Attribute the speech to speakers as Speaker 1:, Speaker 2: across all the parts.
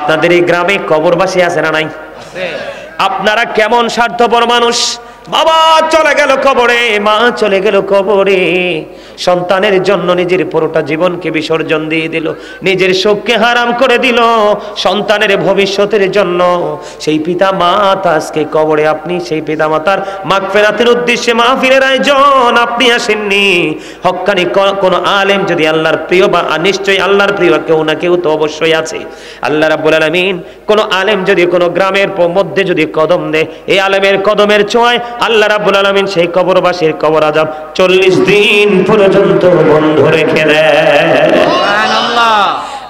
Speaker 1: আপনাদের এই গ্রামে কবরবাসী আছে না নাই? আপনারা কেমন স্বার্থপর মানুষ! বাবা চলে গেল কবরে, মা চলে গেল কবরে, সন্তানের জন্য নিজের পুরোটা জীবনকে বিসর্জন দিয়ে দিল, নিজের সুখকে হারাম করে দিল সন্তানের ভবিষ্যতের জন্য। সেই পিতা মাতা আজকে কবরে, আপনি সেই পিতা মাতার মাগফিরাতের উদ্দেশ্যে মাহফিলের আয়োজন আপনি আসেননি। হক্কানি কোন আলেম যদি আল্লাহর প্রিয়, বা নিশ্চয়ই আল্লাহর প্রিয় কেউ না কেউ তো অবশ্যই আছে। আল্লাহ রাব্বুল আলামিন কোন আলেম যদি কোন গ্রামের মধ্যে যদি কদম দেয়, এই আলেমের কদমের ছোঁয়ায় আল্লাহ রাব্বুল আলামিন সেই কবরবাসীর কবর আযাব 40 দিন পর্যন্ত বন্ধ রেখে দেয়। সুবহানাল্লাহ।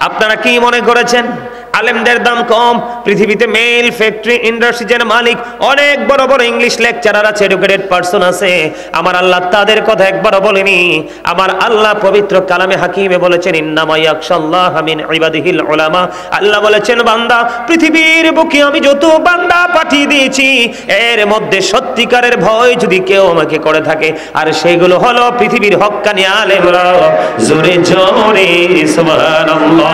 Speaker 1: আপনারা কি মনে করেছেন আলেমদের দাম কম? পৃথিবীতে মেল ফ্যাক্টরি ইন্ডাস্ট্রিজের মালিক অনেক বড় বড় ইংলিশ লেকচারার আছে, এডুকেটেড পারসন আছে। আমার আল্লাহ তাদের কথা একবারও বলেনি। আমার আল্লাহ পবিত্র কালামে হাকিমে বলেছেন, ইন্নামা ইয়াখশাল্লাহ মিন ইবাদিহিল উলামা। আল্লাহ বলেছেন, বান্দা, পৃথিবীর বুকে আমি যত বান্দা পাঠিয়ে দিয়েছি, এর মধ্যে সত্যিকারের ভয় যদি কেউ আমাকে করে থাকে, আর সেগুলো হলো পৃথিবীর হক্কানি আলেমরা। জোরে জোরে সুবহানাল্লাহ।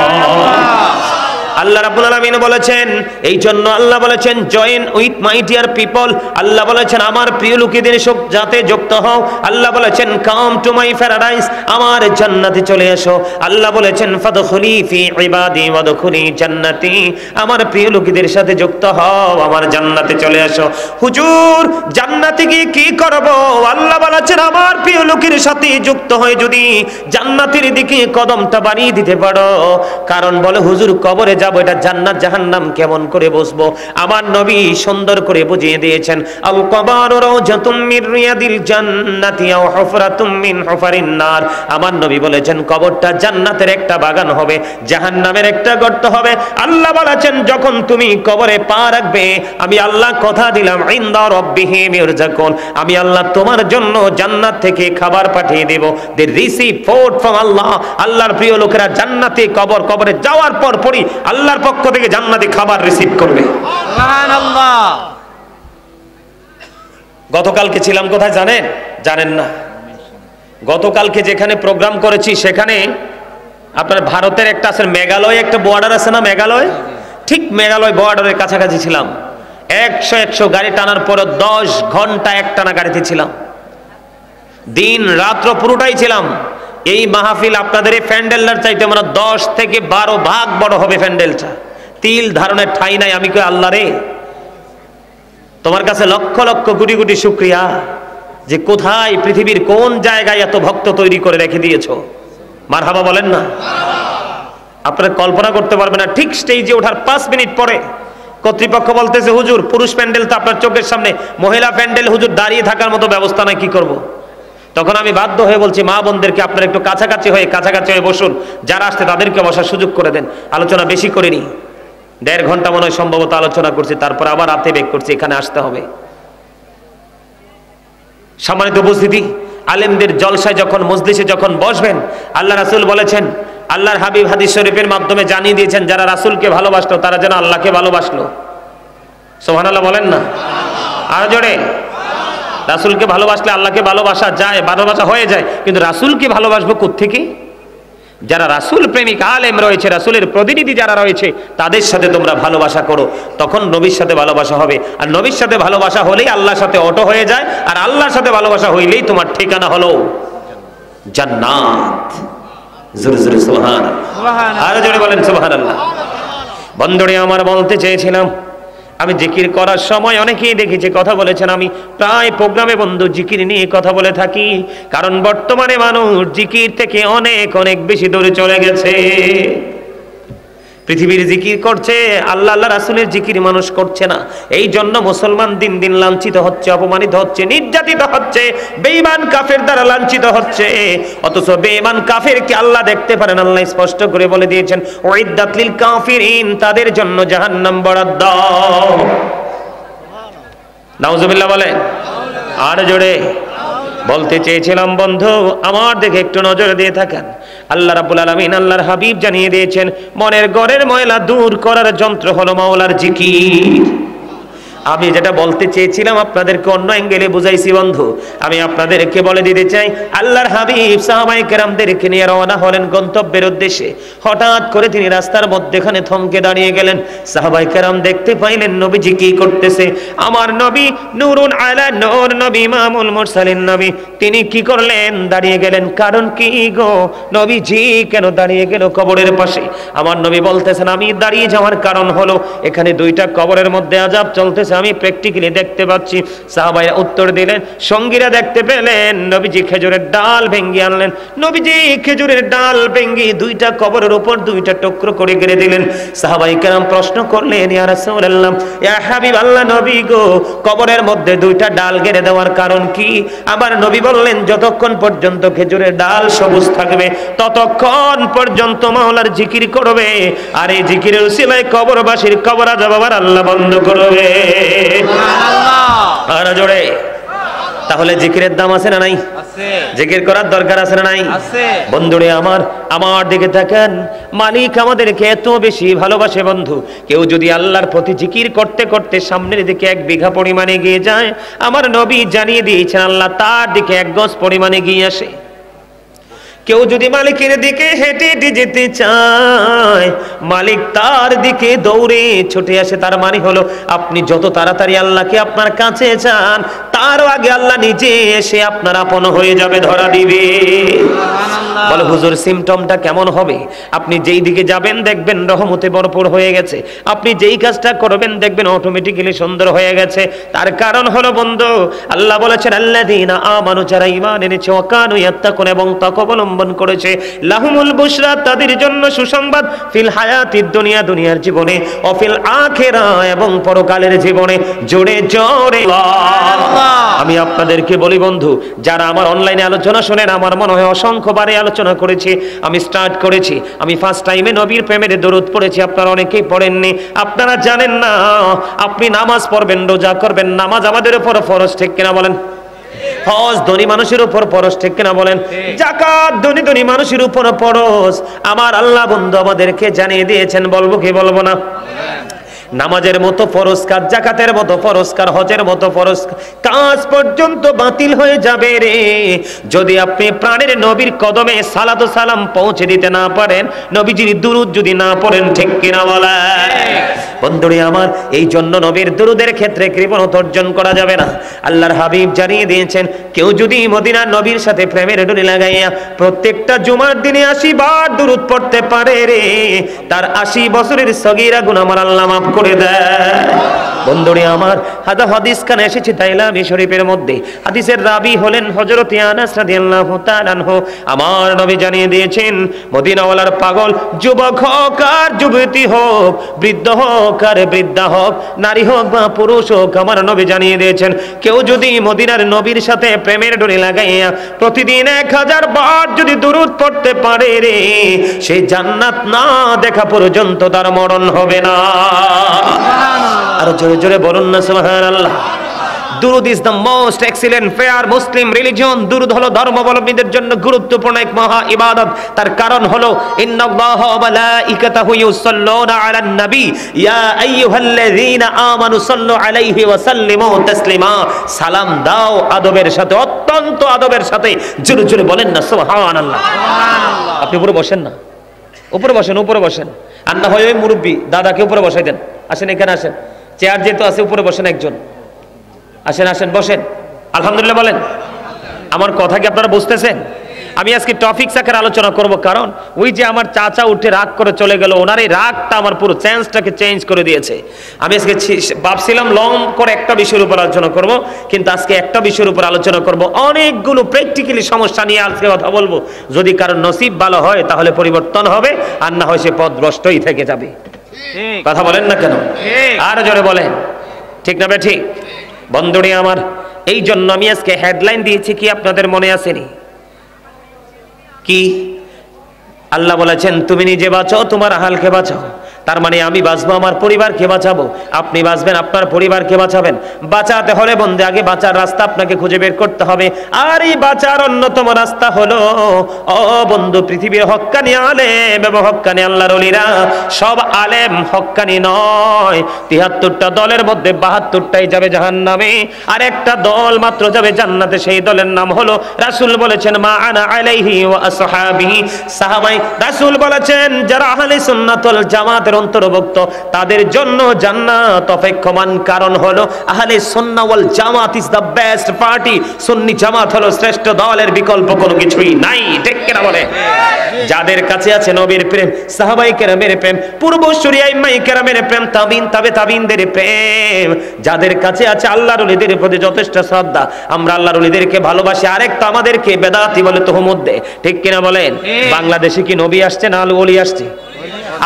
Speaker 1: আল্লাহ রাব্বুল আলামিন বলেছেন, এই জন্য আল্লাহ বলেছেন, join with my dear people. আল্লাহ বলেছেন, আমার প্রিয় লোকেদের সাথে যুক্ত হও। আল্লাহ বলেছেন, কাম টু মাই প্যারাডাইস, আমার জান্নাতে চলে এসো। আল্লাহ বলেছেন, ফাদখুলি ফি ইবাদি ওয়াদখুলি জান্নাতি, আমার প্রিয় লোকেদের সাথে যুক্ত হও, আমার জান্নাতে চলে এসো। হুজুর, জান্নাতে গিয়ে কি করব? আল্লাহ বলেছেন, আমার প্রিয় লোকের সাথে যুক্ত হয়ে যদি জান্নাতের দিকে কদমটা বাড়িয়ে দিতে পারো। কারণ বলে, হুজুর, কবরে যাব, এটা জান্নাত জাহান্নাম কেমন করে বুঝবো? আমার নবী সুন্দর করে বুঝিয়ে দিয়েছেন, আল কবরু রাওজাতুম মির রিয়াদিল জান্নাতি আও হুফরাতুম মিন হুফারিন নার। আমার নবী বলেছেন, কবরটা জান্নাতের একটা বাগান হবে, জাহান্নামের একটা গর্ত হবে। আল্লাহ বলেছেন, যখন তুমি কবরে পা রাখবে, আমি আল্লাহ কথা দিলাম, ইনদা রাব্বিহিম ইরজাকুন, আমি আল্লাহ তোমার জন্য জান্নাত থেকে খাবার পাঠিয়ে দেব। দে রিসিভ ফুড ফ্রম আল্লাহ। আল্লাহর প্রিয় লোকেরা জান্নাতে কবরে যাওয়ার পরই আল্লাহর পক্ষ থেকে জান্নাতি খাবার রিসিভ করবে। সুবহানাল্লাহ। গতকালকে ছিলাম কোথায় জানেন? জানেন না? গতকালকে যেখানে প্রোগ্রাম করেছি, সেখানে আপনার ভারতের একটা আছে, মেঘালয় একটা বর্ডার আছে না, মেঘালয়, ঠিক মেঘালয় বর্ডারের কাছাকাছি ছিলাম। 100 গাড়ি টানার পরে 10 ঘন্টা একটানা গাড়িতে ছিলাম, দিন রাত্র পুরোটাই ছিলাম। এই মাহফিল আপনাদের এই প্যান্ডেলটার চাইতে আমরা 10 থেকে 12 ভাগ বড় হবে প্যান্ডেলটা। তিল ধারণের ঠাই নাই। আমি কই, আল্লাহ রে, তোমার কাছে লক্ষ লক্ষ কোটি কোটি শুকরিয়া যে কোথায় পৃথিবীর কোন জায়গায় এত ভক্ত তৈরি করে রেখে দিয়েছো। মারহাবা বলেন না? আপনারা কল্পনা করতে পারবেন না, ঠিক স্টেজে ওঠার 5 মিনিট পরে কর্তৃপক্ষ বলতেছে, হুজুর, পুরুষ প্যান্ডেল তো আপনার চোখের সামনে, মহিলা প্যান্ডেল হুজুর দাঁড়িয়ে থাকার মতো ব্যবস্থা নাই, কি করব? তখন আমি বাধ্য হয়ে বলছি, মা বোনদেরকে আপনারা একটু কাছাকাছি হয়ে বসুন, যারা আসছে তাদেরকে বসার সুযোগ করে দেন। আলোচনা বেশি করিনি, 1.5 ঘন্টা মনে হয় সম্ভবত আলোচনা করছি, তারপর আবার রাতে বেক করছি, এখানে আসতে হবে। সম্মানিত উপস্থিতি, আলেমদের জলসায় যখন, মজলিসে যখন বসবেন, আল্লাহ রাসূল বলেছেন, আল্লাহর হাবিব হাদিস শরীফের মাধ্যমে জানিয়ে দিয়েছেন, যারা রাসূলকে ভালোবাসলো তারা যেন আল্লাহকে ভালোবাসলো। সুবহানাল্লাহ বলেন না? আর জোরে। রাসূলকে ভালোবাসলে আল্লাহকে ভালোবাসা যায়, ভালোবাসা হয়ে যায়, কিন্তু রাসূলকে ভালোবাসবো কোত্থেকে? যারা রাসূল প্রেমিক আলেম রয়েছে, রাসূলের প্রতিনিধি যারা রয়েছে, তাদের সাথে তোমরা ভালোবাসা করো, তখন নবীর সাথে ভালোবাসা হবে। আর নবীর সাথে ভালোবাসা হলেই আল্লাহর সাথে অটো হয়ে যায়, আর আল্লাহর সাথে ভালোবাসা হইলেই তোমার ঠিকানা হলো জান্নাত। জোরে জোরে সুবহানাল্লাহ। আর জোরে বলেন সুবহানাল্লাহ। বন্ধুরে আমার, বলতে চেয়েছিলাম, আমি জিকির করার সময় অনেকেই দেখেছি কথা বলেছেন, আমি প্রায় প্রোগ্রামে বন্ধু জিকির নিয়ে কথা বলে থাকি, কারণ বর্তমানে মানুষ জিকির থেকে অনেক অনেক বেশি দূরে চলে গেছে। পৃথিবীর জিকির করছে, আল্লাহ রাসূলের জিকির মানুষ করছে না। এই জন্য মুসলমান দিন দিন লাঞ্ছিত হচ্ছে, অপমানিত হচ্ছে, নির্যাতিত হচ্ছে, বেঈমান কাফের দ্বারা লাঞ্ছিত হচ্ছে। অথচ বেঈমান কাফেরকে আল্লাহ দেখতে পারেন, আল্লাহ স্পষ্ট করে বলে দিয়েছেন, উইদ্দাত লিল কাফিরিন, তাদের জন্য জাহান্নাম বরাদ্দ। নাউজুবিল্লাহ বলেন। আর জোরে বলতে চেয়েছিলাম, বন্ধু আমার দিকে একটু নজর দিয়ে থাকেন। আল্লাহ রাব্বুল আলামিন, আল্লাহর হাবিব জানিয়ে দিয়েছেন, মনের ঘরের ময়লা দূর করার যন্ত্র হলো মাওলার জিকির। আমি যেটা বলতে চেয়েছিলাম আপনাদেরকে অন্য অ্যাঙ্গেলে বুঝাইছি বন্ধু। আমি আপনাদেরকে বলে দিতে চাই, আল্লাহর হাবিব সাহাবায়ে কেরামদেরকে নিয়ে রওনা হলেন গন্তব্যের উদ্দেশ্যে। হঠাৎ করে তিনি রাস্তার মধ্যখানে থমকে দাঁড়িয়ে গেলেন। সাহাবায়ে কেরাম দেখতে পাইলেন নবীজি কি করতেছে। আমার নবী নূরুন আলা নূর, নবী ইমামুল মুরসালিন নবী, তিনি কি করলেন? দাঁড়িয়ে গেলেন। কারণ কি গো নবীজি কেন দাঁড়িয়ে গেল কবরের পাশে? আমার নবী বলতেছেন, আমি দাঁড়িয়ে যাওয়ার কারণ হলো এখানে দুইটা কবরের মধ্যে আযাব চলতেছে, আমি প্র্যাকটিক্যালি দেখতে পাচ্ছি। সাহাবাইরা উত্তর দিলেন, সঙ্গীরা দেখতে পেলেন নবীজি খেজুরের ডাল ভেঙ্গি আনলেন। নবীজি খেজুরের ডাল ভেঙ্গি দুইটা কবরের উপর দুইটা টুকরো করে গেড়ে দিলেন। সাহাবায়ে কেরাম প্রশ্ন করলেন, ইয়া রাসূলুল্লাহ, ইয়া হাবিব আল্লাহ, নবী গো কবরের মধ্যে দুইটা ডাল গেড়ে দেওয়ার কারণ কি? আবার নবী বললেন, যতক্ষণ পর্যন্ত খেজুরের ডাল সবুজ থাকবে ততক্ষণ পর্যন্ত মাওলার জিকির করবে, আর এই জিকিরের উসিলায় কবরবাসীর কবর আযাব আবার আল্লাহ বন্ধ করবে। সুবহানাল্লাহ। আর জোরে। তাহলে জিকিরের দাম আছে না নাই? আছে। জিকির করার দরকার আছে না নাই? আছে। বন্ধুরে আমার দিকে তাকান। মালিক আমাদেরকে এত বেশি ভালোবাসে বন্ধু। কেউ যদি আল্লাহর প্রতি জিকির করতে করতে সামনের দিকে 1 বিঘা পরিমাণে এগিয়ে যায়, আমার নবী জানিয়ে দিয়েছেন আল্লাহ তার দিকে 1 গজ পরিমাণে এগিয়ে আসে। কেউ যদি মালিকের দিকে হেঁটে হেঁটে যেতে চায়, মালিক তার দিকে দৌড়ে ছুটে আসে। তার মানে হলো আপনি যত তাড়াতাড়ি আল্লাহকে আপনার কাছে চান, তারও আগে আল্লাহ নিজে এসে আপনার আপন হয়ে যাবে, ধরা দিবে। বলে হুজুর সিমটমটা কেমন হবে? আপনি যেই দিকে যাবেন দেখবেন রহমতে ভরপুর হয়ে গেছে, আপনি যেই কাজটা করবেন দেখবেন অটোমেটিক্যালি সুন্দর হয়ে গেছে। তার কারণ হলো বন্ধু, আল্লাহ বলেছেন আল্লাযীনা আমানু, যারা ঈমান এনেছে, ওয়া কানু ইয়াত্তাকুন, এবং তাকওয়া অবলম্বন করেছে, লাহুমুল বুশরা, তাদের জন্য সুসংবাদ, ফিল হায়াতিদ দুনিয়া, দুনিয়ার জীবনে, ও ফিল আখিরা, এবং পরকালের জীবনে। জোরে জোরে আল্লাহ। আমি আপনাদেরকে বলি বন্ধু, যারা আমার অনলাইনে আলোচনা শুনেন, আমার মনে হয় অসংখ্যবারে আলোচনা করেছি। আমি স্টার্ট করেছি, আমি ফার্স্ট টাইমে নবীর প্রেমের দরুদ পড়েছি, আপনারা অনেকেই পড়েননি। আপনারা জানেন না, আপনি নামাজ পড়বেন, রোজা করবেন, নামাজ আমাদের উপর ফরজ, ঠিক কিনা বলেন? হজ ধনী মানুষের উপর ফরজ, ঠিক কিনা বলেন? যাকাত ধনী মানুষের উপর ফরজ। আমার আল্লাহ বন্ধু আমাদেরকে জানিয়ে দিয়েছেন, বলবো কি বলবো না? নামাজের মতো ফরজ কাজ, যাকাতের মতো ফরজ কাজ, হজের মতো ফরজ কাজ পর্যন্ত বাতিল হয়ে যাবে রে যদি আপনি প্রাণের নবীর কদমে সালাত ও সালাম পৌঁছে দিতে না পারেন, নবীজির দুরূদ যদি না পড়েন, ঠিক কিনা বলেন? বন্ধুরে আমার, এই জন্য নবীর দুরূদের ক্ষেত্রে কৃপণতা অর্জন করা যাবে না। আল্লাহর হাবিব জানিয়ে দিয়েছেন, কেউ যদি মদিনার নবীর সাথে প্রেমের ডোরি লাগাইয়া প্রত্যেকটা জুমার দিনে 80 বার দুরূদ পড়তে পারে রে, তার 80 বছরের সগীরা গুনাহ আমার আল্লাহ মাফ করে দেয়। বন্ধুরে আমার, হাদিস কানে এসেছে তাইলামি শরীফের মধ্যে। হাদিসের রাবি হলেন হযরত আনাস রাদিয়াল্লাহু তাআলা আনহু। আমার নবী জানিয়ে দিয়েছেন, মদিনাওয়ালার পাগল যুবক হোক আর যুবতী হোক, বৃদ্ধ হোক আর বৃদ্ধা হোক, নারী হোক বা পুরুষ হোক, আমার নবী জানিয়ে দিয়েছেন, কেউ যদি মদিনার নবীর সাথে প্রেমের ডোরি লাগাইয়া প্রতিদিন 1000 বার যদি দুরূদ পড়তে পারে রে, সে জান্নাত না দেখা পর্যন্ত তার মরণ হবে না। আর জোরে জোরে বলুন না সুবহানাল্লাহ। দুরূদ is the most excellent fair Muslim religion. দুরূদ হলো ধর্মাবলম্বীদের জন্য গুরুত্বপূর্ণ এক মহা ইবাদত। তার কারণ হলো ইন্নাল্লাহা ওয়া মালাইকাতাহু ইউসাল্লুনা আলান নবী ইয়া আইয়ুহাল্লাযীনা আমানু সাল্লু আলাইহি ওয়া সাল্লিমু তাসলিমা। সালাম দাও আদবের সাথে, অত্যন্ত আদবের সাথে। জোরে জোরে বলেন না সুবহানাল্লাহ। আপনি উপরে বসেন না, উপরে বসেন, উপরে বসেন। আর না হয় ওই মুরব্বী দাদাকে উপরে বসাই দেন। আসেন, এখানে আসেন, চেয়ার যেহেতু আছে উপরে বসেন একজন। আসেন আসেন বসেন। আলহামদুলিল্লাহ বলেন। আমার কথা কি আপনারা বুঝতেছেন? আমি আজকে টপিকস আকারে আলোচনা করব, কারণ ওই যে আমার চাচা উঠে রাগ করে চলে গেল, ওনার এই রাগটা আমার পুরো চেঞ্জটাকে চেঞ্জ করে দিয়েছে। আমি আজকে ভাবছিলাম লং করে একটা বিষয়ের উপর আলোচনা করব, কিন্তু আজকে একটা বিষয়ের উপর আলোচনা করব, অনেকগুলো প্র্যাকটিক্যালি সমস্যা নিয়ে আজকে কথা বলবো। যদি কারোর নসিব ভালো হয় তাহলে পরিবর্তন হবে, আর না হয় সে পথভ্রষ্টই থেকে যাবে। কথা বলেন না কেন? আর জোরে বলেন, ঠিক না? ঠিক বন্ধুরে আমার, এই জন্য আমি আজকে হেডলাইন দিয়েছি কি আপনাদের মনে আসেনি? কি আল্লাহ বলেছেন, তুমি নিজে বাঁচাও, তোমার আহালকে বাঁচাও। তার মানে আমি বাঁচবো, আমার পরিবারকে বাঁচাবো, আপনি বাঁচবেন, আপনার পরিবারকে বাঁচাবেন। বাঁচাতে হলে বন্ধু আগে বাঁচার রাস্তা আপনাকে খুঁজে বের করতে হবে। আর এই বাঁচার অন্যতম রাস্তা হলো ও বন্ধু পৃথিবীর হক্কানি আলেম এবং হক্কানি আল্লাহর ওলিরা। সব আলেম হক্কানি নয়। ৭৩টা দলের মধ্যে ৭২টাই যাবে জাহান্নামে, আর একটা দল মাত্র যাবে জান্নাতে। সেই দলের নাম হলো, রাসূল বলেছেন মা আনা আলাইহি ওয়া আসহাবি, সাহাবায়ে রাসূল বলেছেন যারা আহলে সুন্নাত ওয়াল জামাতের অন্তর্ভুক্ত তাদের জন্য জান্নাত অপেক্ষমান। কারণ হলো আহলে সুন্নাহ ওয়াল জামাত ইজ দা বেস্ট পার্টি। সুন্নি জামাত হলো শ্রেষ্ঠ দলের বিকল্প কোনো কিছুই নাই। ঠিক কিনা বলে? যাদের কাছে আছে নবীর প্রেম, সাহাবায়ে কেরামের প্রেম, পূর্বসূরি আইম্মায়ে কেরামের প্রেম, তাবিন তাবে তাবিনদের প্রেম, যাদের কাছে আছে আল্লাহর ওলিদের প্রতি যথেষ্ট শ্রদ্ধা, আমরা আল্লাহর ওলিদেরকে ভালোবাসি। আরেকটা আমাদেরকে বেদাতি বলে তুহমত দেয়। ঠিক কিনা বলেন? বাংলাদেশে কি নবী আসছে না ওলি আসছে?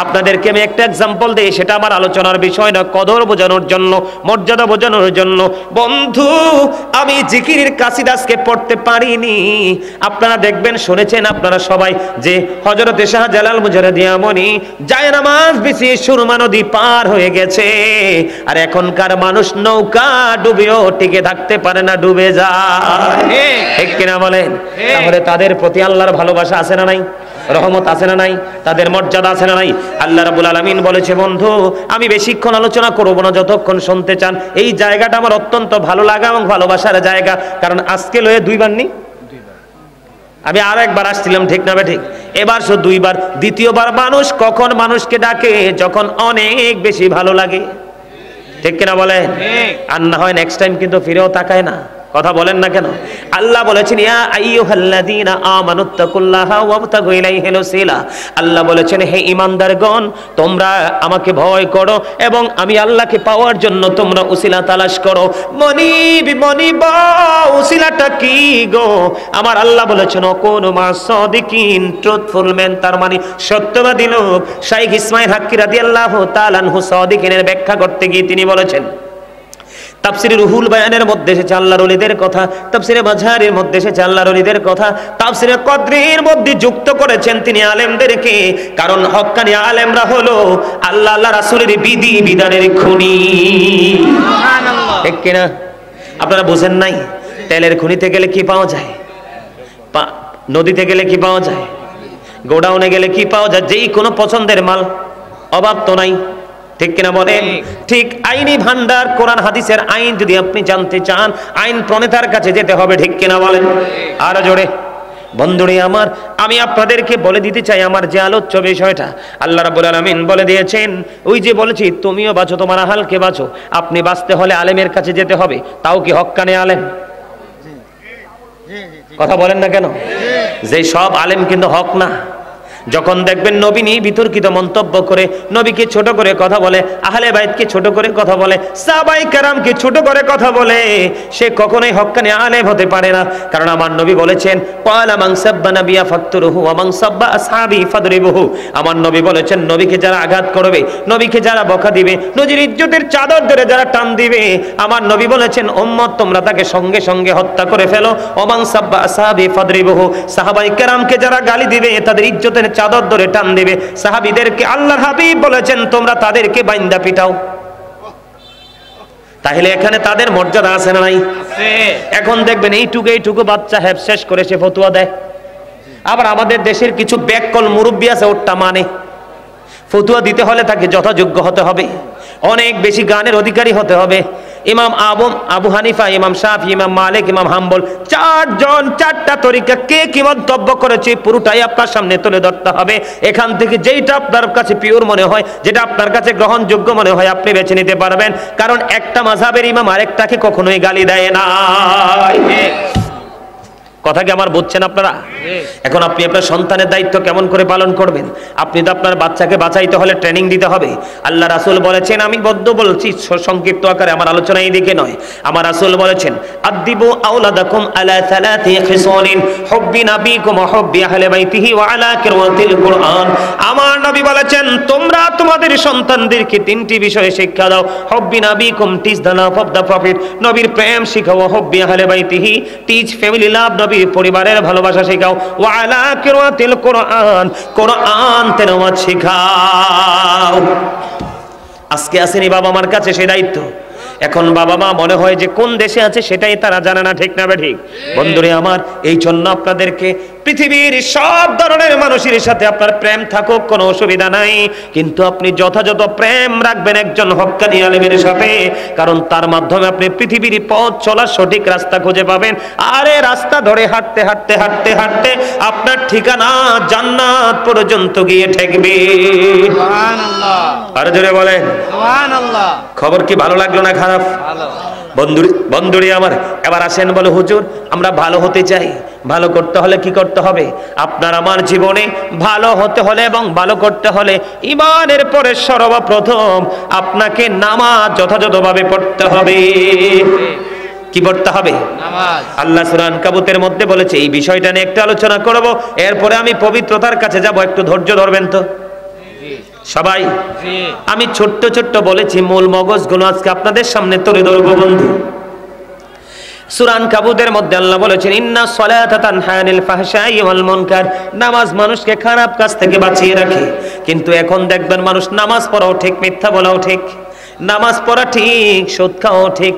Speaker 1: আপনাদেরকে আমি একটা এক্সাম্পল দেই, সেটা আমার আলোচনার বিষয় না, কদর বোঝানোর জন্য, মর্যাদা বোঝানোর জন্য। বন্ধু আমি জিকিরের কাসিদা আজকে পড়তে পারিনি। আপনারা দেখবেন, শুনেছেন আপনারা সবাই যে হযরতে শাহজালাল মুজাহিদিয়ামনি জায়নামাজ বিছিয়ে সুরমা নদী পার হয়ে গেছে। আর এখনকার মানুষ নৌকা ডুবেও টিকে থাকতে পারে না, ডুবে যায়। ঠিক কিনা বলেন? তাহলে তাদের প্রতি আল্লাহর ভালোবাসা আছে না নাই? রহমত আছে না নাই? তাদের মর্যাদা আছে না নাই? আল্লাহ রাব্বুল আলামিন বলেছে বন্ধু আমি বেশিক্ষণ আলোচনা করব না, যতক্ষণ শুনতে চান। এই জায়গাটা আমার অত্যন্ত ভালো লাগা এবং ভালোবাসার জায়গা। কারণ আজকে লয়ে দুইবার নি, আমি আর একবার আসছিলাম, ঠিক না ঠিক? এবার শুধু দুইবার। দ্বিতীয়বার মানুষ কখন মানুষকে ডাকে? যখন অনেক বেশি ভালো লাগে। ঠিক কিনা বলেন? আর না হয় নেক্সট টাইম কিন্তু ফিরেও তাকায় না। কথা বলেন না কেন? আল্লাহ বলেছেন ইয়া আইয়ুহাল্লাযীনা আমানুত্তাকুল্লাহা ওয়াবতাগু ইলাইহিল ওসিলা। আল্লাহ বলেছেন হে ঈমানদারগণ তোমরা আমাকে ভয় করো এবং আমি আল্লাহকে পাওয়ার জন্য তোমরা উসিলা তালাশ করো। মনিব উসিলাটা কি গো? আমার আল্লাহ বলেছেন ওকুনু মা'আস সাদিকিন, ট্রুথফুল ম্যান, তার মানে সত্যবাদী লোক। শাইখ ইসমাঈল হাক্কি রাদিয়াল্লাহু তাআলা আনহু সাদিকিনের ব্যাখ্যা করতে গিয়ে তিনি বলেছেন, তাফসিরে রুহুল বায়ানের মধ্যে এসেছে আল্লাহর ওলিদের কথা, তাফসিরে মাঝহারের মধ্যে এসেছে আল্লাহর ওলিদের কথা, তাফসিরে কদরের মধ্যে যুক্ত করেছেন তিনি আলেমদেরকে। কারণ হক্কানি আলেমরা হলো আল্লাহ আল্লাহ রাসূলের বিধি বিধানের খনি। সুবহানাল্লাহ। ঠিক কিনা? আপনারা বুঝেন নাই? তেলের খনিতে গেলে কি পাওয়া যায়? নদীতে গেলে কি পাওয়া যায়? গোডাউনে গেলে কি পাওয়া যায়? যেই কোনো পছন্দের মাল, অভাব তো নাই। ঠিক কিনা বলেন? ঠিক আইনি ভান্ডার, কোরআন হাদিসের আইন যদি আপনি জানতে চান, আইন প্রণেতার কাছে যেতে হবে। ঠিক কিনা বলেন? আর জোরে বন্ধুরে আমার, আমি আপনাদেরকে বলে দিতে চাই আমার যে আলোচ্য বিষয়টা আল্লাহ রাব্বুল আলামিন বলে দিয়েছেন। ওই যে বলেছি তুমিও বাঁচো, তোমার আহালকে বাঁচো। আপনি বাঁচতে হলে আলেমের কাছে যেতে হবে। তাও কি হক্কানি আলেম? কথা বলেন না কেন? যে সব আলেম কিন্তু হক না। যখন দেখবেন নবী নিয়ে বিতর্কিত মন্তব্য করে, নবীকে ছোট করে কথা বলে, আহলে বাইতকে ছোট করে কথা বলে, সাহাবায়ে কেরামকে ছোট করে কথা বলে, সে কখনোই হক্কানি আলেম হতে পারে না। কারণ আমার নবী বলেছেন ক্বালা মান সাব্বা নাবিয়া ফাকতুরুহু ওয়া মান সাব্বা আসহাবি ফাদরিবুহু। আমার নবী বলেছেন নবীকে যারা আঘাত করবে, নবীকে যারা বকা দিবে, নবীর ইজ্জতের চাদর ধরে যারা টান দিবে, আমার নবী বলেছেন উম্মত তোমরা তাকে সঙ্গে সঙ্গে হত্যা করে ফেলো। ওয়া মান সাব্বা আসহাবি ফাদরিবুহু। সাহাবায়ে কেরামকে যারা গালি দিবে, তাদের ইজ্জতের চাদর ধরে টান দিবে। সাহাবীদেরকে আল্লাহর হাবিব বলেছেন তোমরা তাদেরকে বাইন্দা পিটাও। তাহলে এখানে তাদের মর্যাদা আছে না নাই? এখন দেখবেন এইটুকু বাচ্চা হ্যাপ শেষ করে সে ফতোয়া দেয়। আবার আমাদের দেশের কিছু ব্যাককল মুরব্বী আছে, ওটা মানে ফতোয়া দিতে হলে তাকে যথাযোগ্য হতে হবে, অনেক বেশি জ্ঞানের অধিকারী হতে হবে। ইমাম আবু হানিফা, ইমাম শাফি, ইমাম মালিক, ইমাম হাম্বল, চারজন চারটা তরিকা কে কি মন্তব্য করেছে পুরোটাই আপনার সামনে তুলে ধরতে হবে। এখান থেকে যেইটা আপনার কাছে পিওর মনে হয়, যেটা আপনার কাছে গ্রহণযোগ্য মনে হয়, আপনি বেছে নিতে পারবেন। কারণ একটা মাযহাবের ইমাম আরেকটাকে কখনোই গালি দেয় না। কথা কি আমার বুঝছেন আপনারা? এখন আপনি আপনার সন্তানের দায়িত্ব কেমন করে পালন করবেন? আপনি তো আপনার বাচ্চাকে বাঁচাইতে হলে ট্রেনিং দিতে হবে। আল্লাহ রাসূল বলেছেন, আমি বদ্ধ বলছি সংক্ষিপ্ত আকারে, আমার আলোচনা এই দিকে নয়। আমার রাসূল বলেছেন আদিবু আওলাদাকুম আলা সালাতি খিসালিন হুব্বি নাবিকুম ওয়া হুব্বি আহলি বাইতিহি ওয়া আলা কিরাতিল কুরআন। আমার নবী বলেছেন তোমরা তোমাদের সন্তানদেরকে তিনটি বিষয়ে শিক্ষা দাও। হুব্বি নাবিকুম, teach the love of the prophet, নবীর প্রেম শিখাও। হুব্বি আহলি বাইতিহি, টিচ ফ্যামিলি লাভ, নবীর স্ত্রী পরিবারের ভালোবাসা শেখাও। ওয়া আলা কিরাতিল কোরআন, কোরআন তেলাওয়াত শেখাও। আজকে আসেনি বাবা মার কাছে সেই দায়িত্ব। এখন বাবা মা মনে হয় যে কোন দেশে আছে সেটাই তারা জানে না, ঠিক না ঠিক? বন্ধুরে আমার, এই জন্য আপনাদেরকে পৃথিবীর সব ধরনের মানুষের সাথে আপনার প্রেম থাকুক, কোনো অসুবিধা নাই, কিন্তু আপনি যথাযথ প্রেম রাখবেন একজন হক্কানি আলেমের সাথে, কারণ তার মাধ্যমে আপনি পৃথিবীর পথ চলার সঠিক রাস্তা খুঁজে পাবেন। আরে রাস্তা ধরে হাঁটতে হাঁটতে হাঁটতে হাঁটতে আপনার ঠিকানা জান্নাত পর্যন্ত গিয়ে ঠেকবে। সুবহানাল্লাহ। আর জোরে বলেন সুবহানাল্লাহ। খবর কি ভালো লাগলো না খারাপ? ভালো। বন্ধুরি আমার, এবার আসেন বলে হুজুর আমরা ভালো হতে চাই, ভালো করতে হলে কি করতে হবে? আপনার আমার জীবনে ভালো হতে হলে এবং ভালো করতে হলে ঈমানের পরে সর্বপ্রথম আপনাকে নামাজ যথাযথভাবে পড়তে হবে। কি পড়তে হবে? নামাজ। আল্লাহ সূরা আনকাবুতের মধ্যে বলেছে, এই বিষয়টা নিয়ে একটু আলোচনা করব, এরপরে আমি পবিত্রতার কাছে যাব। একটু ধৈর্য ধরবেন তো সবাই। আমি ছোট্ট ছোট্ট বলেছি, মূল মগজগুলো আজকে আপনাদের সামনে তুলে ধরবো বন্ধু। সূরা আনকাবুতের মধ্যে আল্লাহ বলেছেন, ইন্না সলাতা তানহা আনিল ফাহশাই ওয়াল মুনকার, নামাজ মানুষকে খারাপ কাজ থেকে বাঁচিয়ে রাখে। কিন্তু এখন দেখবেন মানুষ নামাজ পড়াও ঠিক, মিথ্যা বলাও ঠিক, নামাজ পড়া ঠিক, সুদ খাওয়াও ঠিক,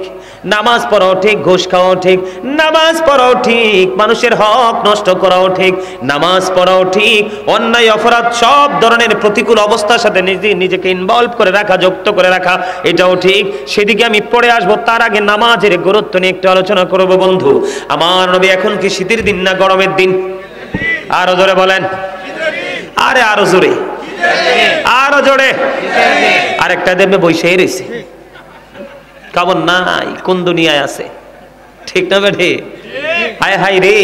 Speaker 1: নামাজ পড়াও ঠিক, ঘুষ খাওয়াও ঠিক, নামাজ পড়াও ঠিক, মানুষের হক নষ্ট করাও ঠিক, নামাজ পড়াও ঠিক, অন্যায় অপরাধ সব ধরনের প্রতিকূল অবস্থার সাথে নিজেকে ইনভলভ করে রাখা, যুক্ত করে রাখা, এটাও ঠিক। সেদিকে আমি পড়ে আসবো, তার আগে নামাজের গুরুত্ব নিয়ে একটু আলোচনা করবো বন্ধু। আমার নবী, এখন কি শীতের দিন না গরমের দিন? আরো জোরে বলেন, আরে আরো জোরে, আরো জোরে। আরেকটা দেখবে বৈশাই রয়েছে, কেমন নাই, কোন দুনিয়ায় আছে, ঠিক না বেঠে? হায় হায় রে,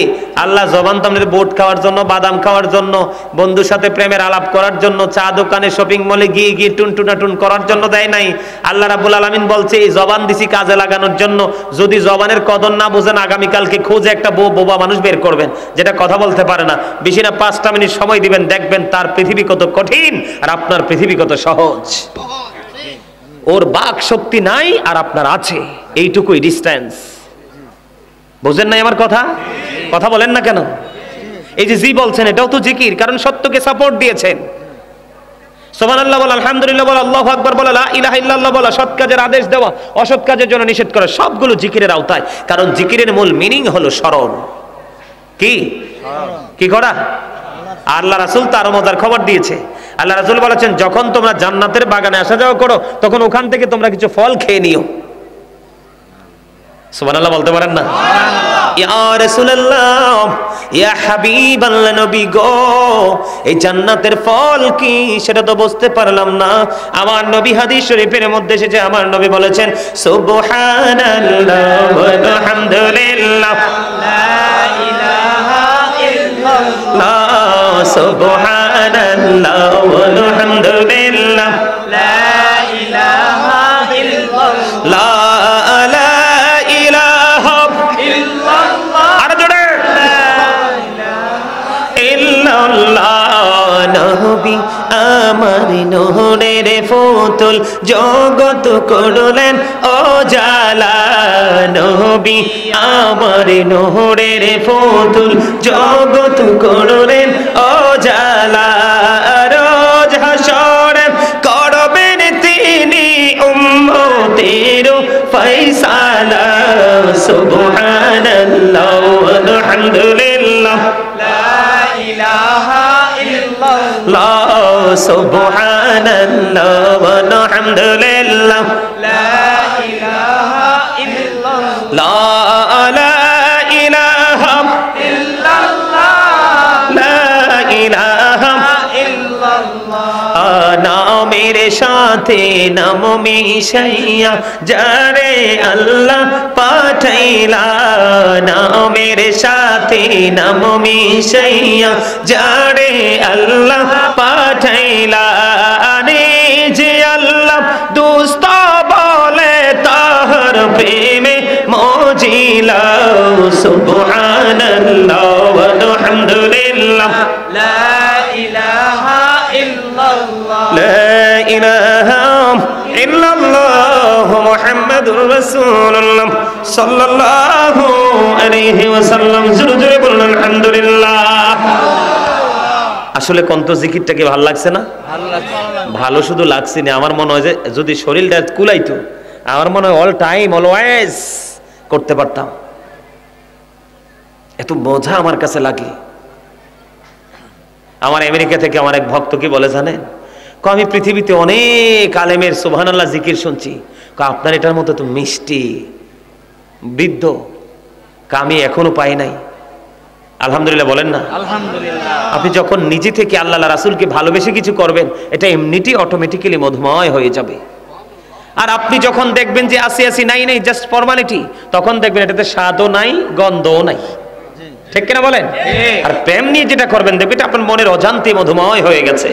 Speaker 1: আল্লাহ জবান তো আমাদের বোট খাওয়ার জন্য, বাদাম খাওয়ার জন্য, বন্ধুর সাথে প্রেমের আলাপ করার জন্য, চা দোকানে, শপিং মলে গিয়ে গিয়ে টুনটুনাটুন করার জন্য দেয় নাই। আল্লাহ রাব্বুল আলামিন বলছে, এই জবান দিছি কাজে লাগানোর জন্য। যদি জবানের কদর না বুঝেন, আগামীকালকে খুঁজে একটা বোবা মানুষ বের করবেন, যেটা কথা বলতে পারে না, বেশি না 5টা মিনিট সময় দিবেন, দেখবেন তার পৃথিবী কত কঠিন আর আপনার পৃথিবী কত সহজ। ওর বাক শক্তি নাই আর আপনার আছে, এইটুকুই ডিস্টেন্স। বুঝেন নাই আমার কথা? কথা বলেন না কেন? এই যে জি বলছেন, এটাও তো জিকির, কারণ সত্যকে সাপোর্ট দিয়েছেন। সুবহানাল্লাহ বলা, আলহামদুলিল্লাহ বলা, আল্লাহু আকবার বলা, লা ইলাহা ইল্লাল্লাহ বলা, সৎ কাজের আদেশ দেওয়া, অসৎ কাজের জন্য নিষেধ করা, সবগুলো জিকিরের আওতায়। কারণ জিকিরের মূল মিনিং হলো স্মরণ। কি কি করা? আল্লাহ রাসূল তার মজার খবর দিয়েছে। আল্লাহ রাসূল বলেছেন, যখন তোমরা জান্নাতের বাগানে আসা যাওয়া করো, তখন ওখান থেকে তোমরা কিছু ফল খেয়ে নিও। সুবহানাল্লাহ বলতে পারেন না? ইয়া রাসূলুল্লাহ, ইয়া হাবিবাল্লাহ, নবী গো, এই জান্নাতের ফল কি সেটা তো বুঝতে পারলাম না। আমার নবী হাদিস শরীফের মধ্যে এসেছে, আমার নবী বলেছেন, সুবহানাল্লাহ ওয়া হামদুলিল্লাহ, লা ইলাহা ইল্লাল্লাহ, সুবহানাল্লাহ ওয়া হামদুলিল্লাহ, লা ইলাহা ইল্লাল্লাহ, নবী আমার নূরের ফুতুল, জগত করলেন ও জালা। নবী আমার নূরের ফুতুল, জগত করলেন ও জালা। রোজ হাসরে করবেন তিনি উম্মতের ফয়সালা। সুবহানাল্লাহ আলহামদুলিল্লাহ, লা ইলাহা ইল্লাল্লাহ, সুবহানাল্লাহ আলহামদুলিল্লাহ, লা ইলাহা ইল্লাল্লাহ, লা ইলাহা ইল্লাল্লাহ, লা ইলাহা ইল্লাল্লাহ। নামের সাথে নাম মিশাইয়া যারে আল্লাহ পাঠাইলা। নামের সাথে নাম মিশাইয়া যারে আল্লাহ পাঠাইলা। যে আল্লাহ দুস্ত বলে তাহার প্রেমে মজিলা। সুবহানাল্লাহ আলহামদুলিল্লাহ, লা ইলাহা ইল্লাল্লাহ, লা ইলাহা ইল্লাল্লাহ, মুহাম্মাদুর রাসূলুল্লাহ সাল্লাল্লাহু আলাইহি ওয়াসাল্লাম। জোরে জোরে বলুন আলহামদুলিল্লাহ। আসলে কন্ত জিকিরটা কি ভালো লাগছে না? ভালো শুধু লাগছে না, আমার মনে হয় যে যদি শরীরটা কুলাইতো, আমার মনে হয় অল টাইম অলওয়েজ করতে পারতাম। এত মজা আমার কাছে লাগে। আমার আমেরিকা থেকে আমার এক ভক্ত কি বলে জানেন? আমি পৃথিবীতে অনেক আলেমের সুবহানাল্লাহ জিকির শুনছি, আপনার এটার মতো তো মিষ্টি বৃদ্ধ আমি এখনো পাই নাই। আলহামদুলিল্লাহ বলেন না? আলহামদুলিল্লাহ। আপনি যখন নিজে থেকে আল্লাহ রাসূলকে ভালোবেসে কিছু করবেন, এটা এমনিতেই অটোমেটিক্যালি মধুময় হয়ে যাবে। আর আপনি যখন দেখবেন যে আসি আসি নাই নাই জাস্ট ফর্মালিটি, তখন দেখবেন এটাতে স্বাদও নাই গন্ধও নাই। ঠিক কিনা বলেন? আর প্রেম নিয়ে যেটা করবেন দেখবেন এটা আপনার মনের অজান্তে মধুময় হয়ে গেছে।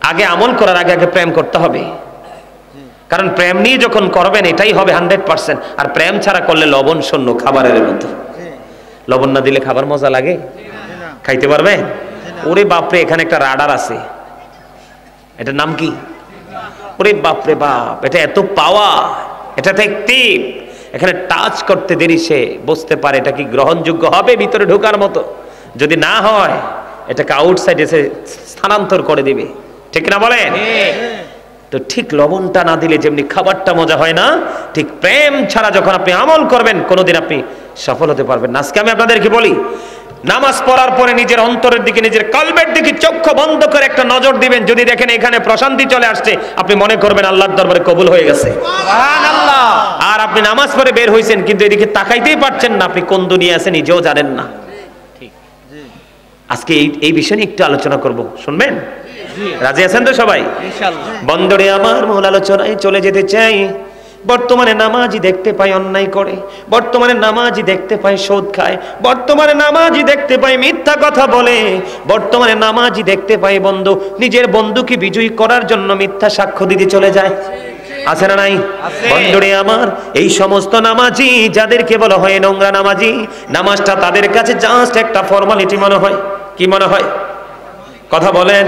Speaker 1: আগে আমল করার আগে আগে প্রেম করতে হবে, কারণ প্রেম নিয়ে যখন করবেন এটাই হবে 100%। আর প্রেম ছাড়া করলে লবণ শূন্য খাবারের মতো। লবণ না দিলে খাবার মজা লাগে? খাইতে পারবে? ওরে বাপরে, এখানে একটা রাডার আছে, এটার নাম কি? ওরে বাপরে বাপ, এটা এত পাওয়া, এটা অ্যাক্টিভ, এখানে টাচ করতে দেরি সে বুঝতে পারে এটা কি গ্রহণযোগ্য হবে ভিতরে ঢোকার মতো। যদি না হয় এটাকে আউটসাইড এসে স্থানান্তর করে দিবে। ঠিক না বলেন? তো ঠিক লবণটা না দিলে যেমনি খাবারটা মজা হয় না, ঠিক প্রেম ছাড়া যখন আপনি আমল করবেন কোনোদিন আপনি সফল হতে পারবেন না। আজকে আমি আপনাদেরকে বলি, নামাজ পড়ার পরে নিজের অন্তরের দিকে, নিজের কলবের দিকে চক্ষু বন্ধ করে একটা নজর দিবেন। যদি দেখেন এখানে প্রশান্তি চলে আসছে, আপনি মনে করবেন আল্লাহর দরবারে কবুল হয়ে গেছে। সুবহানাল্লাহ। আর আপনি নামাজ পড়ে বের হইছেন কিন্তু এদিকে তাকাইতেই পারছেন না, আপনি কোন দুনিয়া আছেন নিজেও জানেন না। ঠিক। আজকে এই বিষয় নিয়ে একটু আলোচনা করব, শুনবেন? রাজি আছেন তো সবাই? ইনশাআল্লাহ। বন্ধুরে আমার মূল আলোচনায় চলে যেতে চাই। বর্তমানে নামাজি দেখতে পাই অন্যায় করে, বর্তমানে নামাজি দেখতে পাই সুদ খায়, বর্তমানে নামাজি দেখতে পাই মিথ্যা কথা বলে, বর্তমানে নামাজি দেখতে পাই বন্ধু নিজের বন্ধুকে বিজয়ী করার জন্য মিথ্যা সাক্ষ্য দিতে চলে যায়। আছে না নাই? বন্ধুরে আমার, এই সমস্ত নামাজি যাদেরকে বলা হয় নোংরা নামাজি, নামাজটা তাদের কাছে জাস্ট একটা ফর্মালিটি মনে হয়। কি মনে হয়? কথা বলেন।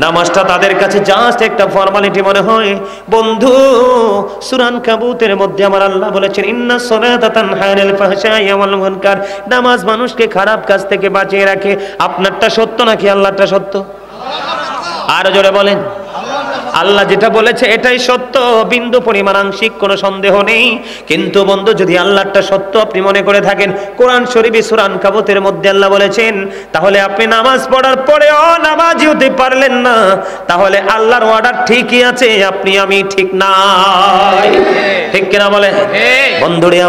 Speaker 1: নামাজটা তাদের কাছে জাস্ট একটা ফর্মালিটি মনে হয়। বন্ধু, সূরা আনকাবুতের মধ্যে আমার আল্লাহ বলেছেন, ইন্নাস সালাতা তানহা আনিল ফাহশাই ওয়াল মুনকার। নামাজ মানুষকে খারাপ কাজ থেকে বাঁচিয়ে রাখে। আপনারটা সত্য নাকি আল্লাহরটা সত্য? আর জোরে বলেন। আল্লাহ যেটা বলেছে এটাই সত্য, বিন্দু পরিমাণ আংশিক কোনো সন্দেহ নেই। কিন্তু বন্ধু, যদি আল্লাহটা সত্য আপনি মনে করে থাকেন, কোরআন শরীফে সূরা আনকাবুতের মধ্যে আল্লাহ বলেছেন, তাহলে আপনি নামাজ পড়ার পরেও নামাজি হতে পারলেন না, তাহলে আল্লাহর অর্ডার ঠিকই আছে, আপনি আমি ঠিক নাই। ঠিক কিনা বলেন? বন্ধুরে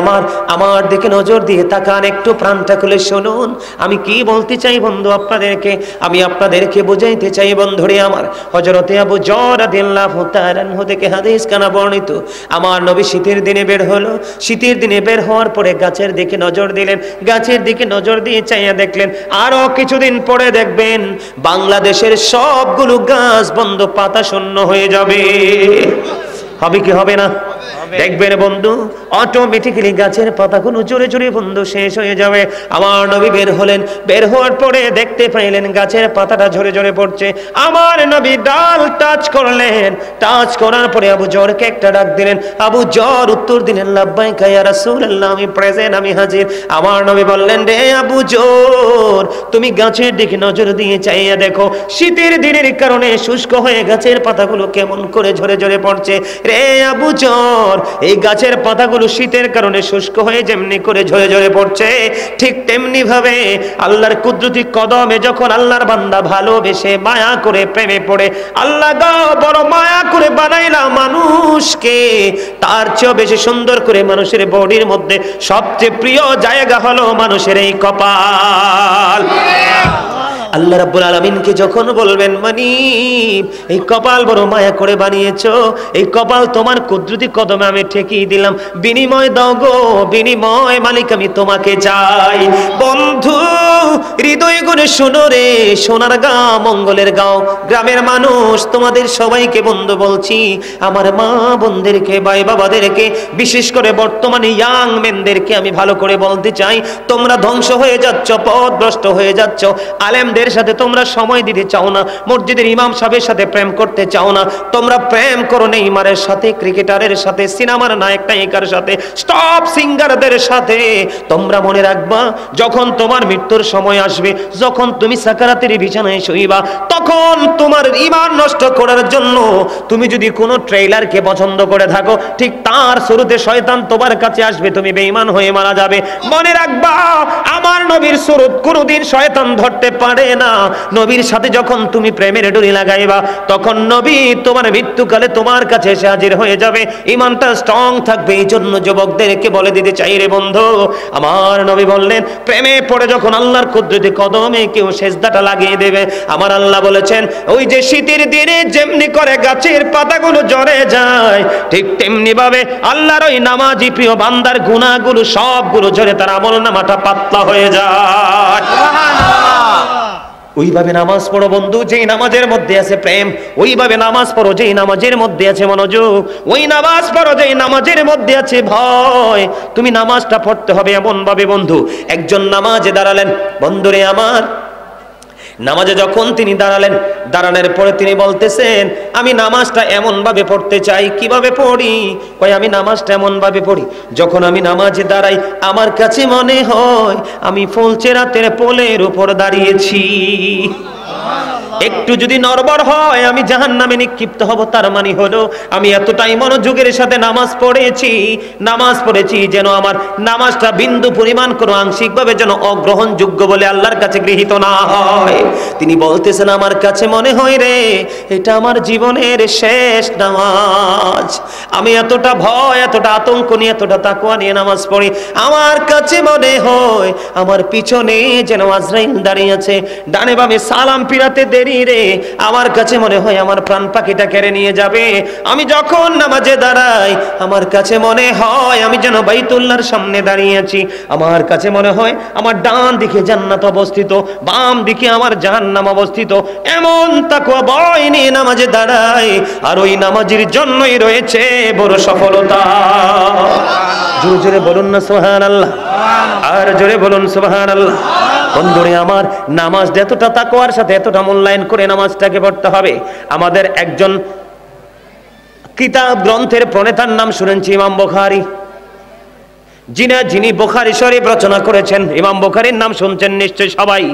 Speaker 1: আমার দিকে নজর দিয়ে তাকান, একটু প্রাণটা খুলে শুনুন আমি কি বলতে চাই বন্ধু আপনাদেরকে। আমি আপনাদেরকে বুঝাইতে চাই বন্ধুরে আমার। হযরতে আবু যর রাদিয়াল্লাহু তাআলা আনহু থেকে হাদিস কানা বর্ণিত, আমার নবী শীতের দিনে বের হলো। শীতের দিনে বের হওয়ার পরে গাছের দিকে নজর দিলেন, গাছের দিকে নজর দিয়ে চাইয়া দেখলেন আরো কিছুদিন পরে দেখবেন বাংলাদেশের সবগুলো গাছ বন্ধ, পাতা শূন্য হয়ে যাবে। হবে কি হবে না? দেখবেন বন্ধু অটোমেটিক্যালি গাছের পাতাগুলো জোরে জোরে বন্ধু শেষ হয়ে যাবে। আমার নবী বের হলেন, বের হওয়ার পরে দেখতে পাইলেন গাছের পাতাটা ঝরে ঝরে পড়ছে। আমার নবী ডাল টাচ করলেন, টাচ করার পরে আবু যরকে একটা ডাক দিলেন। আবু যর উত্তর দিলেন, লাব্বাইকা ইয়া রাসূলুল্লাহ, আমি প্রেজেন্ট, আমি হাজির। আমার নবী বললেন, রে আবু যর, তুমি গাছের দিকে নজর দিয়ে চাইয়া দেখো, শীতের দিনের কারণে শুষ্ক হয়ে গাছের পাতাগুলো কেমন করে ঝরে ঝরে পড়ছে। রে আবু যর, এই গাছের পাতাগুলো শীতের কারণে শুষ্ক হয়ে যেমনি করে ঝরে ঝরে পড়ছে, ঠিক তেমনি ভাবে আল্লাহর কুদরতি কদমে যখন আল্লাহর বান্দা ভালোবেসে মায়া করে প্রেমে পড়ে, আল্লাহ গো বড় মায়া করে বানাইলা মানুষকে, তার চেয়ে বেশি সুন্দর করে মানুষের বডির মধ্যে সবচেয়ে প্রিয় জায়গা হলো মানুষের এই কপাল। আল্লাহ রাব্বুল আলামিনকে যখন বলবেন, মানিব এই কপাল বড় মায়া করে বানিয়েছো, এই কপাল তোমার কুদরতি কদমে আমি ঠেকিয়ে দিলাম, বিনিময় দাও গো, বিনিময় মালিক আমি তোমাকে চাই। বন্ধু হৃদয় গুণে শোনো রে, সোনার গাঁও মঙ্গলের গাঁও গ্রামের মানুষ, তোমাদের সবাইকে বন্ধু বলছি, আমার মা বোনদেরকে, ভাই বাবাদেরকে, বিশেষ করে বর্তমানে ইয়াং মেনদেরকে আমি ভালো করে বলতে চাই, তোমরা ধ্বংস হয়ে যাচ্ছ, পথভ্রষ্ট হয়ে যাচ্ছ। আলেমদের নারীদের সাথে তোমরা সময় দিতে চাও না, মসজিদের ইমাম সাহেবের সাথে প্রেম করতে চাও না, তোমরা প্রেম করো নেইমারের সাথে, ক্রিকেটারের সাথে, সিনেমার নায়ক নায়িকার সাথে, স্টপ সিঙ্গারদের সাথে। তোমরা মনে রাখবা, যখন তোমার মৃত্যুর সময় আসবে, যখন তুমি সাকারাতের বিছানায় শুইবা, তখন তোমার ঈমান নষ্ট করার জন্য তুমি যদি কোনো ট্রেইলারকে পছন্দ করে থাকো, ঠিক তার শুরুতে শয়তান তোমার কাছে আসবে, তুমি বেঈমান হয়ে মারা যাবে। মনে রাখবা, আমার নবীর সুরত কোনোদিন শয়তান ধরতে পারে না। নবীর সাথে যখন তুমি প্রেমের ডুরি লাগাইবা, তখন নবী তোমার মৃত্যুকালে তোমার কাছে এসে হাজির হয়ে যাবে। ঈমানটা স্ট্রং থাকবে। এই জন্য যুবকদেরকে বলে দিতে চাই রে বন্ধু, আমার নবী বললেন, প্রেমে পড়ে যখন আল্লাহর কুদরতি কদমে কেউ সেজদাটা লাগিয়ে দেবে, আমার আল্লাহ বলেছেন, ওই যে শীতের দিনে যেমনি করে গাছের পাতাগুলো ঝরে যায়, ঠিক তেমনি ভাবে আল্লাহর ওই নামাজি প্রিয় বান্দার গুনাহগুলো সবগুলো ঝরে তার আমলনামাটা পাতলা হয়ে যায়। ওইভাবে নামাজ পড়ো বন্ধু, যেই নামাজের মধ্যে আছে প্রেম। ওইভাবে নামাজ পড়ো যেই নামাজের মধ্যে আছে মনোযোগ। ওই নামাজ পড়ো যেই নামাজের মধ্যে আছে ভয়। তুমি নামাজটা পড়তে হবে এমন ভাবে বন্ধু, একজন নামাজে দাঁড়ালেন, বন্ধুরে আমার, নামাজে যখন তিনি দাঁড়ানোর পরে তিনি বলতেছেন, আমি নামাজটা এমন ভাবে পড়তে চাই। কিভাবে পড়ি? কই আমি নামাজটা এমন ভাবে পড়ি, যখন আমি নামাজে দাঁড়াই আমার কাছে মনে হয় আমি ফুলচেরাতের পোলের উপর দাঁড়িয়েছি। একটু যদি নড়বড় হয় আমি জাহান্নামে নিক্ষিপ্ত হব। তার মানে হলো আমি এতটাই মনোযোগের সাথে নামাজ পড়েছি যেন আমার নামাজটা বিন্দু পরিমাণ কোনো আংশিকভাবে যেন অগ্রহণযোগ্য বলে আল্লাহর কাছে গৃহীত না হয়। তিনি বলতেছেন, আমার কাছে মনে হয় রে, এটা আমার জীবনের শেষ নামাজ। আমি এতটা ভয়, এতটা আতঙ্ক নিয়ে, এতটা তাকওয়া নিয়ে নামাজ পড়ি। আমার কাছে মনে হয় আমার পিছনে যেন আজরাইল দাঁড়িয়ে আছে, ডানে বামে সালাম ফিরাতে দেরি রে, আমার কাছে মনে হয় আমার প্রাণ পাখিটা কেড়ে নিয়ে যাবে। আমি যখন নামাজে দাঁড়াই আমার কাছে মনে হয় আমি যেন বাইতুল্লাহর সামনে দাঁড়িয়ে আছি। আমার কাছে মনে হয় আমার ডান দিকে জান্নাত অবস্থিত, বাম দিকে আমার জাহান্নাম অবস্থিত। এমন তাকওয়া ভয় নিয়ে নামাজে দাঁড়াই, আর ওই নামাজের জন্যই রয়েছে বড় সফলতা। জোরে জোরে বলুন না সুবহানাল্লাহ, আর জোরে বলুন সুবহানাল্লাহ। বন্ধুরে আমার, নামাজ এতটা তাকওয়ার সাথে এতটা মূল্যায়ন করে নামাজটাকে পড়তে হবে। আমাদের একজন কিতাব গ্রন্থের প্রণেতার নাম শুনেছি, ইমাম বুখারী। যিনি বুখারী শরীফ রচনা করেছেন, ইমাম বুখারীর নাম শুনছেন নিশ্চয় সবাই।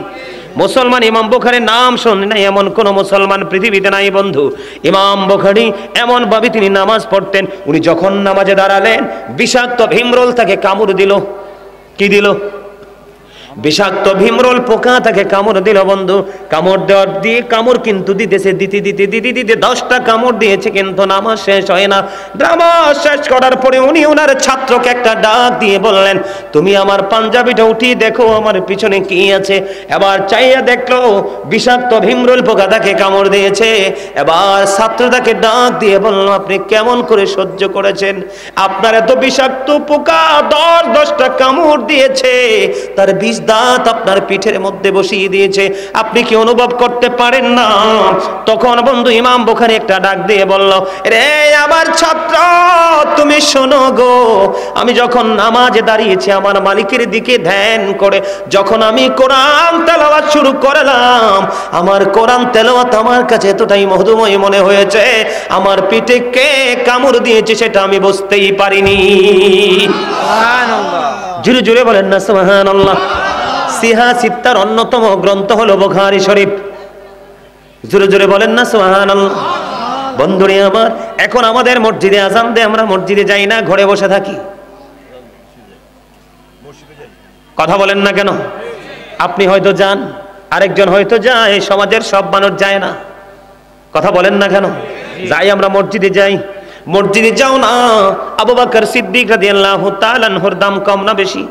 Speaker 1: মুসলমান ইমাম বুখারীর নাম শুনে নাই এমন কোন মুসলমান পৃথিবীতে নাই বন্ধু। ইমাম বুখারী এমন ভাবে তিনি নামাজ পড়তেন, উনি যখন নামাজে দাঁড়ালেন বিষাক্ত ভীমরুল তাকে কামড় দিল। কি দিল? বিষাক্ত ভীমরুল পোকা তাকে কামড় দিল বন্ধু। কামড় দেওয়ার দিয়ে কামড় কিন্তু দিতেছে, দিতে 10টা কামড় দিয়েছে, কিন্তু নামাজ শেষ হয় না। নামাজ শেষ করার পরে উনি ওনার ছাত্রকে একটা ডাক দিয়ে বললেন, তুমি আমার পাঞ্জাবিটা উঠিয়ে দেখো আমার পিছনে কি আছে। এবার চাইয়া দেখলো বিষাক্ত ভীমরুল পোকা তাকে কামড় দিয়েছে। এবার ছাত্রটাকে ডাক দিয়ে বলল, আপনি কেমন করে সহ্য করেছেন? আপনার এত বিষাক্ত পোকা 10টা কামড় দিয়েছে, তার বিষ দাঁত আপনার পিঠের মধ্যে বসিয়ে দিয়েছে, আপনি কি অনুভব করতে পারেন না? তখন বন্ধু ইমাম বুখারী একটা ডাক দিয়ে বলল, রে আমার ছাত্র, তুমি শোনো গো, আমি যখন নামাজে দাঁড়িয়েছি আমার মালিকের দিকে ধ্যান করে যখন আমি কোরআন তেলাওয়াত শুরু করলাম, আমার কোরআন তেলাওয়াত আমার কাছে এতটাই মধুময় মনে হয়েছে, আমার পিঠে কে কামড় দিয়েছে সেটা আমি বুঝতেই পারিনি। সুবহানাল্লাহ, জোরে জোরে বলেন না সুবহানাল্লাহ। সিহা সিত্তার অন্যতম গ্রন্থ হলো বুখারী শরীফ। জোরে জোরে বলেন না সুবহানাল্লাহ। বন্ধুরে আমার, এখন আমাদের মসজিদে আযান দেয়, আমরা মসজিদে যাই না, ঘরে বসে থাকি। কথা বলেন না কেন? আপনি হয়তো যান, আরেকজন হয়তো যায়, সমাজের সব মানুষ যায় না। কথা বলেন না কেন? যাই, আমরা মসজিদে যাই। মসজিদে যাও না, আবু বকর সিদ্দিক রাদিয়াল্লাহু তাআলা আনহুর দাম কম না বেশি?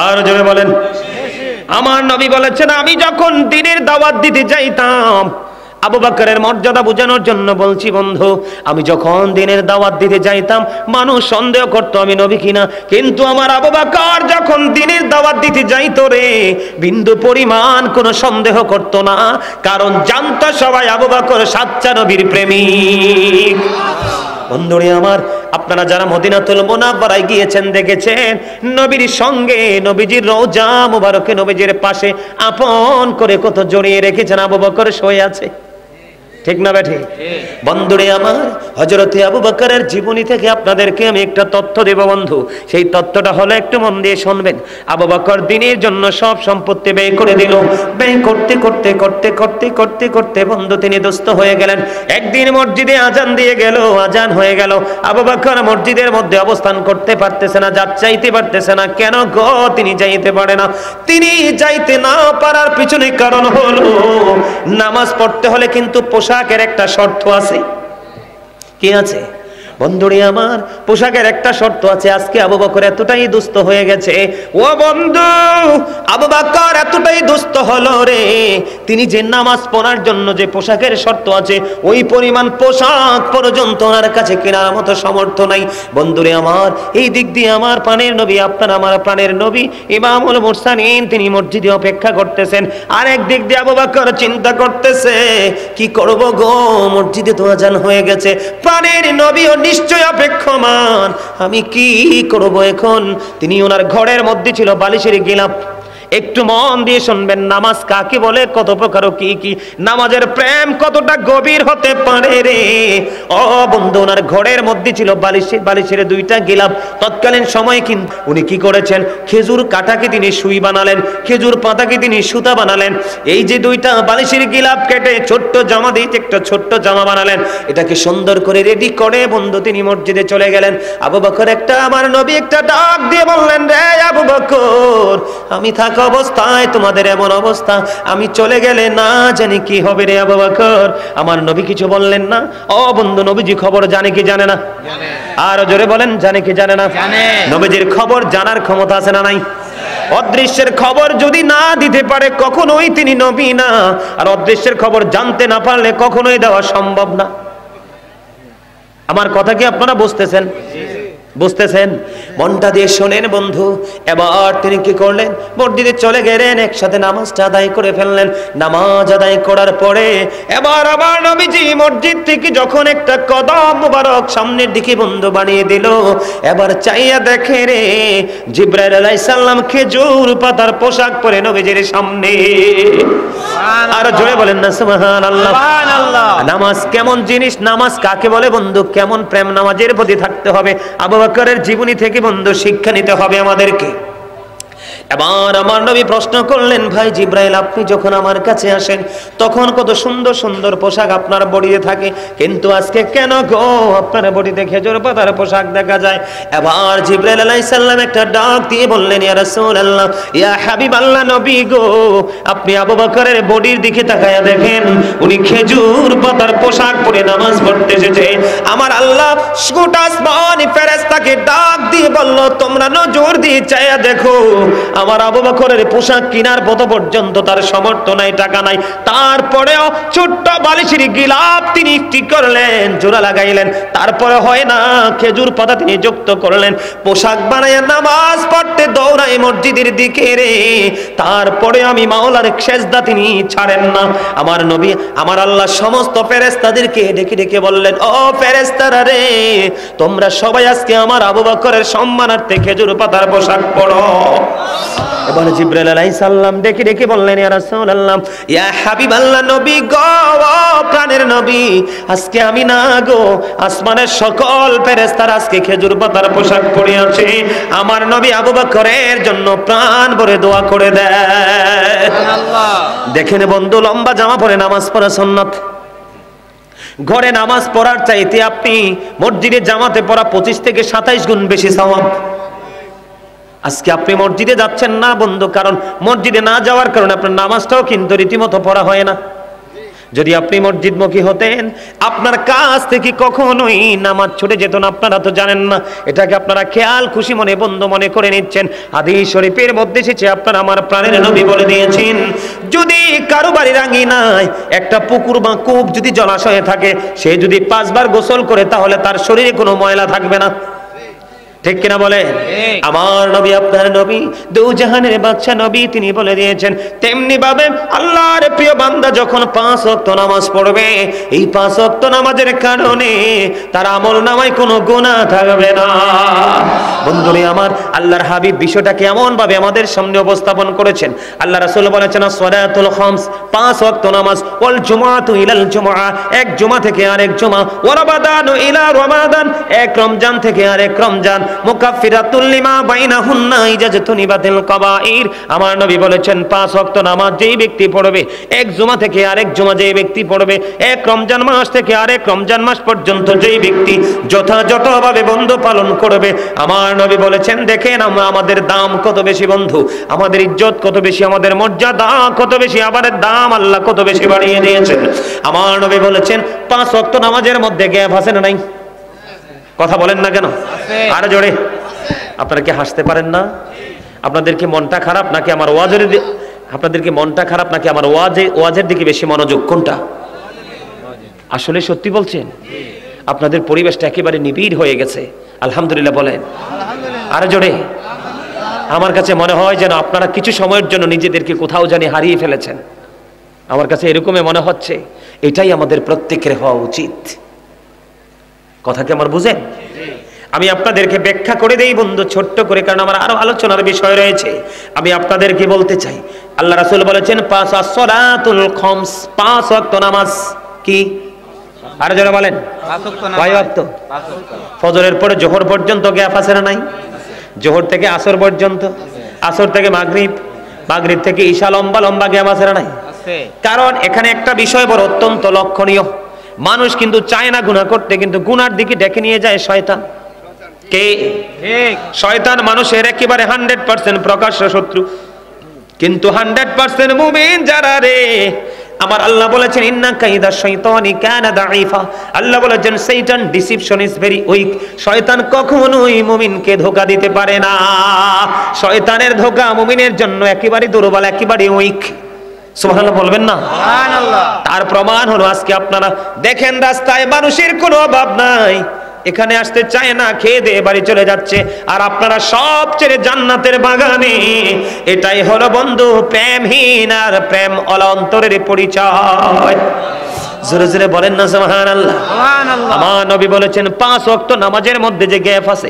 Speaker 1: আর জোরে বলেন। আমার নবী বলেছেন, আমি যখন দ্বীনের দাওয়াত দিতে যাইতাম, আবু বকরের মর্যাদা বোঝানোর জন্য বলছি বন্ধু, আমি যখন দ্বীনের দাওয়াত দিতে যাইতাম মানুষ সন্দেহ করতো আমি নবী কিনা, কিন্তু আমার আবু বকর যখন দ্বীনের দাওয়াত দিতে যাইতো রে, বিন্দু পরিমাণ কোনো সন্দেহ করতো না, কারণ জানতো সবাই আবু বকর সাচ্চা নবীর প্রেমিক। বন্ধুরে আমার, আপনারা যারা মদিনাতুল মুনাওয়ারায় গিয়েছেন দেখেছেন নবীর সঙ্গে নবীজির রওজা মুবারকে নবীজির পাশে আপন করে কত জড়িয়ে রেখেছেন আবু বকর শুয়ে আছে, ঠিক না বেঠি? বন্ধুরে আমার, হযরতে আবু বকরের জীবনী থেকে আপনাদেরকে আমি একটা তথ্য দেব বন্ধু। সেই তথ্যটা হলো, একটু মন দিয়ে শুনবেন। আবু বকর দিনের জন্য সব সম্পত্তি ব্যয় করে দিল। ব্যয় করতে করতে করতে করতে করতে করতে বন্ধু তিনি দুস্থ হয়ে গেলেন। একদিন মসজিদে আজান দিয়ে গেল, আজান হয়ে গেল। আবু বকর মসজিদের মধ্যে অবস্থান করতে পারতেছে না, যাইতে পারতেছে না। কেন গো তিনি যাইতে পারে না? তিনি যাইতে না পারার পিছনে কারণ হলো, নামাজ পড়তে হলে কিন্তু পোশাকের একটা শর্ত আছে। কি আছে বন্ধুরে আমার? পোশাকের একটা শর্ত আছে। আজকে আবু বকর এতটাই দুস্থ হয়ে গেছে, ও বন্ধু, আবু বকর এতটাই দুস্থ হলো রে, তিনি যে নামাজ পড়ার জন্য যে পোশাকের শর্ত আছে, ওই পরিমাণ পোশাক পর্যন্ত ওনার কাছে কেনার মতো সামর্থ্য নাই। বন্ধুরে আমার, এই দিক দিয়ে আমার প্রাণের নবী, আপনার আমার প্রাণের নবী ইমামুল মুরসালিন তিনি মসজিদে অপেক্ষা করতেছেন। আর এক দিক দিয়ে আবু বকর চিন্তা করতেছে, কি করব গো, মসজিদে তো আজান হয়ে গেছে, প্রাণের নবীও নিশ্চয় অপেক্ষমান, আমি কি করব এখন? তিনি ওনার ঘরের মধ্যে ছিল বালিশের গিলাপ। একটু মন দিয়ে শুনবেন, নামাজ কাকে বলে, কত প্রকার, কি কি নামাজের প্রেম কতটা গভীর হতে পারে রে। ও বন্ধু, ওনার ঘরের মধ্যে ছিল বালিশের দুইটা গিলাপ। তৎকালীন সময় কিন্তু উনি কি করেছেন, খেজুর কাটাকে তিনি সুই বানালেন, খেজুর পাতাকে তিনি সুতা বানালেন। এই যে দুইটা বালিশের গিলাপ কেটে ছোট্ট জামা দিয়ে একটা ছোট্ট জামা বানালেন। এটাকে সুন্দর করে রেডি করে বন্ধু তিনি মসজিদে চলে গেলেন। আবু বকর আমার নবী একটা ডাক দিয়ে বললেন, রে আবু বকর, আমি থাক অবস্থায় তোমাদের এমন অবস্থা, আমি চলে গেলে না জানি কি হবে রে আবু বকর। আমার নবী কিছু বললেন না। ও বন্ধু, নবীজি খবর জানে কি জানে না? আর জোরে বলেন, জানে কি জানে না? নবীজির খবর জানার ক্ষমতা আছে না নাই? অদৃশ্যের খবর যদি না দিতে পারে কখনোই তিনি নবী না, আর অদৃশ্যের খবর জানতে না পারলে কখনোই দেওয়া সম্ভব না। আমার কথা কি আপনারা বুঝতেছেন? বুঝতেছেন? মনটা দিয়ে শোনেন বন্ধু। এবার তিনি কি করলেন, মসজিদে চলে গেলেন, একসাথে নামাজটা আদায় করে ফেললেন। নামাজ আদায় করার পরে এবার আবার নবীজি মসজিদ থেকে যখন একটা কদম মুবারক সামনের দিকে বন্ধু বানিয়ে দিল, এবার চাইয়া দেখে রে, জিবরাইল আলাইহিস সালাম খেজুর পাতার পোশাক পরে নবীজির সামনে। আর জোরে বলেন না সুবহানাল্লাহ। নামাজ কেমন জিনিস, নামাজ কাকে বলে বন্ধু, কেমন প্রেম নামাজের প্রতি থাকতে হবে, আবু বকরের জীবনী থেকে বন্ধু শিক্ষা নিতে হবে আমাদেরকে। এবার আমার নবী প্রশ্ন করলেন, ভাই জিবরাইল, আপনি যখন আমার কাছে আসেন তখন কত সুন্দর সুন্দর পোশাক আপনার বডিতে থাকে, কিন্তু আজকে কেন গো আপনার বডিতে খেজুর পাতার পোশাক দেখা যায়? এবার জিবরাইল আলাইহিস সালাম একটা ডাক দিয়ে বললেন, ইয়া রাসূলুল্লাহ, ইয়া হাবিবাল্লাহ, নবী গো, আপনি আবু বকরের বডির দিকে তাকায়া দেখেন, উনি খেজুর পাতার পোশাক পরে নামাজ পড়তে এসেছে। আমার আল্লাহ গোটা আসমানি ফেরেশতাকে ডাক দিয়ে বলল, তোমরা নজর দিয়ে চাইয়া দেখো, আমার আবু বকরের পোশাক কেনার মতো পর্যন্ত তার সামর্থ্য নাই, টাকা নাই, তারপরেও ছোট্ট বালিশের গিলাপ তিনি ঠিক করলেন, জোড়া লাগাইলেন, তারপরে হয় না, খেজুর পাতা তিনি যুক্ত করলেন, পোশাক বানাইয়া নামাজ পড়তে দৌড়ায় মসজিদের দিকে রে। তারপরে আমি মাওলার সেজদা তিনি ছাড়েন না। আমার নবী, আমার আল্লাহ সমস্ত ফেরেশতাদেরকে ডেকে ডেকে বললেন, ও ফেরেশতারা রে, তোমরা সবাই আজকে আমার আবু বকরের সম্মানার্থে খেজুর পাতার পোশাক পরো। এবার জিবরাইল আলাইহিস সালাম ডেকে ডেকে বললেন, ইয়া রাসূলুল্লাহ, ইয়া হাবিবাল্লাহ, নবী গো, প্রাণের নবী, আজকে আমি না গো, আসমানের সকল ফেরেশতারা আজকে খেজুর পাতার পোশাক পরে আছে, আমার নবী আবু বকরের জন্য প্রাণ ভরে দোয়া করে দেয়। সুবহানাল্লাহ। দেখেন বন্ধু, লম্বা জামা পরে নামাজ পড়া সুন্নাত। ঘরে নামাজ পড়ার চাইতে আপনি মসজিদে জামাতে পড়া 25 থেকে 27 গুণ বেশি সওয়াব। আজকে আপনি মসজিদে যাচ্ছেন না বন্ধু, কারণ মসজিদে না যাওয়ার কারণে আপনার নামাজটাও কিন্তু রীতিমতো পড়া হয় না। যদি আপনি মসজিদমুখী হতেন, আপনার কাছ থেকে কখনোই নামাজ ছুটে যেত না। আপনারা তো জানেন না, এটাকে আপনারা খেয়াল খুশি মনে বন্ধ মনে করে নিচ্ছেন। হাদিস শরীফের মধ্যে এসেছে, আপনারা আমার প্রাণের নবী বলে দিয়েছেন, যদি কারো বাড়ির আঙিনায় একটা পুকুর বা কূপ যদি জলাশয়ে থাকে, সে যদি 5 বার গোসল করে তাহলে তার শরীরে কোনো ময়লা থাকবে না। ঠিক কিনা বলে? আমার নবী আপনার নবী দু জাহানের বাদশা নবী, তিনি বলে দিয়েছেন তেমনি ভাবে আল্লাহর প্রিয় বান্দা যখন 5 ওয়াক্ত নামাজ পড়বে, এই 5 ওয়াক্ত নামাজের কারণে তার আমল নামায় কোনো গুনাহ থাকবে না। বন্ধুরে আমার, আল্লাহর হাবিব বিষয়টাকে এমন ভাবে আমাদের সামনে উপস্থাপন করেছেন। আল্লাহ রাসূল বলেছেন সালাতুল খামস, 5 ওয়াক্ত নামাজ, ওয়াল জুমআতু ইলাল জুমআ, এক জুমা থেকে আরেক জুমা, ওয়া রমাদানু ইলা রমাদান, এক রমজান থেকে আরেক রমজান, মুকাফফিরাতুল লিমা বাইনাহুন্না ইজাজতুনিবাতিল কাবাইর। আমার নবী বলেছেন 5 ওয়াক্ত নামাজ যেই ব্যক্তি পড়বে, এক জুমা থেকে আরেক জুমা যেই ব্যক্তি পড়বে, এক রমজান মাস থেকে আরেক রমজান মাস পর্যন্ত যেই ব্যক্তি যথাযথভাবে বন্ধ পালন করবে, আমার নবী বলেছেন দেখেন আমাদের দাম কত বেশি বন্ধু, আমাদের ইজ্জত কত বেশি, আমাদের মর্যাদা কত বেশি, আবার দাম আল্লাহ কত বেশি বাড়িয়ে দিয়েছেন। আমার নবী বলেছেন 5 ওয়াক্ত নামাজের মধ্যে গ্যাপ আছে না নাই? কথা বলেন না কেন? আরে জোরে। আপনারা কি হাসতে পারেন না? আপনাদের কি মনটা খারাপ নাকি আমার ওয়াজের, আপনাদের কি মনটা খারাপ নাকি আমার ওয়াজের দিকে বেশি মনোযোগ? কোনটা? আসলে সত্যি বলছেন? আপনাদের পরিবেশটা একেবারে নিবিড় হয়ে গেছে। আলহামদুলিল্লাহ বলেন। আরে জোরে। আমার কাছে মনে হয় যেন আপনারা কিছু সময়ের জন্য নিজেদেরকে কোথাও জানি হারিয়ে ফেলেছেন। আমার কাছে এরকমই মনে হচ্ছে। এটাই আমাদের প্রত্যেকের হওয়া উচিত। কথা কি আমার বুঝেন? আমি আপনাদেরকে ব্যাখ্যা করে দেই বন্ধু ছোট্ট করে, কারণ আমার আরো আলোচনার বিষয় রয়েছে। আমি আপনাদেরকে বলতে চাই, আল্লাহ রাসূল বলেছেন 5 আসসালাতুল খামস, 5 ওয়াক্ত নামাজ কি? আরে যারা বলেন 5 ওয়াক্ত। ফজরের পরে জোহর পর্যন্ত গ্যাপ আছে না নাই? জোহর থেকে আসর পর্যন্ত, আসর থেকে মাগরিব, মাগরিব থেকে ঈশা, লম্বা লম্বা গ্যাপ আছে না নাই? কারণ এখানে একটা বিষয় বড় অত্যন্ত লক্ষণীয়। মানুষ কিন্তু চায় না গুনাহ করতে, কিন্তু গুনার দিকে ডেকে নিয়ে যায় শয়তান। কে? শয়তান মানুষের একেবারে 100% প্রকাশ্য শত্রু, কিন্তু 100% মুমিন যারা রে, আমার আল্লাহ বলেছেন ইন্না কাইদা শাইতানি কানা দাঈফা। আল্লাহ বলেছেন শয়তান ডিসিপশন ইজ ভেরি উইক। শয়তান কখনোই মুমিনকে ধোঁকা দিতে পারে না। শয়তানের ধোঁকা মুমিনের জন্য একেবারে দুর্বল, একেবারে উইক। সুবহানাল্লাহ বলবেন না? সুবহানাল্লাহ। তার প্রমাণ হলো আজকে আপনারা দেখেন রাস্তায় মানুষের কোনো অভাব নাই, এখানে আসতে চায় না, খেয়ে দিয়ে বাড়ি চলে যাচ্ছে, আর আপনারা সব ছেড়ে জান্নাতের বাগানে। এটাই হলো বন্ধু প্রেমহীন আর প্রেম অন্তরের পরিচয়। জোরে জোরে বলেন না সুবহানাল্লাহ। আমার নবী বলেছেন 5 ওয়াক্ত নামাজের মধ্যে যে গ্যাপ আছে,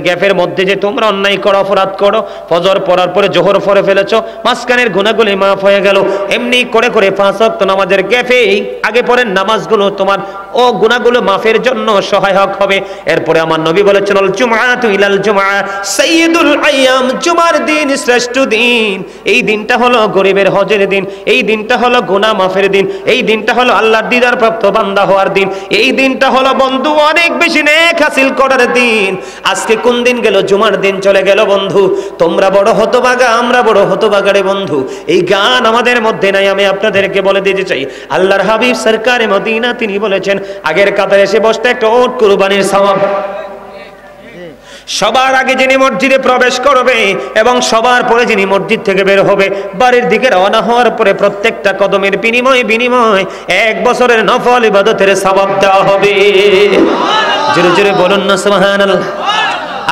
Speaker 1: গ্যাপের মধ্যে যে তোমরা অন্যায় করো, অপরাধ করো, ফজর পড়ার পরে জোহর পড়ে ফেলেছো, মাঝখানের গুনাহগুলি মাফ হয়ে গেল, এমনি করে করে 5 ওয়াক্ত নামাজের গ্যাপে আগে পরের নামাজগুলো তোমার ও গুনাহগুলো মাফের জন্য সহায়ক হবে। এরপরে আমার নবী বলেছেন আল জুমআতু ইলাল জুমআ সাইয়্যিদুল আইয়াম, জুমার দিন শ্রেষ্ঠ দিন। এই দিনটা হলো গরিবের হজের দিন, এই দিনটা হলো গুনাহ মাফের দিন, এই দিনটা হলো আল্লাহর দিদার প্রাপ্ত বান্দা হওয়ার দিন, এই দিনটা হলো বন্ধু অনেক বেশি নেক হাসিল করার দিন। আজকে কোন দিন গেল? জুমার দিন চলে গেল বন্ধু। তোমরা বড় হতভাগা, আমরা বড় হতভাগা রে বন্ধু। এই গান আমাদের মধ্যে নাই। আমি আপনাদেরকে বলে দিতে চাই, আল্লাহর হাবিব সরকারে মদিনা তিনি বলেছেন আগের কাতারে এসে বসতে একটা ওট কুরবানির সওয়াব। সবার আগে যিনি মসজিদে প্রবেশ করবে এবং সবার পরে যিনি মসজিদ থেকে বের হবে, বাড়ির দিকে রওনা হওয়ার পরে প্রত্যেকটা কদমের বিনিময় 1 বছরের নফল ইবাদতের সওয়াব দেওয়া হবে। জোরে জোরে বলুন না সুবহানাল্লাহ।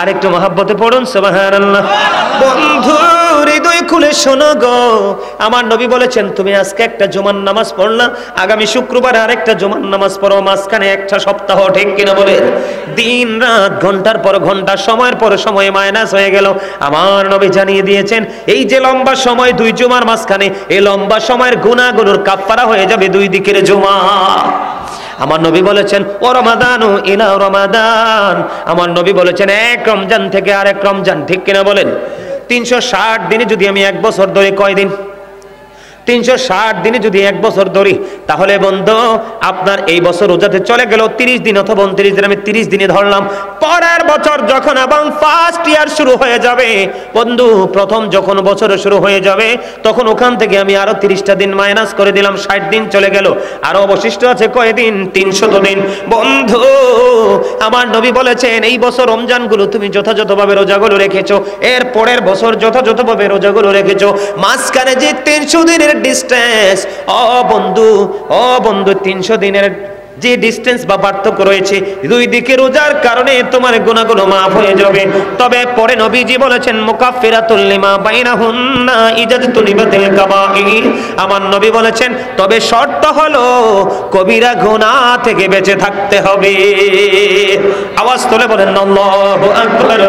Speaker 1: আরেকটু মহব্বতে পড়ুন সুবহানাল্লাহ। বন্ধু হৃদয় খুলে শোনো গো, আমার নবী বলেছেন তুমি আজকে একটা জুমার নামাজ পড়লা, আগামী শুক্রবার আরেকটা জুমার নামাজ পড়ো, মাঝখানে একটা সপ্তাহ, ঠিক কিনা বলে? দিন রাত ঘন্টার পর ঘন্টা, সময়ের পর সময় মাইনাস হয়ে গেল। আমার নবী জানিয়ে দিয়েছেন এই যে লম্বা সময় 2 জুমার মাঝখানে, এই লম্বা সময়ের গুনাহগুলোর কাফারা হয়ে যাবে 2 দিকের জুমা। আমার নবী বলেছেন ও রমাদানু ইলা রমাদান, আমার নবী বলেছেন এক রমজান থেকে আরেক রমজান, ঠিক কিনা বলেন? 360 দিনে যদি আমি 1 বছর ধরে, কয় দিন? 360 দিনে যদি 1 বছর ধরি, তাহলে বন্ধু আপনার এই বছর রোজাতে চলে গেল 30 দিন অথবা 29 দিন। আমি 30 দিনে ধরলাম। পরের বছর যখন এবং ফার্স্ট ইয়ার শুরু হয়ে যাবে বন্ধু, প্রথম যখন বছর শুরু হয়ে যাবে, তখন ওখান থেকে আমি আরো 30টা দিন মাইনাস করে দিলাম, 60 দিন চলে গেল। আর অবশিষ্ট আছে কয় দিন? 300 দিন। বন্ধু আমার নবী বলেছেন এই বছর রমজানগুলো তুমি যথাযথভাবে রোজাগুলো রেখেছো, এর পরের বছর যথাযথভাবে রোজাগুলো রেখেছো, মাঝখানে যে 300 দিনের ডিসটেন্স, ও বন্ধু 300 দিনের যে ডিসটেন্স বা পার্থক্য রয়েছে, দুই দিকে রোজার কারণে তোমার গুনাহগুলো মাফ হয়ে যাবে। তবে পরে নবীজি বলেছেন মুকাফফিরাতুল লিমা বাইনাহুন্না ইজাতুনিবাতিল কাবাইর। আমার নবী বলেছেন তবে শর্ত হলো কবিরা গুনাহ থেকে বেঁচে থাকতে হবে। আওয়াজ তুলে বলেন আল্লাহু আকবার।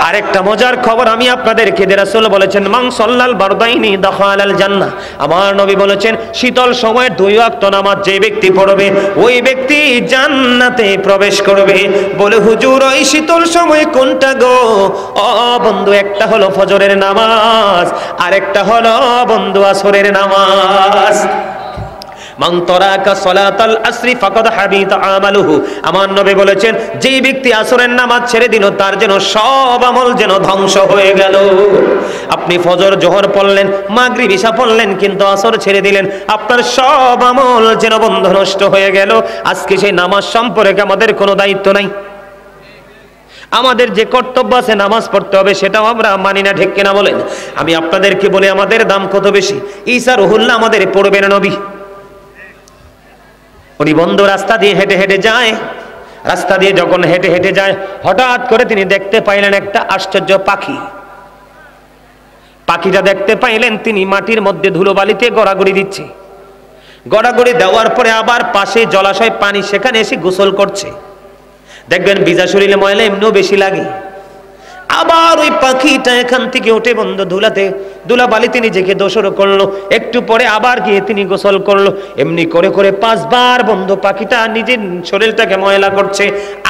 Speaker 1: আরেকটা মজার খবর আমি আপনাদেরকে দিয়ে, রাসূল বলেছেন মান সাল্লাল বারদাইনি দাখালাল জান্নাহ। আমার নবী বলেছেন শীতল সময়ে 2 ওয়াক্ত নামাজ যে ব্যক্তি পড়বে ওই ব্যক্তি জান্নাতে প্রবেশ করবে। বলে হুজুর ওই শীতল সময় কোনটা গো? ও বন্ধু, একটা হলো ফজরের নামাজ, আরেকটা হলো বন্ধু আসরের নামাজ। মান তারাকা সালাতাল আসরি ফাকাদ হাবিতা আমালুহু। আমার নবী বলেছেন যেই ব্যক্তি আসরের নামাজ ছেড়ে দিল তার যেন সব আমল যেন ধ্বংস হয়ে গেল। আপনি ফজর জোহর পড়লেন, মাগরিব ইশা পড়লেন, কিন্তু আসর ছেড়ে দিলেন, আপনার সব আমল যেন বন্ধ নষ্ট হয়ে গেল। আজকে সেই নামাজ সম্পর্কে আমাদের কোনো দায়িত্ব নাই। আমাদের যে কর্তব্য আছে নামাজ পড়তে হবে, সেটাও আমরা মানি না, ঠিক কিনা বলেন? আমি আপনাদেরকে বলি আমাদের দাম কত বেশি। ঈসা রুহুল্লাহ আমাদের পড়বেন নবী, উনি বন্ধ রাস্তা দিয়ে হেঁটে হেঁটে যায়। রাস্তা দিয়ে যখন হেঁটে হেঁটে যায় হঠাৎ করে তিনি দেখতে পাইলেন একটা আশ্চর্য পাখি। পাখিটা দেখতে পাইলেন তিনি মাটির মধ্যে ধুলোবালিতে গড়াগড়ি দিচ্ছে। গড়াগড়ি দেওয়ার পরে আবার পাশে জলাশয় পানি, সেখানে এসে গোসল করছে। দেখবেন ভিজা শরীরে ময়লা এমনিও বেশি লাগে। আবার ওই পাখিটা এখান থেকে উঠে বন্ধ ধুলাবালিতে নিজেকে দোষরও করলো। একটু পরে আবার গিয়ে তিনি গোসল করলো। এমনি করে করে 5 বার বন্ধু পাখিটা নিজের শরীরটাকে ময়লা করছে।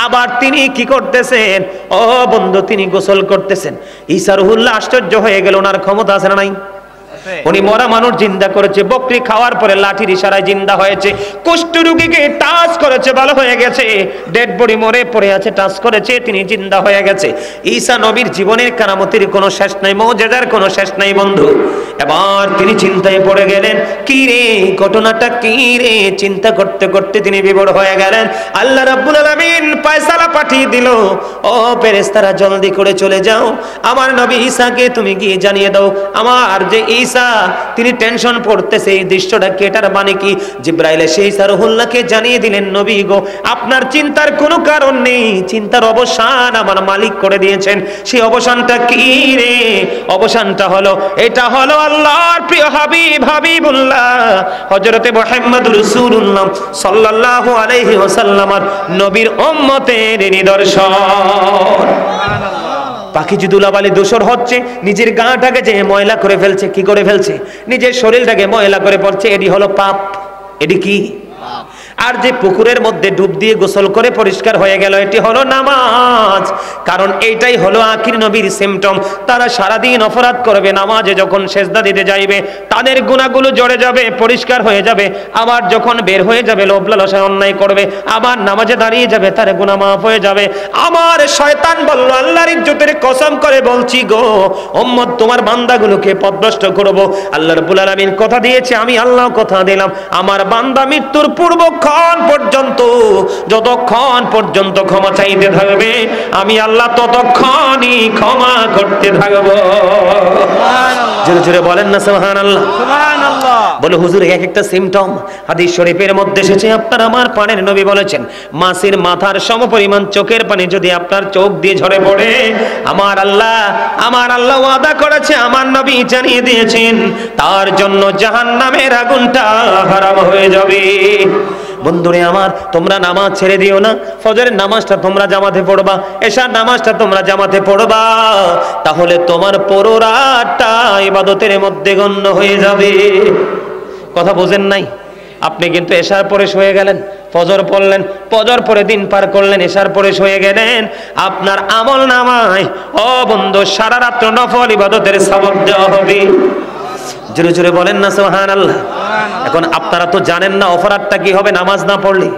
Speaker 1: আবার তিনি কি করতেছেন? ও বন্ধু, তিনি গোসল করতেছেন। ঈসা রুহুল্লাহ আশ্চর্য হয়ে গেল, ওনার ক্ষমতা আছে না নাই? উনি মরা মানুষ জিন্দা করেছে, বকরি খাওয়ার পরে লাঠির ইশারায় জিন্দা হয়েছে, কুষ্ঠ রোগীকে টাচ করেছে, ভালো হয়ে গেছে, ডেড বডি মরে পড়ে আছে, টাচ করেছে, তিনি জিন্দা হয়ে গেছে। ঈসা নবীর জীবনের কারামতির কোনো শেষ নাই, মুজিজার কোনো শেষ নাই বন্ধু। এবার তিনি চিন্তায় পড়ে গেলেন, কি রে ঘটনাটা কি রে? চিন্তা করতে করতে তিনি বিভোর হয়ে গেলেন। আল্লাহ রাব্বুল আলামিন ফয়সালা পাঠিয়ে দিল, ও ফেরেশতারা জলদি করে চলে যাও, আমার নবী ঈসাকে তুমি গিয়ে জানিয়ে দাও আমার যে ঈসা তিনি টেনশন পড়তেছে, এই দৃশ্যটা কেটার মানে কি? জিবরাইল এসে ঈসা রুহুল্লাহকে জানিয়ে দিলেন, নবী গো আপনার চিন্তার কোনো কারণ নেই, চিন্তার অবসান আমার মালিক করে দিয়েছেন। সেই অবসানটা কি রে? অবসানটা হলো, এটা হলো আল্লাহর প্রিয় হাবিবুল্লাহ হযরতে মুহাম্মদুর রাসূলুল্লাহ সাল্লাল্লাহু আলাইহি ওয়াসাল্লাম নবীর উম্মতের নিদর্শন। পাখি যে ধুলাবালি দূষণ হচ্ছে, নিজের গাটাকে যে ময়লা করে ফেলছে, কি করে ফেলছে? নিজের শরীরটাকে ময়লা করে পড়ছে, এটি হলো পাপ। এটি কি? আর যে পুকুরের মধ্যে ডুব দিয়ে গোসল করে পরিষ্কার হয়ে গেল, এটি হলো নামাজ। কারণ এইটাই হলো আখির নবীর সিম্পটম। তারা সারাদিন অপরাধ করবে, নামাজে যখন সেজদা দিতে যাইবে তাদের গুনাহগুলো জড়ে যাবে, পরিষ্কার হয়ে যাবে। আবার যখন বের হয়ে যাবে লোভ লালসায় অন্যায় করবে, আবার নামাজে দাঁড়িয়ে যাবে, তার গুনাহ মাফ হয়ে যাবে। আমার শয়তান বলল, আল্লাহর ইজ্জতের কসম করে বলছি গো উম্মত, তোমার বান্দাগুলোকে পথভ্রষ্ট করব। আল্লাহ রাব্বুল আলামিন কথা দিয়েছে, আমি আল্লাহ কথা দিলাম, আমার বান্দা মৃত্যুর পূর্বক্ষণ পর্যন্ত, যতক্ষণ পর্যন্ত ক্ষমা চাইতে থাকবে আমি আল্লাহ ততক্ষণই ক্ষমা করতে থাকবো। জোরে জোরে বলেন না সুবহানাল্লাহ। সুবহানাল্লাহ। বলে হুজুর এক একটা সিম্পটম হাদিস শরীফের মধ্যে এসেছে। আপনার আমার প্রাণের নবী বলেছেন, মাছের মাথার সমপরিমাণ চোখের পানি যদি আপনার চোখ দিয়ে ঝরে পড়ে, আমার আল্লাহ ওয়াদা করেছে, আমার নবী জানিয়ে দিয়েছেন, তার জন্য জাহান্নামের আগুনটা হারাম হয়ে যাবে। বন্ধুরে আমার, তোমরা নামাজ ছেড়ে দিও না। ফজরের নামাজটা তোমরা জামাতে পড়বা, এশার নামাজটা তোমরা জামাতে পড়বা, তাহলে তোমার পুরো রাতটা ইবাদতের মধ্যে গণ্য হয়ে যাবে। কথা বোঝেন নাই? আপনি কিন্তু এশার পরে শুয়ে গেলেন, ফজর পড়লেন, ফজর পরে দিন পার করলেন, এশার পরে শুয়ে গেলেন, আপনার আমল নামায় ও বন্ধু সারা রাত নফল ইবাদতের সওয়াব দেওয়া হবে। জোরে জোরে বলেন না সুবহানাল্লাহ। এখন আপনারা তো জানেন না অপরাধটা কি হবে নামাজ না পড়লে।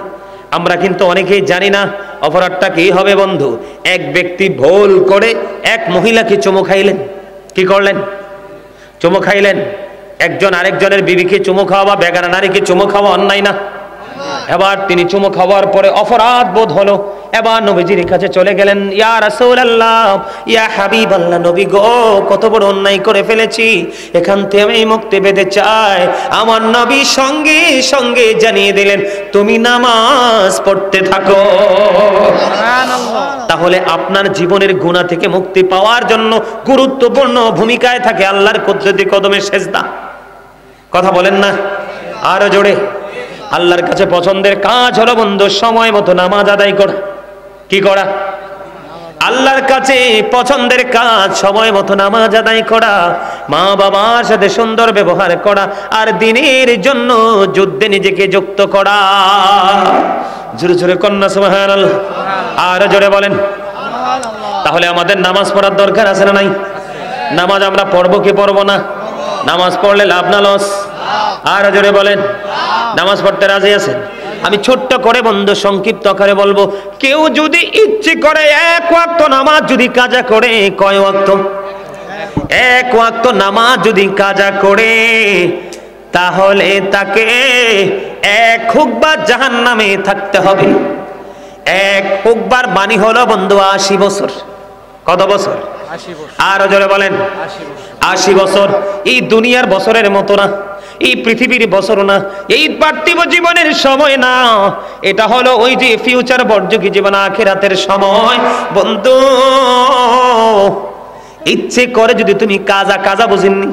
Speaker 1: আমরা কিন্তু অনেকেই জানি না অপরাধটা কি হবে বন্ধু। এক ব্যক্তি ভুল করে এক মহিলাকে চুমু খাইলেন। কি করলেন? চুমু খাইলেন। একজন আরেকজনের বিবিকে চুমু খাওয়া বা বেগানা নারীকে চুমু খাওয়া অন্যায় না? এবার তিনি চুমু খাওয়ার পরে অপরাধ বোধ হলো, এবার নবীজির কাছে চলে গেলেন, ইয়া রাসূলুল্লাহ, ইয়া হাবিবাল্লাহ, নবী গো, কত বড় অন্যায় করে ফেলেছি, এখান থেকে আমি মুক্তি পেতে চাই। আমার নবী সঙ্গে সঙ্গে জানিয়ে দিলেন, তুমি নামাজ পড়তে থাকো। সুবহানাল্লাহ। তাহলে আপনার জীবনের গুনাহ থেকে মুক্তি পাওয়ার জন্য গুরুত্বপূর্ণ ভূমিকায় থাকে আল্লাহর কুদরতি কদমে সেজদা। কথা বলেন না আরো জোরে। আল্লাহর কাছে পছন্দের কাজ হলো বন্ধু সময় মতো নামাজ আদায় করা। কি করা? আল্লাহর কাছে পছন্দের কাজ সময় মতো নামাজ আদায় করা, মা বাবার সাথে সুন্দর ব্যবহার করা, আর দ্বীনের জন্য যুদ্ধে নিজেকে যুক্ত করা। জোরে জোরে কন্যা সুবহানাল্লাহ, আর জোরে বলেন। তাহলে আমাদের নামাজ পড়ার দরকার আছে না নাই? নামাজ আমরা পড়বো কি পড়বো না? নামাজ পড়লে লাভ না লস? আর জোরে বলেন। নামাজ পড়তে রাজি আছেন? আমি ছোট্ট করে বন্ধু সংক্ষিপ্ত আকারে বলবো, কেউ যদি ইচ্ছে করে এক ওয়াক্ত নামাজ যদি কাজা করে, কয় ওয়াক্ত? এক ওয়াক্ত নামাজ যদি কাজা করে, তাহলে তাকে এক হুকবা জাহান্নামে থাকতে হবে। এক হুকবার বাণী হলো বন্ধু 80 বছর। কত বছর? 80 বছর। আর জোরে বলেন। 80 বছর। এই দুনিয়ার বছরের মতো না, এই পৃথিবীর বছর না, এই পার্থিব জীবনের সময় না, এটা হলো ওই যে ফিউচার বর্জকি জীবন, আখিরাতের সময়। বন্ধু ইচ্ছে করে যদি তুমি কাজা কাজা বুঝেননি,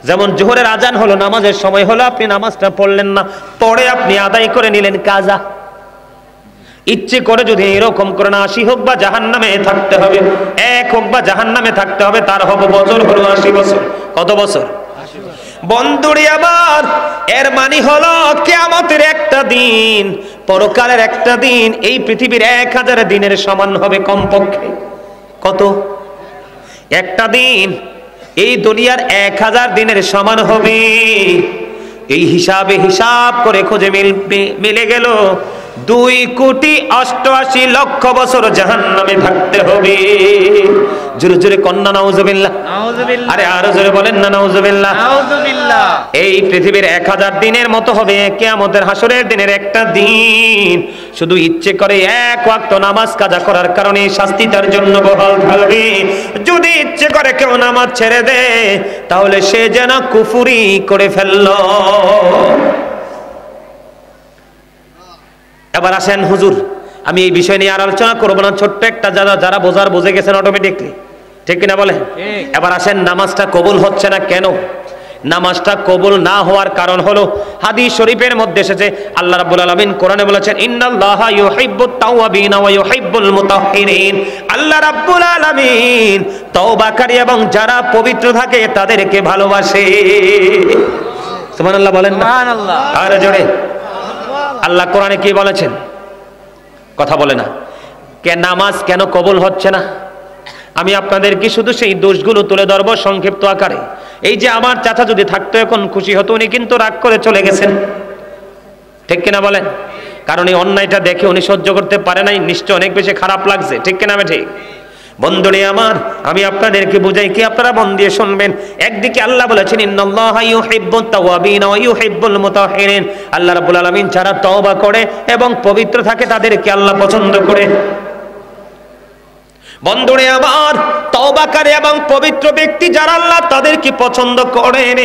Speaker 1: যেমন জোহরের আজান হলো, নামাজের সময় হলো, আপনি নামাজটা পড়লেন না, পরে আপনি আদায় করে নিলেন কাজা। ইচ্ছে করে যদি এরকম করে না, 80 হোক বা জাহান্নামে থাকতে হবে, এক হোক বা জাহান্নামে থাকতে হবে, তার হবে বছর হলো 80 বছর। কত বছর? বন্ধুরে আবার এর মানে হলো কিয়ামতের একটা দিন, পরকালের একটা দিন এই পৃথিবীর 1000 দিনের সমান হবে কমপক্ষে। কত? একটা দিন এই দুনিয়ার 1000 দিনের সমান হবে। এই হিসাবে হিসাব করে খোঁজে মিলে গেল 2,88,00,000 বছর জাহান্নামে থাকতে হবে। জোরে জোরে কন্যা নাউজুবিল্লাহ। আরে আরো জোরে বলেন না নাউজুবিল্লাহ। এই পৃথিবীর 1000 দিনের মতো হবে কিয়ামতের হাসরের দিনের একটা দিন। শুধু ইচ্ছে করে এক ওয়াক্ত নামাজ কাজা করার কারণে শাস্তি তার জন্য বহাল থাকবে। যদি ইচ্ছে করে কেউ নামাজ ছেড়ে দেয়, তাহলে সে যেন কুফরি করে ফেলল। এবার আসেন হুজুর, আমি এই বিষয় নিয়ে আর আলোচনা করবো না, ছোট্ট একটা যারা বোঝার বুঝে গেছেন অটোমেটিকলি, ঠিক কিনা বলেন? এবার আসেন নামাজটা কবুল হচ্ছে না কেন? নামাজটা কবুল না হওয়ার কারণ হলো হাদিস শরীফের মধ্যে এসেছে, আল্লাহ রাব্বুল আলামিন কোরআনে বলেছেন, ইন্নাল্লাহা ইউহিব্বুত তাওয়াবিন ওয়া ইউহিব্বুল মুতাহহিরিন। আল্লাহ রাব্বুল আলামিন তওবাকারী এবং যারা পবিত্র থাকে তাদেরকে ভালোবাসে। সুবহানাল্লাহ বলেন না? সুবহানাল্লাহ। আর জোরে আল্লাহ কোরআনে কি বলেছেন? কথা বলে না। নামাজ কেন কবুল হচ্ছে না? আমি আপনাদেরকে শুধু সেই দোষগুলো তুলে ধরবো সংক্ষিপ্ত আকারে। এই যে আমার চাচা যদি থাকতো এখন খুশি হতো, উনি কিন্তু রাগ করে চলে গেছেন, ঠিক কিনা বলেন? কারণ এই অন্যায়টা দেখে উনি সহ্য করতে পারে নাই, নিশ্চয় অনেক বেশি খারাপ লাগছে, ঠিক কিনা? ঠিক। বন্ধুরে আমার, আমি আপনাদেরকে বুঝাই কি, আপনারা মন দিয়ে শুনবেন। একদিকে আল্লাহ বলেছেন, ইন্নাল্লাহা ইউহিব্বুত তাওয়াবিন ওয়া ইউহিব্বুল মুতাহহিরিন। আল্লাহ রাব্বুল আলামিন যারা তওবা করে এবং পবিত্র থাকে তাদেরকে আল্লাহ পছন্দ করে। বন্ধুরে আমার, তওবাকারী এবং পবিত্র ব্যক্তি যারা আল্লাহ তাদেরকে পছন্দ করেন,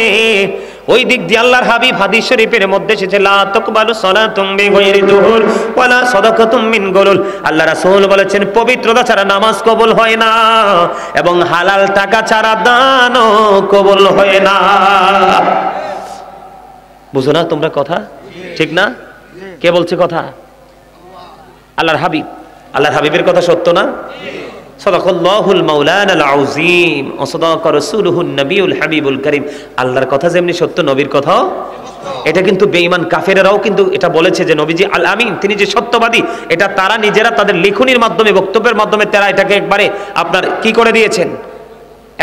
Speaker 1: ওই দিক দিয়ে আল্লাহর হাবিব হাদিস শরীফের মধ্যে এসেছে, লা তাকবালু সালাতুম বিগাইরি তুহুর ওয়ালা সাদাকাতুম মিন গুলুল। আল্লাহ রাসূল বলেছেন, পবিত্রতা ছাড়া নামাজ কবুল হয় না এবং হালাল টাকা ছাড়া দানও কবুল হয় না। বুঝো না তোমরা কথা? ঠিক না? কে বলছে কথা? আল্লাহর হাবিব। আল্লাহর হাবিবের কথা সত্য না? সাদাকাল্লাহুল মাওলানাল আযীম ওয়া সাদাকা রাসূলুহুন নবিয়ুল হাবিবুল কারীম। আল্লাহর কথা যেমনি সত্য, নবীর কথাও। এটা কিন্তু বেঈমান কাফেররাও কিন্তু এটা বলেছে যে নবীজি আল আমিন, তিনি যে সত্যবাদী, এটা তারা নিজেরা তাদের লেখনির মাধ্যমে, বক্তব্যের মাধ্যমে তারা এটাকে একবারে আপনার কি করে দিয়েছেন,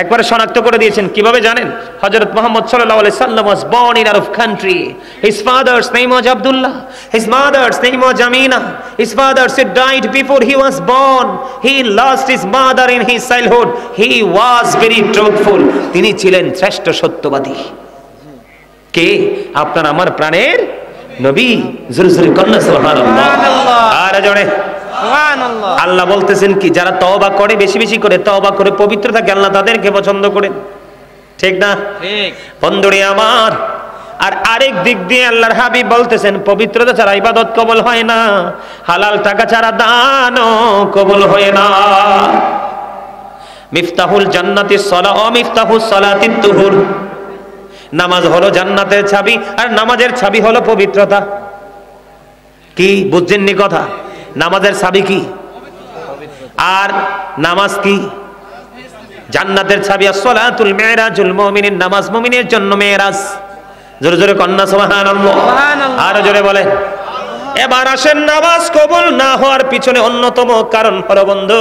Speaker 1: একবারে শনাক্ত করে দিয়েছেন। কিভাবে জানেন? হযরত মুহাম্মদ সাল্লাল্লাহু আলাইহি সাল্লাম was born in Arab country. His father's name was Abdullah. His mother's name was Amina. His father said died before he was born. He lost his mother in his childhood. He was very truthful. তিনি ছিলেন শ্রেষ্ঠ সত্যবাদী। কে? আপনার আমার প্রাণের নবী জোরে জোরে কন্যা সুবহানাল্লাহ। আর জোরে
Speaker 2: সুবহানাল্লাহ।
Speaker 1: আল্লাহ বলতেছেন কি, যারা তওবা করে, বেশি বেশি করে তওবা করে পবিত্র থাকে, আল্লাহ তাদেরকে পছন্দ করেন। ঠিক না?
Speaker 2: ঠিক।
Speaker 1: বন্ধুরে আমার, আর আরেক দিক দিয়ে আল্লাহর হাবিব বলতেছেন, পবিত্রতা ছাড়া ইবাদত কবুল হয় না, হালাল টাকা ছাড়া দানও কবুল হয় না। মিফতাহুল জান্নাতিস সালাহ ওয়া মিফতাহুস সালাতিত তুহুর। নামাজ হলো জান্নাতের চাবি, আর নামাজের চাবি হলো পবিত্রতা। কি বুঝছেননি কথা? নামাজের চাবি কি? আর নামাজ কি? জান্নাতের চাবি। as-salatul mi'rajul মুমিনিন, নামাজ মুমিনের জন্য মেরাজ। জোরে জোরে কন্যা সুবহানাল্লাহ। আর জোরে বলে। এবার আসেন, নামাজ কবুল না হওয়ার পিছনে অন্যতম কারণ হলো বন্ধু,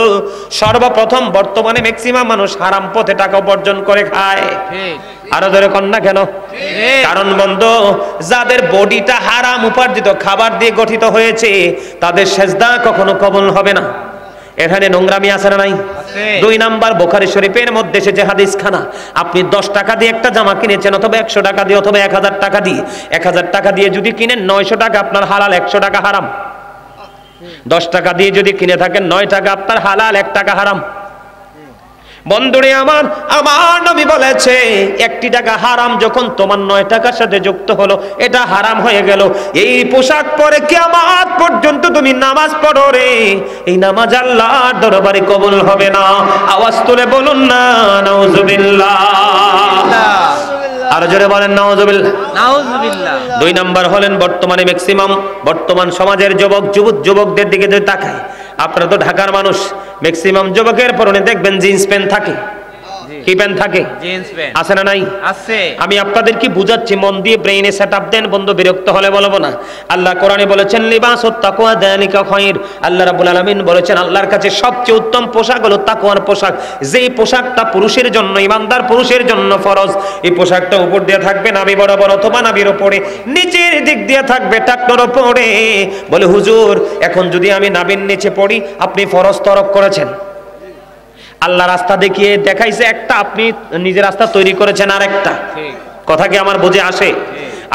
Speaker 1: সর্বপ্রথম বর্তমানে ম্যাক্সিমাম মানুষ হারাম পথে টাকা উপার্জন করে খায়।
Speaker 2: ঠিক।
Speaker 1: আরো জোরে কন্যা কেন?
Speaker 2: ঠিক।
Speaker 1: কারণ বন্ধু, যাদের বডিটা হারাম উপার্জিত খাবার দিয়ে গঠিত হয়েছে, তাদের সেজদা কখনো কবুল হবে না। এখানে নোংরামি আছে না নাই?
Speaker 2: আছে।
Speaker 1: 2 নাম্বার বুখারী শরীফের মধ্যে এসেছে যে হাদিস খানা, আপনি 10 টাকা দিয়ে একটা জামা কিনেছেন, অথবা 100 টাকা দিয়ে, অথবা 1000 টাকা দিয়ে, 1000 টাকা দিয়ে যদি কিনেন 900 টাকা আপনার হালাল, 100 টাকা হারাম। 10 টাকা দিয়ে যদি কিনে থাকেন 9 টাকা আপনার হালাল, 1 টাকা হারাম। বন্ধুরে আমার, আমার নবী বলেছে, 1 টাকা হারাম যখন তোমার 9 টাকার সাথে যুক্ত হলো, এটা হারাম হয়ে গেল। এই পোশাক পরে কিয়ামত পর্যন্ত তুমি নামাজ পড়ো রে, এই নামাজ আল্লাহর দরবারে কবুল হবে না। আওয়াজ তুলে বলুন না নাউজুবিল্লাহ। আর জোরে বলেন নাউজুবিল্লাহ।
Speaker 2: নাউজুবিল্লাহ।
Speaker 1: 2 নাম্বার হলেন বর্তমানে ম্যাক্সিমাম বর্তমান সমাজের যুবকদের দিকে যদি তাকায়, আপনারা তো ঢাকার মানুষ, ম্যাক্সিমাম যুবকের পরনে দেখবেন জিন্স প্যান্ট থাকে। কি প্যান্ট থাকে?
Speaker 2: Jeans pant.
Speaker 1: আছে না নাই?
Speaker 2: আছে।
Speaker 1: আমি আপনাদের কি বুঝাচ্ছি, মন দিয়ে ব্রেইনে সেটআপ দেন বন্ধু, বিরক্ত হলে বলবো না। আল্লাহ কোরআনে বলেছেন, লিবাসুত তাকওয়া যালিকা খায়র। আল্লাহ রাব্বুল আলামিন বলেছেন, আল্লাহর কাছে সবচেয়ে উত্তম পোশাক হলো তাকওয়ার পোশাক। যেই পোশাকটা পুরুষের জন্য, ইমানদার পুরুষের জন্য ফরজ, এই পোশাকটা উপর দিয়ে থাকবে নাভি বরাবর, অথবা নাভির উপরে, নিচের দিক দিয়ে থাকবে টাকনোর উপরে। বলে হুজুর, এখন যদি আমি নাভির নিচে পড়ি, আপনি ফরজ তরক করেছেন। আল্লাহ রাস্তা দেখিয়ে দেখাইছে একটা, আপনি নিজের রাস্তা তৈরি করেছেন আর একটা।
Speaker 2: ঠিক।
Speaker 1: কথা কি আমার বুঝে আসে?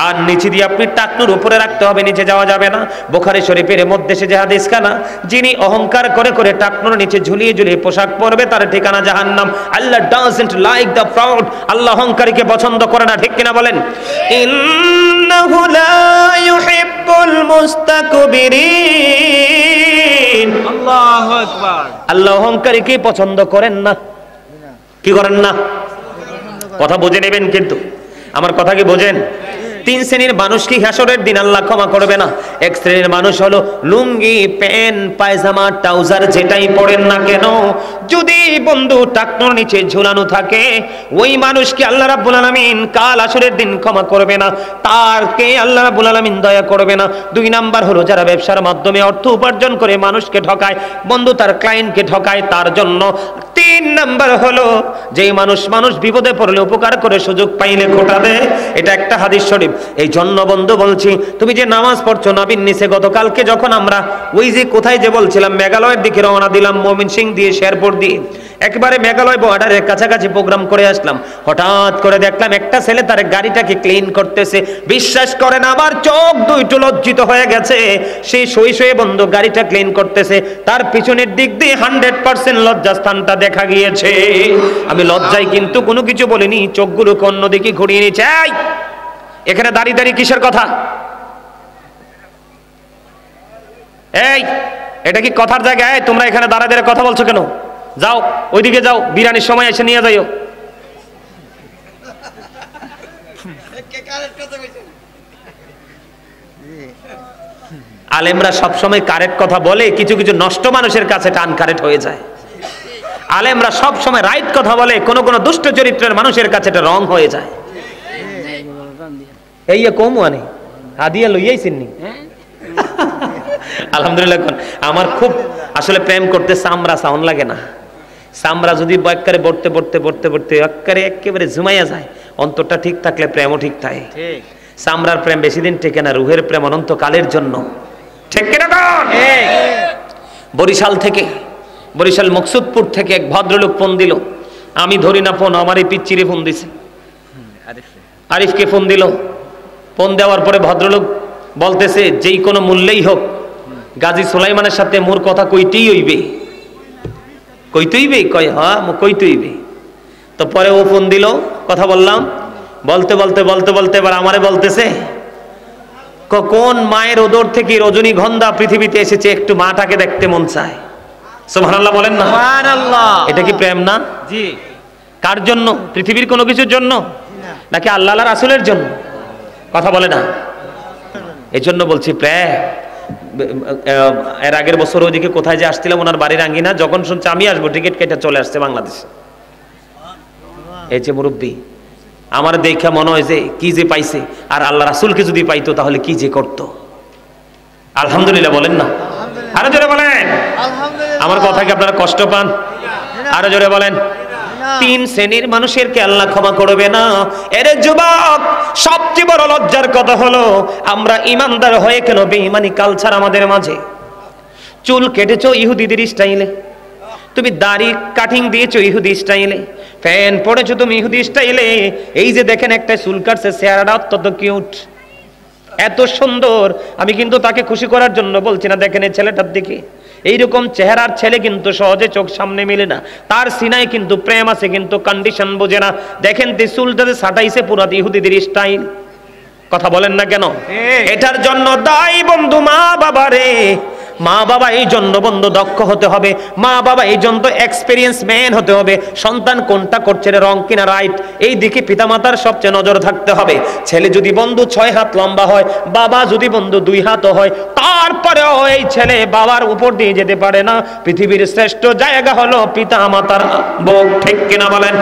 Speaker 1: আর নিচে দিয়ে আপনি টাকনুর উপরে রাখতে হবে, নিচে যাওয়া যাবে না। বুখারী শরীফের মধ্যে সে যে হাদিস খানা, যিনি অহংকার করে করে টাকনুর নিচে ঝুলিয়ে ঝুলিয়ে পোশাক পরবে, তার ঠিকানা জাহান্নাম। আল্লাহ ডাজন্ট লাইক দ্য প্রাউড, আল্লাহ অহংকারীকে পছন্দ করে না। ঠিক কিনা বলেন? ইন্নাহু লা ইউহিব্বুল মুস্তাকবিরিন।
Speaker 2: আল্লাহু আকবার।
Speaker 1: আল্লাহ অহংকারীকে পছন্দ করেন না। কি করেন না? কথা বুঝে নেবেন কিন্তু, আমার কথা কি বোঝেন? 3 শ্রেণীর মানুষকে হাসরের দিন আল্লাহ ক্ষমা করবে না। 1 শ্রেণীর মানুষ হলো লুঙ্গি, প্যান্ট, পায়জামা, ট্রাউজার যেটাই পরেন না কেন, যদি বন্ধু টাকনোর নিচে ঝুলানো থাকে, ওই মানুষকে আল্লাহ রাব্বুল আলামিন কাল হাসরের দিন ক্ষমা করবে না, তারকে আল্লাহ রাব্বুল আলামিন দয়া করবে না। 2 নাম্বার হলো যারা ব্যবসার মাধ্যমে অর্থ উপার্জন করে মানুষকে ঠকায়, বন্ধু তার ক্লায়েন্টকে ঠকায়, তার জন্য। 3 নাম্বার হলো যেই মানুষ বিপদে পড়লে উপকার করে, সুযোগ পাইলে খোটা দেয়। এটা একটা হাদিস শরীফ। এই জন্য বন্ধু বলছি, তুমি যে নামাজ পড়ছো নাবির নিচে, গতকালকে যখন আমরা ওই যে কোথায় যে বলছিলাম, মেঘালয়ের দিকে রওনা দিলাম, ময়মনসিং দিয়ে, শেরপুর দিয়ে, একবারে মেঘালয় বর্ডারের কাছাকাছি প্রোগ্রাম করে আসলাম। হঠাৎ করে দেখলাম একটা ছেলে তার গাড়িটাকে ক্লিন করতেছে। বিশ্বাস করেন, আমার চোখ দুইটো লজ্জিত হয়ে গেছে। সেই শুয়ে বন্ধু গাড়িটা ক্লিন করতেছে, তার পিছনের দিক দিয়ে 100% লজ্জাস্থানটা দেখা গিয়েছে। আমি লজ্জায় কিন্তু কোনো কিছু বলিনি, চোখগুলোকে অন্যদিকে ঘুরিয়ে নিয়েছে। এখানে দাঁড়িয়ে দাঁড়িয়ে কিসের কথা? এই, এটা কি কথার জায়গায়? তোমরা এখানে দাঁড়া দাঁড়িয়ে কথা বলছো কেন? যাও ওইদিকে যাও, বিরানির সময় এসে নিয়ে যাইও। আলেমরা সবসময় কারেক্ট কথা বলে, কিছু কিছু নষ্ট মানুষের কাছে টান কারেক্ট হয়ে যায়। আলেমরা সবসময় রাইট কথা বলে, কোন কোন দুষ্ট চরিত্রের মানুষের কাছে এটা রং হয়ে যায়। এই কম আনে হাদিয়া লইয়াইছেননি? আলহামদুলিল্লাহ। আমার খুব আসলে প্রেম করতে চামড়া সাউন্ড লাগে না। চামড়া যদি বয়কারে বড়তে বড়তে বড়তে বড়তে একেবারে ঝুমাইয়া যায়, অন্তরটা ঠিক থাকলে প্রেমও ঠিক থাকে। চামড়ার প্রেম বেশি দিন টেকে না, রুহের প্রেম অনন্তকালের জন্য। ঠিক কিনা? বরিশাল মকসুদপুর থেকে এক ভদ্রলোক ফোন দিল, আমি ধরি না ফোন, আমার এই পিচ্চিরে ফোন দিছে। আরিফকে ফোন দিল। ফোন দেওয়ার পরে ভদ্রলোক বলতেছে যেই কোনো মূল্যেই হোক গাজী সুলাইমানের সাথে মোর কথা কইতেই হইবে। কয় হ্যাঁ কইতেই হইবে। তো পরে ও ফোন দিল, কথা বললাম, বলতে এবার আমারে বলতেছে কোন মায়ের ওদর থেকে রজনীগন্ধা পৃথিবীতে এসেছে, একটু মাটাকে দেখতে মন চায়। সুবহানাল্লাহ বলেন না?
Speaker 2: সুবহানাল্লাহ।
Speaker 1: এটা কি প্রেম না?
Speaker 2: জি।
Speaker 1: কার জন্য? পৃথিবীর কোনো কিছুর জন্য নাকি আল্লাহ রাসূলের জন্য? কথা বলে না। এই জন্য বলছি প্রেম। এর আগের বছর ওইদিকে কোথায় যে আসছিলাম, ওনার বাড়ির আঙ্গিনা, যখন শুনছে আমি আসবো টিকিট কেটে চলে আসছে বাংলাদেশে। এই যে মুরব্বী, আমার দেখা মনে হয় যে কি যে পাইছে, আর আল্লাহ রাসূলকে যদি পাইতো তাহলে কি যে করতো। আলহামদুলিল্লাহ বলেন না? আরো জোরে বলেন। আমার কথা কি আপনারা কষ্ট পান? আরো জোরে বলেন। তিন শ্রেণীর মানুষেরকে আল্লাহ ক্ষমা করবে না। এর যুবক, সবচেয়ে বড় লজ্জার কথা হলো আমরা ইমানদার হয়ে কেন বেঈমানি কালচার আমাদের মাঝে। চুল কেটেছো ইহুদিদের স্টাইলে, তুমি দাড়ি কাটিং দিয়েছো ইহুদি স্টাইলে, ফ্যান পড়েছো তুমি ইহুদি স্টাইলে। এই যে দেখেন একটা চুল কাটছে, চেহারাটা অত্যন্ত কিউট, এত সুন্দর। আমি কিন্তু তাকে খুশি করার জন্য বলছি না, দেখেন এই ছেলেটার দিকে, এইরকম চেহারার ছেলে কিন্তু সহজে চোখ সামনে মিলে না। তার সিনায় কিন্তু প্রেম আছে, কিন্তু কন্ডিশন বোঝে না। দেখেন তে চুলটাতে সাটাইছে পুরা ইহুদিদের স্টাইল। কথা বলেন না কেন? এটার জন্য দায়ী বন্ধু মা বাবা রে। মা বাবা এই জন্য বন্ধু দক্ষ হতে হবে, মা বাবা এই জন্য এক্সপেরিয়েন্স ম্যান হতে হবে। সন্তান কোনটা করছে, রং কিনা রাইট, এই দিকে পিতামাতার সবচেয়ে নজর থাকতে হবে। ছেলে যদি বন্ধু 6 হাত লম্বা হয়, বাবা যদি বন্ধু 2 হাতও হয়, তারপরেও এই ছেলে বাবার উপর দিয়ে যেতে পারে না। পৃথিবীর শ্রেষ্ঠ জায়গা হলো পিতামাতার বুক, ঠিক কিনা বলেন?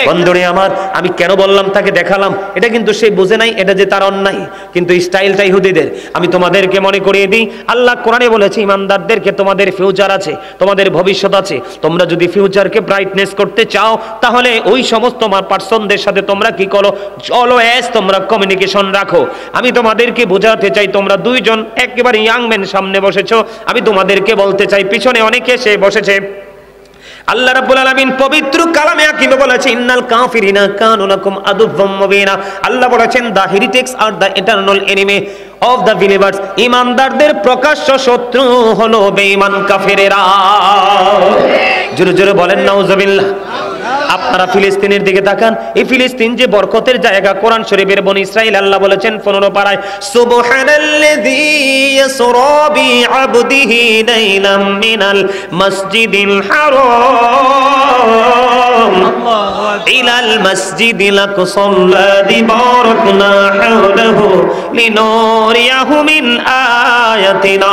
Speaker 1: বন্ধুরে আমার, আমি কেন বললাম তাকে দেখালাম, এটা কিন্তু সে বুঝে নাই এটা যে তার অন্যায়, কিন্তু স্টাইলটা ইহুদিদের। আমি তোমাদেরকে মনে করিয়ে দিই, আল্লাহ কোরআনে বলেছে ইমানদারদেরকে তোমাদের ফিউচার আছে, তোমাদের ভবিষ্যৎ আছে। তোমরা যদি ফিউচারকে ব্রাইটনেস করতে চাও, তাহলে ওই সমস্ত পার্সনদের সাথে তোমরা কি করো, অলওয়েজ তোমরা কমিউনিকেশন রাখো। আমি তোমাদেরকে বোঝাতে চাই, তোমরা দুইজন একেবারে ইয়াং ম্যান সামনে বসেছো, আমি তোমাদেরকে বলতে চাই পিছনে অনেকে এসে বসেছে। আল্লাহ রাব্বুল আলামিন পবিত্র কালামে হাকিমে বলেছে ইন্নাল কাফিরিনা কানু লাকুম আদুওয়াম মুবিনা। আল্লাহ বলেছেন the heretics are the eternal enemy of the believers. ইমানদারদের প্রকাশ্য শত্রু হলো বেঈমান কাফেরেরা। জোরে জোরে বলেন নাউজুবিল্লাহ। আপনারা ফিলিস্তিনের দিকে তাকান, এই ফিলিস্তিন যে বরকতের জায়গা, কোরআন শরীফের বনি ইসরাইল আল্লাহ বলেছেন 15 পারায়, সুবহানাল্লাযী ইয়াসরা বিআবদিহি লাইলাম মিনাল মাসজিদিল হারাম ইলাল মাসজিদিল আকসাল্লাযী বারাকনা হাওলাহু লিনুরিয়াহু মিন আয়াতিনা।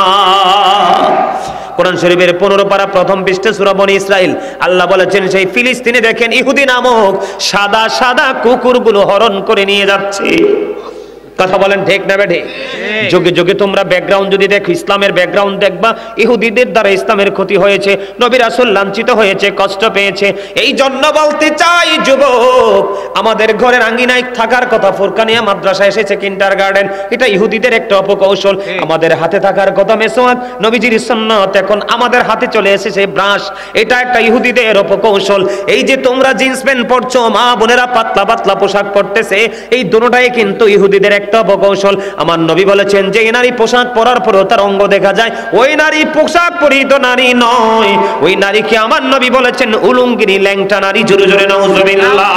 Speaker 1: কোরআন শরীফের 15 পারা প্রথম পৃষ্ঠা সূরা বনি ইসরাইল। আল্লাহ বলেছেন সেই ফিলিস্তিনে দেখেন ইহুদি নামক সাদা সাদা কুকুরগুলো হরণ করে নিয়ে যাচ্ছে। কথা বলেন ঠিক না বেঠে? যুগে যুগে তোমরা ব্যাকগ্রাউন্ড যদি দেখো, ইসলামের ব্যাকগ্রাউন্ড দেখবা, ইহুদিদের দ্বারা ইসলামের ক্ষতি হয়েছে, নবী রাসূল লাঞ্ছিত হয়েছে, কষ্ট পেয়েছে। এই জন্য বলতে চাই যুবক, আমাদের ঘরের আঙ্গিনায় থাকার কথা ফুরকানিয়া মাদ্রাসা এসেছে কিন্ডারগার্টেন, এটা ইহুদিদের একটা অপকৌশল। আমাদের হাতে থাকার কথা মেসওয়াক, নবীজির সুন্নাত, এখন আমাদের হাতে চলে এসেছে ব্রাশ, এটা একটা ইহুদিদের অপকৌশল। এই যে তোমরা জিন্স প্যান্ট পরছো, মা বোনেরা পাতলা পাতলা পোশাক পরতেছে, এই দুটোটাই কিন্তু ইহুদিদের একটা অপকৌশল। আমার নবী বলেছেন যে নারী পোশাক পরার পরও তার অঙ্গ দেখা যায়, ওই নারী পোশাক পরিহিত নারী নয়, ওই নারীকে আমার নবী বলেছেন উলুঙ্গিনী ল্যাংটা নারী। জোরে জোরে নাউজুবিল্লাহ।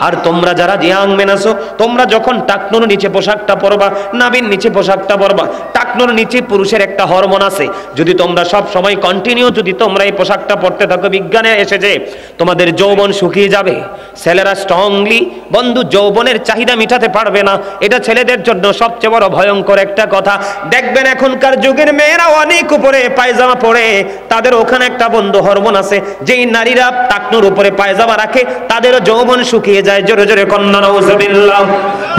Speaker 1: আর তোমরা যারা ইয়াং মেন আছো, তোমরা যখন টাকনুর নিচে পোশাকটা পরবা, নাভির নিচে পোশাকটা পরবা, টাকনুর নিচে পুরুষের একটা হরমোন আছে, যদি তোমরা সব সময় কন্টিনিউ যদি তোমরা এই পোশাকটা পরতে থাকো, বিজ্ঞানে এসেছে তোমাদের যৌবন শুকিয়ে যাবে। ছেলেরা স্ট্রংলি বন্ধু যৌবনের চাহিদা মিটাতে পারবে না, এটা ছেলেদের জন্য সবচেয়ে বড় ভয়ঙ্কর একটা কথা। দেখবেন এখনকার যুগের মেয়েরা অনেক উপরে পায়জামা পরে, তাদের ওখানে একটা বন্ধু হরমোন আছে, যেই নারীরা টাকনুর উপরে পায়জামা রাখে তাদেরও যৌবন শুকিয়ে যায়। জোরে জোরে কন্যা নাউজুবিল্লাহ।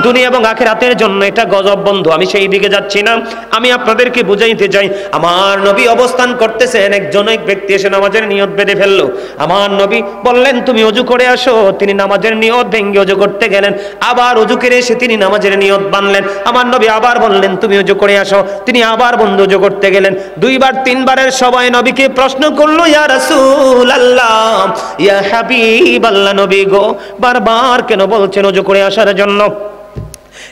Speaker 1: দুনিয়া এবং আখিরাতের জন্য এটা গজব বন্ধু। আমি সেই দিকে যাচ্ছি না, আমি আপনাদেরকে বুঝাইতে চাই। আমার নবী অবস্থান করতেছেন, একজন এক ব্যক্তি এসে নামাজের নিয়ত বেঁধে ফেললো। আমার নবী বললেন তুমি ওযু করে আসো। তিনি নামাজের নিয়ত ভেঙে ওযু করতে গেলেন, আবার ওযু করে এসে তিনি নামাজের নিয়ত বানলেন। আমার নবী আবার বললেন তুমি ওযু করে আসো, তিনি আবার বন্ধ ওযু করতে গেলেন। দুইবার তিনবারের সবাই নবীকে প্রশ্ন করলো, ইয়া রাসূলুল্লাহ, ইয়া হাবিবাল্লাহ, নবী গো বারবার কেন বলছেন ওযু করে আসার জন্য?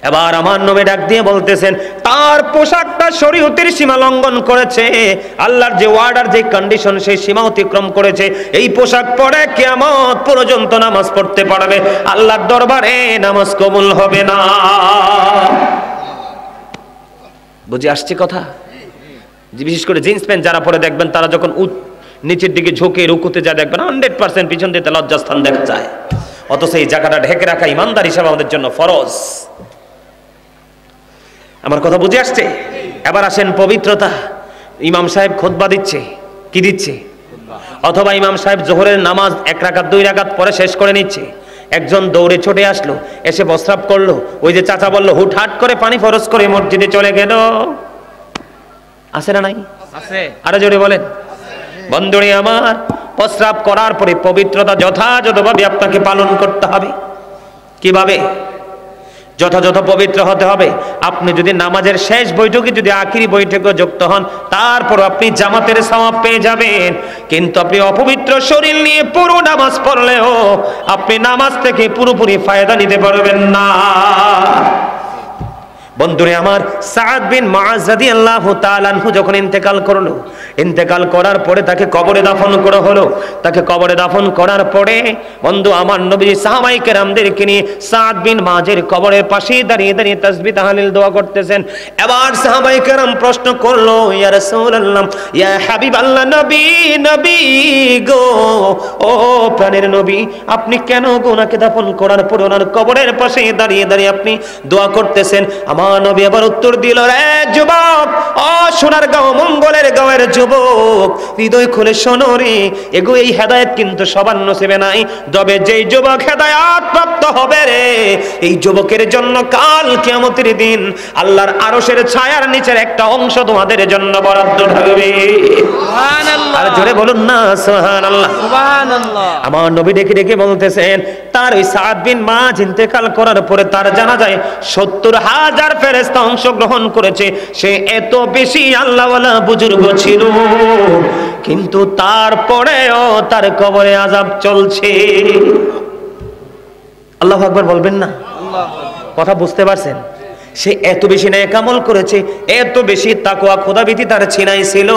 Speaker 1: এবার আমার নবী ডাক দিয়ে বলতেছেন, তার পোশাকটা শরীয়তের সীমা লঙ্ঘন করেছে, আল্লাহর যে ওয়ার্ডার, যে কন্ডিশন, সেই সীমা অতিক্রম করেছে। এই পোশাক পরে কিয়ামত পর্যন্ত নামাজ পড়তে পারবে, আল্লাহর দরবারে নামাজ কবুল হবে না। বুঝে আসছে কথা? বিশেষ করে জিন্স প্যান্ট যারা পরে দেখবেন, তারা যখন নিচের দিকে ঝুঁকে রুকুতে যায় দেখবেন 100% পিছন দিতে লজ্জাস্থান দেখা যায়, অথচ এই জায়গাটা ঢেকে রাখা ইমানদার হিসাবে আমাদের জন্য ফরজ। আমার কথা বুঝে আসছে? এবার আসেন পবিত্রতা। ইমাম সাহেব খুতবা দিচ্ছে, কি দিচ্ছে? অথবা ইমাম সাহেব জোহরের নামাজ 1 রাকাত 2 রাকাত পরে শেষ করে নিচ্ছে, একজন দৌড়ে ছুটে আসলো, এসে প্রস্রাব করলো, ওই যে চাচা বললো হুটহাট করে পানি ফরজ করে মসজিদে চলে গেল। আছে না নাই?
Speaker 2: আছে।
Speaker 1: আরো জোরে বলেন। বন্ধুরে আমার, প্রস্রাব করার পরে পবিত্রতা যথাযথভাবে আপনাকে পালন করতে হবে। কিভাবে? যথাযথ পবিত্র হতে হবে। আপনি যদি নামাজের শেষ বৈঠকে, যদি আখিরি বৈঠকে যুক্ত হন, তারপর আপনি জামাতের সওয়াব পেয়ে যাবেন। কিন্তু আপনি অপবিত্র শরীর নিয়ে পুরো নামাজ পড়লেও আপনি নামাজ থেকে পুরোপুরি ফায়দা নিতে পারবেন না। বন্ধুরে আমার, সাদ বিন মুআজ রাদিয়াল্লাহু তাআলা আনহু যখন ইন্তেকাল করলো, ইন্তেকাল করার পরে তাকে কবরে দাফন করা হলো। তাকে কবরে দাফন করার পরে বন্ধু আমার নবী সাহাবায়ে কেরামদেরকে নিয়ে সাদ বিন মুআজের কবরের পাশে দাঁড়িয়ে দাঁড়িয়ে তাসবিহ তাহলিল দোয়া করতেছেন। এবার সাহাবায়ে কেরাম প্রশ্ন করলো, ইয়া রাসূলুল্লাহ, ইয়া হাবিবাল্লাহ, নবী, নবী গো, ও প্রাণের নবী, আপনি কেন ওনাকে দাফন করার পরে ওনার কবরের পাশে দাঁড়িয়ে দাঁড়িয়ে আপনি দোয়া করতেছেন? আমার নবী আবার উত্তর দিল, রে যুবক, ও সোনার গাঁও, মঙ্গলের গাঁয়ের যুবক, হৃদয় খুলে শোনো রে, এগো এই হেদায়েত কিন্তু সবার নসিবে নাই। তবে যেই যুবক হেদায়েত প্রাপ্ত হবে রে, এই যুবকের জন্য কাল কিয়ামতের দিন আল্লাহর আরশের ছায়ার নিচের একটা অংশ তোমাদের জন্য বরাদ্দ থাকবে। সুবহানাল্লাহ। আর জোরে বলুন না সুবহানাল্লাহ।
Speaker 2: সুবহানাল্লাহ।
Speaker 1: আমার নবী ডেকে ডেকে বলতেছেন, তার ওই সাদ বিন মুআজ ইন্তেকাল করার পরে তার জানাজায় 70,000 ফেরেশতা অংশগ্রহণ করেছে। সে এত বেশি আল্লাহওয়ালা বুজুর্গ ছিল, কিন্তু তারপরেও তার কবরে আযাব চলছে। আল্লাহু আকবার বলবেন না? কথা বুঝতে পারছেন? সে এত বেশি নেক আমল করেছে, এত বেশি তাকওয়া খোদাভীতি তার ছিনাই ছিল,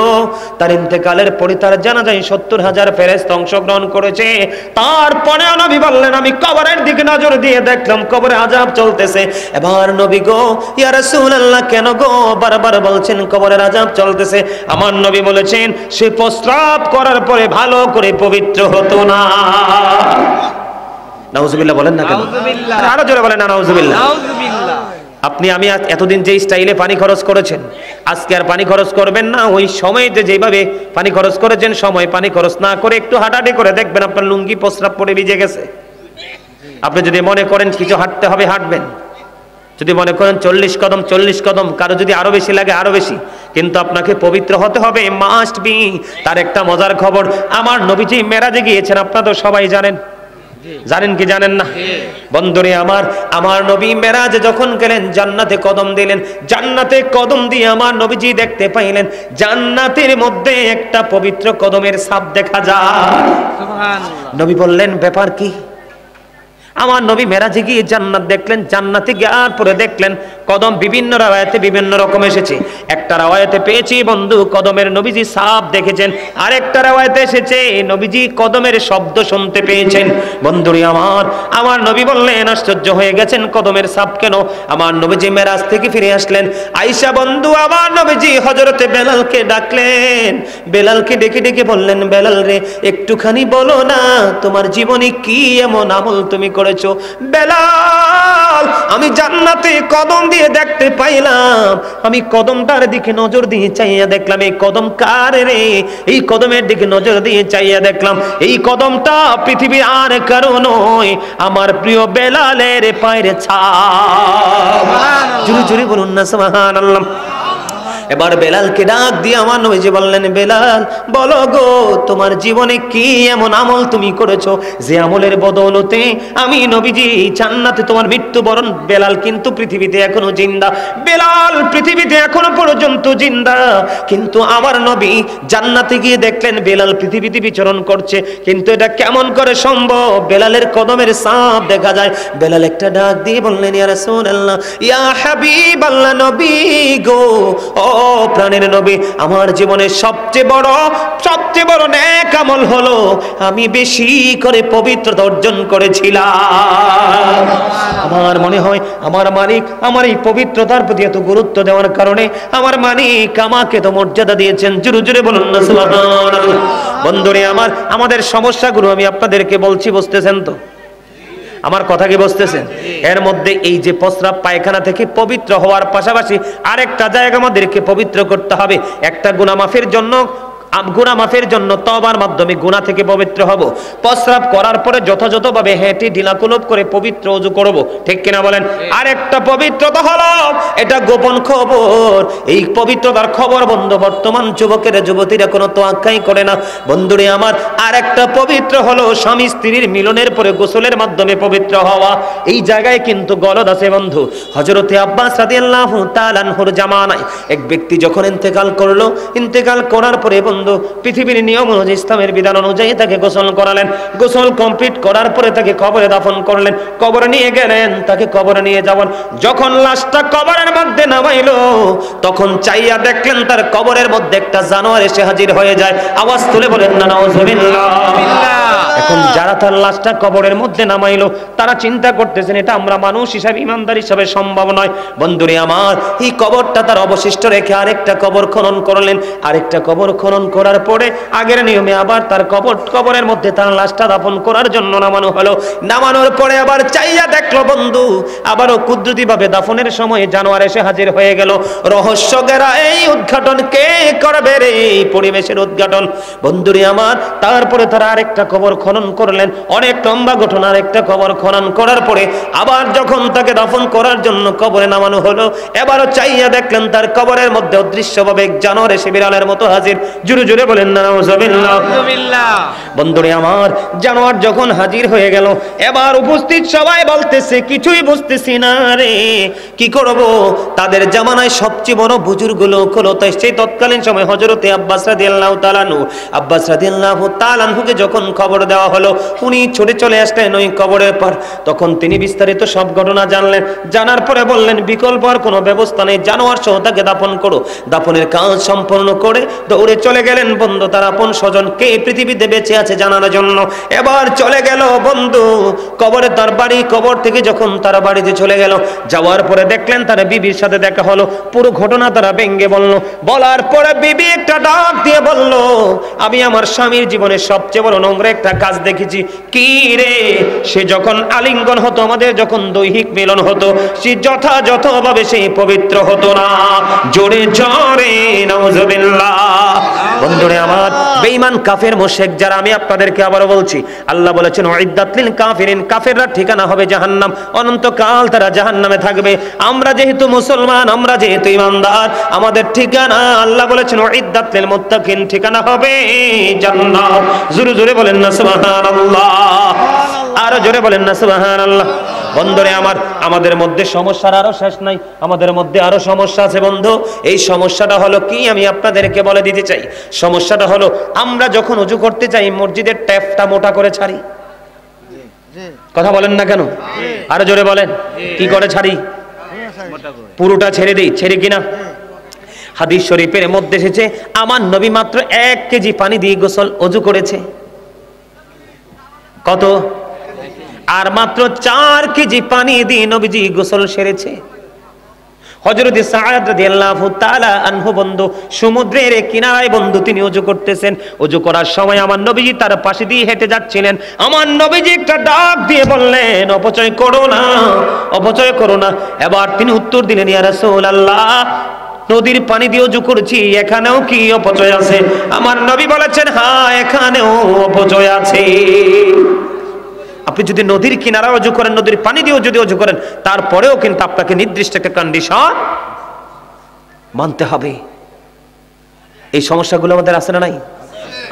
Speaker 1: তার ইন্তেকালের পরে তার জানাজায় 70,000 ফেরেশতা অংশগ্রহণ করেছে। তারপরে নবী বললেন, আমি কবরের দিকে নজর দিয়ে দেখলাম কবরে আযাব চলতেছে। এবার নবী গো, ইয়া রাসূলুল্লাহ, কেন গো বারবার বলছেন কবরের আযাব চলতেছে? আমার নবী বলেছেন, সে প্রস্রাব করার পরে ভালো করে পবিত্র হতো না। নাউজুবিল্লাহ বলেন না কেন?
Speaker 2: নাউজুবিল্লাহ।
Speaker 1: আরো জোরে বলেন না নাউজুবিল্লাহ।
Speaker 2: নাউজুবিল্লাহ।
Speaker 1: আপনি আমি এতদিন যে স্টাইলে পানি খরচ করেছেন, আজকে আর পানি খরচ করবেন না। ওই সময়তে যেভাবে পানি খরচ করেছেন, সময় পানি খরচ না করে একটু হাঁটাহাঁটি করে দেখবেন আপনার লুঙ্গি প্রস্রাব পরে ভিজে গেছে। আপনি যদি মনে করেন কিছু হাঁটতে হবে, হাঁটবেন। যদি মনে করেন 40 কদম 40 কদম, কারো যদি আরো বেশি লাগে আরো বেশি, কিন্তু আপনাকে পবিত্র হতে হবে, মাস্ট বি। তার একটা মজার খবর, আমার নবীজি মেরাজে গিয়েছেন, আপনারা তো সবাই জানেন। জানেন কি জানেন না? বন্ধুরে আমার নবী মেরাজে যখন গেলেন, জান্নাতে কদম দিলেন। জান্নাতে কদম দিয়ে আমার নবীজি দেখতে পাইলেন জান্নাতের মধ্যে একটা পবিত্র কদমের ছাপ দেখা যায়।
Speaker 2: সুবহানাল্লাহ।
Speaker 1: নবী বললেন, ব্যাপার কি? আমার নবী মেরাজে গিয়ে জান্নাত দেখলেন। জান্নাতে যাওয়ার পরে দেখলেন কদম বিভিন্ন রাওয়ায়াতে বিভিন্ন রকম এসেছে। একটা রাওয়ায়াতে পেয়েছি বন্ধু কদমের নবীজি ছাপ দেখেছেন, আরেকটা রাওয়ায়াতে এসেছে নবীজি কদমের শব্দ শুনতে পেয়েছেন। বন্ধুরে আমার নবী বললেন, আশ্চর্য হয়ে গেছেন, কদমের ছাপ কেন? আমার নবীজি মেরাজ থেকে ফিরে আসলেন। আয়েশা বন্ধু, আমার নবীজি হযরতে বেলালকে ডাকলেন। বেলালকে ডেকে ডেকে বললেন, বেলাল রে, একটুখানি বলো না তোমার জীবনে কি এমন আমল তুমি করেছো? বেলাল, আমি জান্নাতে কদম দিয়ে দেখতে পাইলাম, আমি কদমটার দিকে নজর দিয়ে চাইয়া দেখলাম, এই কদম কার রে? এই কদমের দিকে নজর দিয়ে চাইয়া দেখলাম এই কদমটা পৃথিবীর আর কারো নয়, আমার প্রিয় বেলালের পায়ের ছাপ। জোরে জোরে বলুন না সুবহানাল্লাহ। এবার বেলালকে ডাক দিয়ে আমার নবীজি বললেন, বেলাল বলো গো তোমার জীবনে কি এমন আমল তুমি করেছো যে আমলের বদৌলতে আমি নবীজি জান্নাতে তোমার মৃত্যুবরণ। বেলাল কিন্তু পৃথিবীতে এখনো জিন্দা, বেলাল পৃথিবীতে এখনো পর্যন্ত জিন্দা, কিন্তু আমার নবী জান্নাতে গিয়ে দেখলেন বেলাল পৃথিবীতে বিচরণ করছে। কিন্তু এটা কেমন করে সম্ভব? বেলালের কদমের ছাপ দেখা যায়। বেলাল একটা ডাক দিয়ে বললেন, ইয়া রাসূলুল্লাহ, ইয়া হাবিবাল্লাহ, নবী গো, ও প্রাণের নবী, আমার জীবনের সবচেয়ে বড় নেক আমল হলো আমি বেশি করে পবিত্রতা অর্জন করেছিলাম। আমার মনে হয় আমার মালিক আমার এই পবিত্রতার প্রতি এত গুরুত্ব দেওয়ার কারণে আমার মালিক আমাকে তো মর্যাদা দিয়েছেন। জোরে জোরে বলুন না সুবহানাল্লাহ। বন্ধুরে আমার, আমাদের সমস্যাগুলো আমি আপনাদেরকে বলছি, বুঝতেছেন তো? আমার কথা কি বুঝতেছেন? এর মধ্যে এই যে প্রস্রাব পায়খানা থেকে পবিত্র হওয়ার পাশাপাশি আরেকটা জায়গা আমাদেরকে পবিত্র করতে হবে। একটা গুনাহ মাফের জন্য তওবার মাধ্যমে গুনাহ থেকে পবিত্র হব। প্রস্রাব করার পরে যথাযথভাবে হেঁটে ঢিলাকুলুপ করে পবিত্র ওযু করব, ঠিক কিনা বলেন? আরেকটা পবিত্রতা হলো, এটা গোপন খবর, এই পবিত্রতার খবর বন্ধু বর্তমান যুবকেরা যুবতীরা কোনো তোয়াক্কাই করে না। বন্ধুরে আমার, আরেকটা পবিত্র হলো স্বামী স্ত্রীর মিলনের পরে গোসলের মাধ্যমে পবিত্র হওয়া। এই জায়গায় কিন্তু গলদ আছে বন্ধু। হযরতে আব্বাস রাদিয়াল্লাহু তাআলা আনহুর জামানায় এক ব্যক্তি যখন ইন্তেকাল করলো, ইন্তেকাল করার পরে বন্ধু পৃথিবীর নিয়ম অনুযায়ী ইসলামের বিধান অনুযায়ী তাকে গোসল করালেন। গোসল কমপ্লিট করার পরে তাকে কবরে দাফন করলেন। কবরে নিয়ে গেলেন, তাকে কবরে নিয়ে যাবেন। যখন লাশটা কবরের মধ্যে নামাইলো, তখন চাইয়া দেখলেন তার কবরের মধ্যে একটা জানোয়ার এসে হাজির হয়ে যায়। আওয়াজ তুলে বলেন না নাউজুবিল্লাহ। এখন যারা তার লাশটা কবরের মধ্যে নামাইলো, তারা চিন্তা করতেছেন এটা আমরা মানুষ হিসাবে, ইমানদার হিসাবে সম্ভব নয়। বন্ধুরে আমার, এই কবরটা তার অবশিষ্ট রেখে আরেকটা কবর খনন করলেন। আরেকটা কবর খনন করার পরে আগের নিয়মে আবার তার কবরের মধ্যে তার লাশটা দাফন করার জন্য নামানো হলো। নামানোর পরে আবার চাইয়া দেখলো বন্ধু আবারও কুদরতি ভাবে দাফনের সময় জানোয়ার এসে হাজির হয়ে গেল। রহস্য গেরা এই উদ্ঘাটন কে করবে রে, এই পরিবেশের উদ্ঘাটন? বন্ধুরে আমার, তারপরে তারা আরেকটা কবর খনন করলেন। অনেক লম্বা ঘটনা। আরেকটা কবর খনন করার পরে আবার যখন তাকে দাফন করার জন্য কবরে নামানো হলো, এবারও চাইয়া দেখলেন তার কবরের মধ্যে অদৃশ্যভাবে এক জানোয়ার এসে বিড়ালের মতো হাজির। জোরে জোরে বলেন না নাউজুবিল্লাহ। বন্ধুরে আমার, জানোয়ার যখন হাজির হয়ে গেল, এবার উপস্থিত সবাই বলতেছে কিছুই বুঝতেছি না রে, কি করব? তাদের জামানায় সবচেয়ে বড় বুজুর্গ লোক হলো, তাই সেই তৎকালীন সময় হযরতে আব্বাস রাদিয়াল্লাহু তাআলা আনহুকে যখন খবর দেওয়া হলো, উনি ছুটে চলে আসলেন ওই কবরের পর। তখন তিনি বিস্তারিত সব ঘটনা জানলেন। জানার পরে বললেন বিকল্প আর কোনো ব্যবস্থা নেই, জানোয়ার সহ তাকে দাফন করো। দাফনের কাজ সম্পন্ন করে দৌড়ে চলে গেলেন বন্ধু তার আপন স্বজন কে পৃথিবীতে বেঁচে আছে জানার জন্য। এবার চলে গেল বন্ধু কবরে, তার বাড়ি। কবর থেকে যখন তার বাড়িতে চলে গেল, যাওয়ার পরে দেখলেন তার বিবির সাথে দেখা হলো। পুরো ঘটনা তারা ভেঙ্গে বলল। বলার পরে বিবি একটা ডাক দিয়ে বলল, আমি আমার স্বামীর জীবনের সবচেয়ে বড় নোংরা একটা কাজ দেখেছি। কি রে? সে যখন আলিঙ্গন হতো, আমাদের যখন দৈহিক মিলন হতো, সে যথাযথভাবে সে পবিত্র হতো না। জোরে জোরে নাউজুবিল্লাহ। বন্ধুরে আমার, বেঈমান কাফের মুশরিক যারা, আমি আপনাদেরকে আবারো বলছি, আল্লাহ বলেছেন উইদ্দাত লিল কাফিরিন, কাফেররা ঠিকানা হবে জাহান্নাম, অনন্তকাল তারা জাহান্নামে থাকবে। আমরা যেহেতু মুসলমান, আমরা যেহেতু ঈমানদার, আমাদের ঠিকানা আল্লাহ বলেছেন উইদ্দাত লিল মুত্তাকিন, ঠিকানা হবে জান্নাত। জোরে জোরে বলেন না সুবহানাল্লাহ। আরো জোরে বলেন না সুবহানাল্লাহ। বন্ধুরে আমার, আমাদের মধ্যে সমস্যার আরো শেষ নাই, আমাদের মধ্যে আরো সমস্যা আছে বন্ধু। এই সমস্যাটা হলো কি আমি আপনাদেরকে বলে দিতে চাই। সমস্যাটা হলো আমরা যখন ওযু করতে চাই মসজিদের ট্যাপটা মোটা করে ছাড়ি। কথা বলেন না কেন? আরো জোরে বলেন, কি করে ছাড়ি? পুরোটা ছেড়ে দিই, ছেড়ে কিনা? হাদিস শরীফের মধ্যে এসেছে আমার নবী মাত্র 1 কেজি পানি দিয়ে গোসল ওযু করেছে। কত? আর মাত্র 4 কেজি পানি দিয়ে নবীজি গোসল সেরেছে। হযরত সাআদ রাদিয়াল্লাহু তাআলা আনহু বন্ধু সমুদ্রের কিনারায় বন্ধু তিনি ওযু করতেছেন। ওযু করার সময় আমার নবীজি তার পাশে দিয়ে হেঁটে যাচ্ছিলেন। আমার নবীজি একটা ডাক দিয়ে বললেন, অপচয় করো না, অপচয় করো না। এবার তিনি উত্তর দিলেন, ইয়া রাসূলুল্লাহ, নদীর পানি দিয়ে ওযু করেছি, এখানেও কি অপচয় আছে? আমার নবী বলেছেন, হ্যাঁ, এখানেও অপচয় আছে। আপনি যদি নদীর কিনারা ওযু করেন, নদীর পানি দিয়েও যদি ওযু করেন, তারপরেও কিন্তু আপনাকে নির্দিষ্ট একটা কন্ডিশন মানতে হবে। এই সমস্যাগুলো আমাদের আছে না নাই?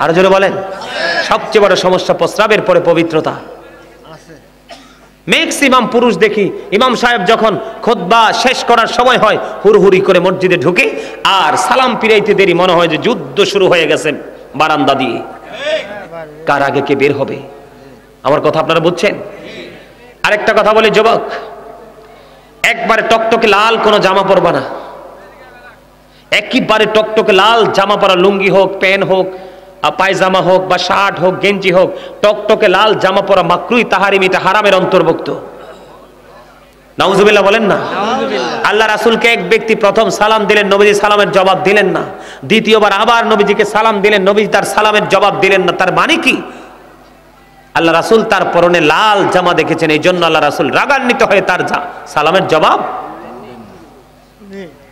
Speaker 1: আরো জোরে বলেন। সবচেয়ে বড় সমস্যা প্রস্রাবের পরে পবিত্রতা। ম্যাক্সিমাম পুরুষ দেখি ইমাম সাহেব যখন খুতবা শেষ করার সময় হয় হুড়হুড়ি করে মসজিদে ঢুকে, আর সালাম ফিরাইতে দেরি মনে হয় যে যুদ্ধ শুরু হয়ে গেছে বারান্দা দিয়ে, কার আগে কে বের হবে। আমার কথা আপনারা বুঝছেন? আরেকটা কথা বলি যুবক, একবারে টকটকে লাল কোনো জামা পরবা না। একেবারে টকটকে লাল জামা পরা, লুঙ্গি হোক, প্যান্ট হোক, পায়জামা হোক বা শার্ট হোক, গেঞ্জি হোক, টকটকে লাল জামা পরা মাকরুই তাহারিম, এটা হারামের অন্তর্ভুক্ত। নাউজুবিল্লাহ বলেন না। আল্লাহ রাসূলকে এক ব্যক্তি প্রথম সালাম দিলেন, নবীজি সালামের জবাব দিলেন না। দ্বিতীয়বার আবার নবীজিকে সালাম দিলেন, নবীজি তার সালামের জবাব দিলেন না। তার মানে কি? আল্লাহ রাসূল তার পরনে লাল জামা দেখেছেন, এই জন্য আল্লাহ রাসূল রাগান্বিত হয়ে তার সালামের জবাব।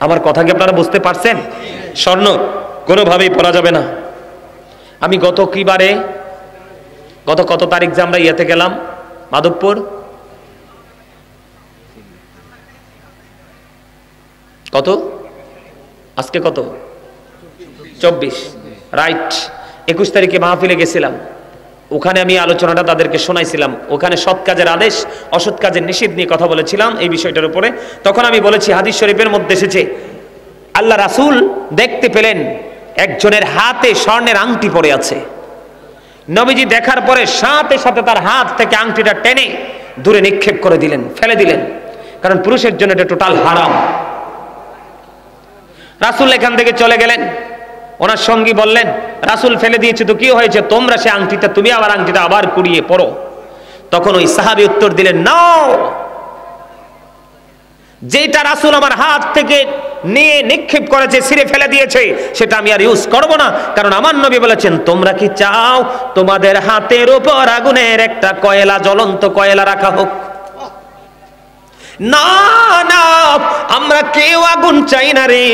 Speaker 1: আমার কথা কি আপনারা বুঝতে পারছেন? স্বর্ণ কোনোভাবেই পরা যাবে না। আমি গত কত তারিখ যে আমরা ইয়েতে গেলাম মাধবপুর, কত আজকে কত 24 রাইট, 21 তারিখে মাহফিলে গেছিলাম। ওখানে আমি আলোচনাটা তাদেরকে শোনাইছিলাম। ওখানে সৎ কাজের আদেশ, অসৎ কাজের নিষেধ নিয়ে কথা বলেছিলাম এই বিষয়টার উপরে। তখন আমি বলেছি হাদিস শরীফের মধ্যে এসেছে আল্লাহ রাসূল দেখতে পেলেন একজনের হাতে স্বর্ণের আংটি পড়ে আছে। নবীজি দেখার পরে সাথে সাথে তার হাত থেকে আংটিটা টেনে দূরে নিক্ষেপ করে দিলেন, ফেলে দিলেন, কারণ পুরুষের জন্য এটা টোটাল হারাম। রাসূল এখান থেকে চলে গেলেন। ওনার সঙ্গী বললেন রাসূল ফেলে দিয়েছে তো কি হয়েছে, তোমরা সে আংটিটা, তুমি আবার আংটিটা আবার কুড়িয়ে পরো। তখন ওই সাহাবী উত্তর দিলেন, নাও, যেটা রাসূল আমার হাত থেকে নিয়ে নিক্ষেপ করেছে, ছিঁড়ে ফেলে দিয়েছে, সেটা আমি আর ইউজ করব না, কারণ আমার নবী বলেছেন তোমরা কি চাও তোমাদের হাতের উপর আগুনের একটা কয়লা, জ্বলন্ত কয়লা রাখা হোক? না না, আমরা কেউ আগুন চাই না রে,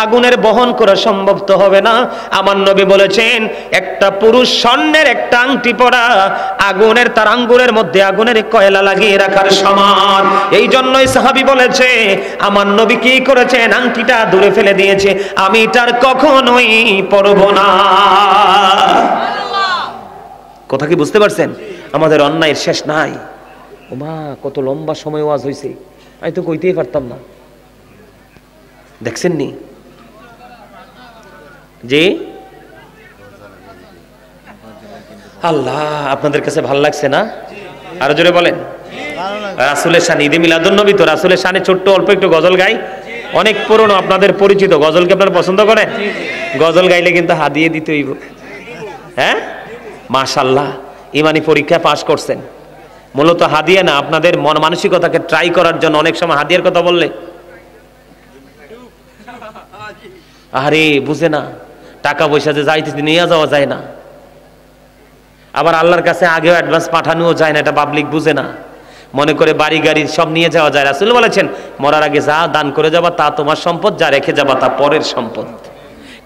Speaker 1: আগুনের বহন করা সম্ভব তো হবে না। আমার নবী বলেছেন একটা পুরুষ স্বর্ণের একটা আংটি পরা আগুনের, তার আঙ্গুলের মধ্যে আগুনের কয়লা লাগিয়ে রাখার সমান। এই জন্যই সাহাবী বলেছে আমার নবী কি করেছেন, আংটিটা দূরে ফেলে দিয়েছে, আমি এটার কখনোই পরব না। কথা কি বুঝতে পারছেন? আমাদের অন্যায়ের শেষ নাই। ওমা কত লম্বা সময় ওয়াজ হয়েছে, আমি তো কইতেই পারতাম না। দেখছেন নি যে আল্লাহ, আপনাদের কাছে ভাল লাগছে না? আরো জোরে বলেন। রাসূলের শান, ঈদে মিলাদুন নবী তো রাসূলের শানে ছোট্ট অল্প একটু গজল গাই, অনেক পুরনো, আপনাদের পরিচিত। গজল কি আপনারা পছন্দ করেন? গজল গাইলে কিন্তু হাদিয়ে দিতে হইব। হ্যাঁ, মাশাআল্লাহ, ইমানি পরীক্ষা পাস করছেন। মূলত হাদিয়া না, আপনাদের মন মানসিকতাকে ট্রাই করার জন্য। অনেক সময় হাদিয়ার কথা বললে আরে বুঝে না, টাকা পয়সা যে যাইতেছে নিয়ে যাওয়া যায় না, আবার আল্লাহর কাছে আগেও অ্যাডভান্স পাঠানোও যায় না, এটা পাবলিক বুঝে না, মনে করে বাড়ি গাড়ি সব নিয়ে যাওয়া যায়। রাসূল বলেছেন মরার আগে যা দান করে যাবা তা তোমার সম্পদ, যা রেখে যাবা তা পরের সম্পদ,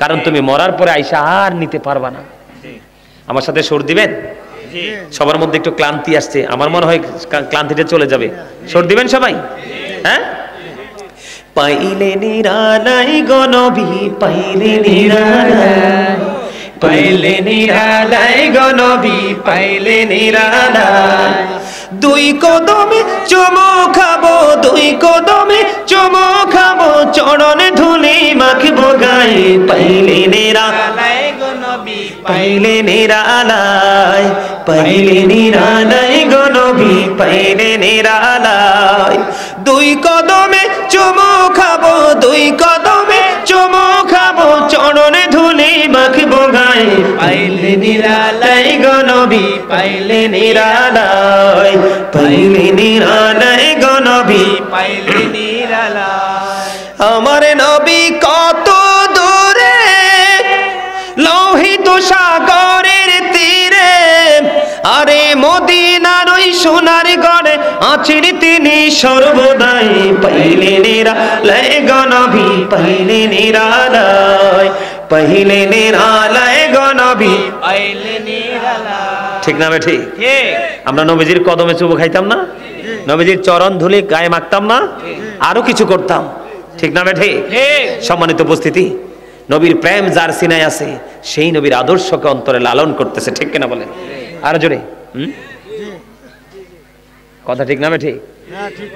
Speaker 1: কারণ তুমি মরার পরে আইসা আর নিতে পারবা না। আমার সাথে সুর দিবেন? সবার মধ্যে একটু ক্লান্তি আসছে, আমার মনে হয় ক্লান্তিটা চলে যাবে। সুর দিবেন সবাই? হ্যাঁ, পাইলে নিরালাই গো নবী, পাইলে নিরালাই, পাইলে নিরালাই গো নবী, পাইলে নিরালাই, দুই কদমে চুমু খাবো, দুই কদমে চুমু খাবো, চরণে ধুলি মাখবো গায়ে, পাইলে নিরালাই গো নবী, পাইলে নিরালাই, পাইলে নিরালাই গো নবী, পাইলে নিরালাই, দুই কদমে চুমু খাবো, দুই কদমে চুমু খাবো, চরণে ধুলি মাখবো গায়ে, পাইলে নিরালাই গো নবী, পাইলে নিরালাই, পাইলে নিরালাই গো নবী, পাইলে নিরালাই। আমার নবী কত দূরে, লোহিত সাগরের তীরে, আরে মদিনার ওই সোনার গড়ে আছেন তিনি সর্বদাই, পাইলে নিরালাই গো নবী, পাইলে নিরালাই, পাইলে নিরালাই গো নবী, পাইলে নিরালাই। ঠিক না বেঠি? আমরা নবীজির কদমে চুমু খাইতাম না, নবীজির চরণ ধুলি গায়ে মাখতাম না, আরো কিছু করতাম। ঠিক না বেঠি? সম্মানিত উপস্থিতি, নবীর প্রেম যার সিনায় আছে সেই নবীর আদর্শকে অন্তরে লালন করতেছে, ঠিক কিনা বলেন? আর জোরে কথা ঠিক না ঠিক?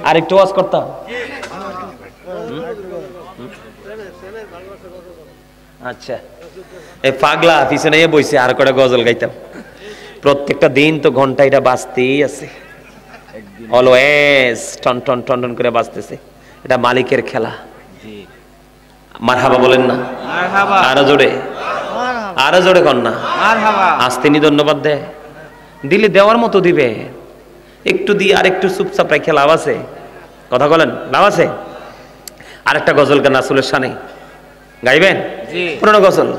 Speaker 1: আর একটু ওয়াজ করতাম। আচ্ছা, এই পাগলা পিছনে বইছে, আর কটা গজল গাইতাম। প্রত্যেকটা দিন তো ঘন্টা এটা বাজতেই আছে, অলওয়েজ টন টন টন টন করে বাজতেছে। এটা মালিকের খেলা। মারহাবা বলেন না?
Speaker 2: মারহাবা।
Speaker 1: আরো জোরে, আরো জোরে কর না।
Speaker 2: মারহাবা।
Speaker 1: আস্তিনি ধন্যবাদ দেয়, দিলে দেওয়ার মতো দিবে। একটু দিয়ে আর একটু চুপচাপ রেখে লাভ আছে? কথা বলেন, লাভ আছে? আরেকটা গজল গান রাসূলের শানে গাইবেন?
Speaker 2: জি।
Speaker 1: পুরনো গজল।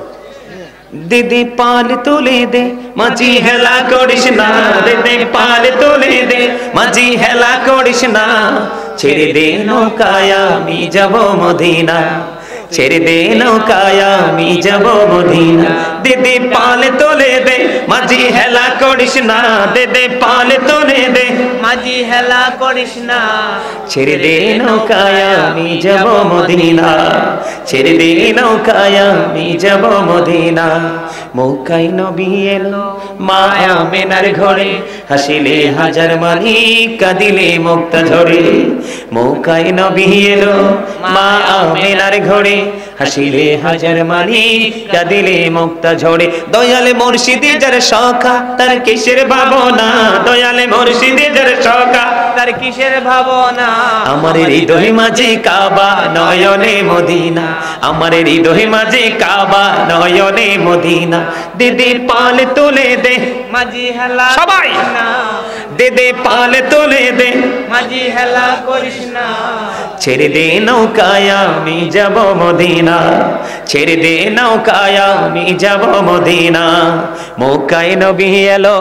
Speaker 1: দিদি পাল তুলে দে মাঝি হেলা করিস না, দিদি পাল তুলে দে মাঝি হেলা করিস না, ছেড়ে দে নৌকায় আমি যাব মদিনা, ছেড়ে দে নৌকায় আমি যাব মদিনা। দিদি পাল তুলে দে মাঝি হেলা করিস না, দিদি পাল তুলে দে
Speaker 2: মাঝি হেলা করিস না,
Speaker 1: ছেড়ে দে নৌকায় আমি যাব মদিনা, ছেড়ে দে নৌকায় আমি যাব মদিনা। মৌকায় নবী এলো মা আমেনার ঘরে, হাসিলে হাজার মানি কাঁদিলে মুক্তা ঝরে। মৌকায় নবী এলো মা আমেনার ঘরে, হাসিলে হাজার মানি কাঁদিলে মুক্তা ঝরে। দয়ালে মুর্শিদি যার সখা তার কিসের ভাবনা, দয়ালে মুর্শিদি যার সখা
Speaker 2: তার কিসের ভাবনা।
Speaker 1: আমার হৃদয় মাঝে কাবা নয়নে মদিনা, আমার হৃদয় মাঝে কাবা নয়নে মদিনা। দিদি পাল তুলে দে
Speaker 2: মাঝি হেলা
Speaker 1: সবাই,
Speaker 2: করিস না,
Speaker 1: দিদি পাল তুলে দে
Speaker 2: মাঝি হেলা করিস না,
Speaker 1: ছেড়ে দে নৌকায় আমি যাব মদিনা, ছেড়ে দে নৌকায় আমি যাব মদিনা। মৌকায় নবী এলো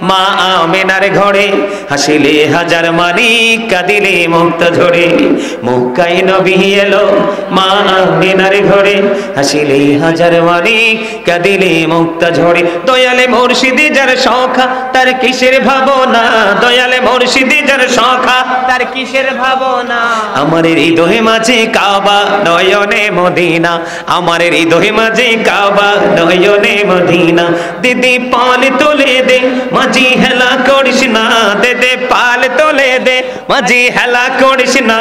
Speaker 1: মা আমেনার ঘরে, হাসিলে হাজার মানি কাঁদিলে মুক্তা ঝরে। মৌকায় নবী এলো মা আমেনার ঘরে, হাসিলে হাজার মানি কাঁদিলে মুক্তা ঝরে। দয়ালে মুর্শিদি যার সখা তার কিসের ভাবনা, দয়ালে মুর্শিদি যার সখা
Speaker 2: তার কিসের ভাবনা।
Speaker 1: আমার হৃদয় মাঝে কাবা নয়নে মদিনা, আমার হৃদয় মাঝে কাবা নয়নে মদিনা। দিদি পাল তুলে দে মাঝি হেলা করিস না, দিদি পাল তুলে দে মাঝি হেলা করিস না,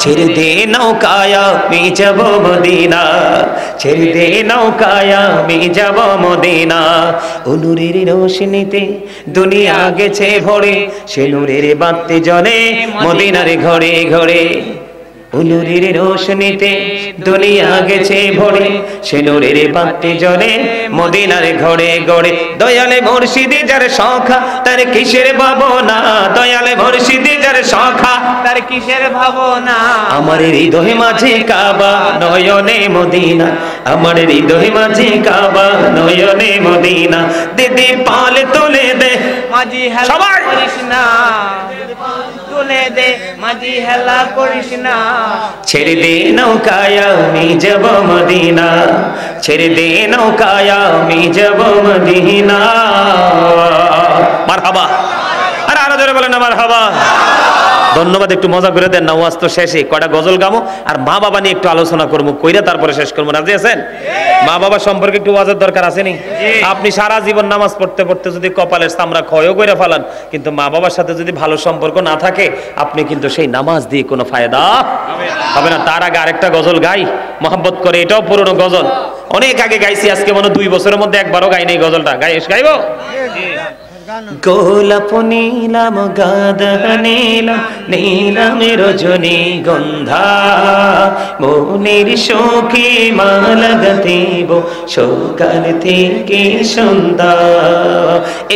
Speaker 1: ছেড়ে দে নৌকায় আমি যাব মদিনা, ছেড়ে দে নৌকায় আমি যাব মদিনা। অনুরের রোশনীতে দুনিয়া গেছে ভরে, সে নূরের বাতি জ্বলে মদিনার ঘরে ঘরে। অনুরের রোশনীতে দুনিয়া গেছে ভরে, সে নূরের বাতি জ্বলে মদিনার ঘরে ঘরে। দয়ালে মুর্শিদি যার সখা তার কিসের ভাবনা, দয়ালে মুর্শিদি যার সখা
Speaker 2: তার কিসের ভাবনা।
Speaker 1: আমার হৃদয় মাঝে কাবা নয়নে মদিনা, আমার হৃদয় মাঝে কাবা নয়নে মদিনা। দিদি পাল তুলে দে
Speaker 2: মাঝি হেলা
Speaker 1: সবাই।
Speaker 2: করিস না, তুলে দে মাঝি হেলা করিস না,
Speaker 1: ছেড়ে দে নৌকায় আমি যাব মদিনা, ছেড়ে দে নৌকায় আমি যাব মদিনা। মারহাবা, আরে আরো জোরে বলেন না মারহাবা। ধন্যবাদ, একটু মজা করে দেন না, ওয়াজ তো শেষে কয়টা গজল গামো আর মা বাবা নিয়ে একটু আলোচনা করবো, কইরা তারপরে শেষ করবো। রাজি আছেন? মা বাবা সম্পর্কে একটু ওয়াজের দরকার আছে নি? আপনি সারা জীবন নামাজ পড়তে পড়তে যদি কপালের চামড়া ক্ষয়ও করে ফেলান, কিন্তু মা বাবার সাথে যদি ভালো সম্পর্ক না থাকে, আপনি কিন্তু সেই নামাজ দিয়ে কোনো ফায়দা হবে না। তার আগে আরেকটা গজল গাই মহব্বত করে, এটাও পুরনো গজল, অনেক আগে গাইছি, আজকে মনে 2 বছরের মধ্যে একবারও গাইনি গজলটা। গাইবো? গোলাপ নীলাম গাঁদা নীলাম নীলাম রজনী গন্ধা, মনের শোকে মালা গাঁথিব সকাল থেকে সন্ধ্যা।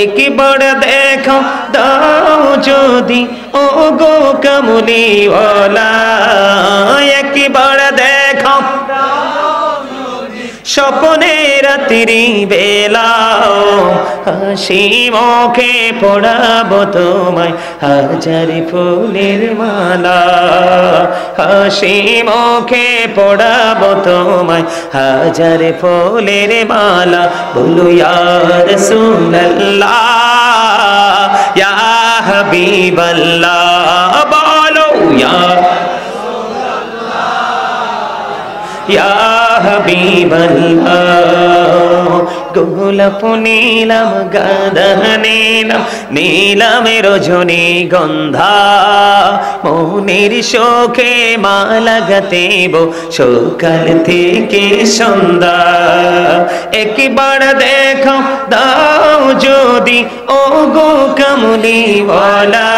Speaker 1: একবার দেখো দাও যদি ও গো কামলিওয়ালা, একবার দেখো স্বপ্নে রাত্রি বেলা, হাসি মুখে পড়াবো তোমায় হাজার ফুলের মালা, হাসি মুখে পড়াবো তোমায় হাজার ফুলের মালা। বলো ইয়া রাসূলুল্লাহ ইয়া হাবিবাল্লাহ, বলো ইয়া হাবিবাল্লাহ গোলাপ নীলাম গাঁদা নীলাম নীলামে রজনী গন্ধা মনের শোকে মালা গাতেব সকাল থেকে সন্ধ্যা একবার দেখো দাও যদি ও গো কামলিওয়ালা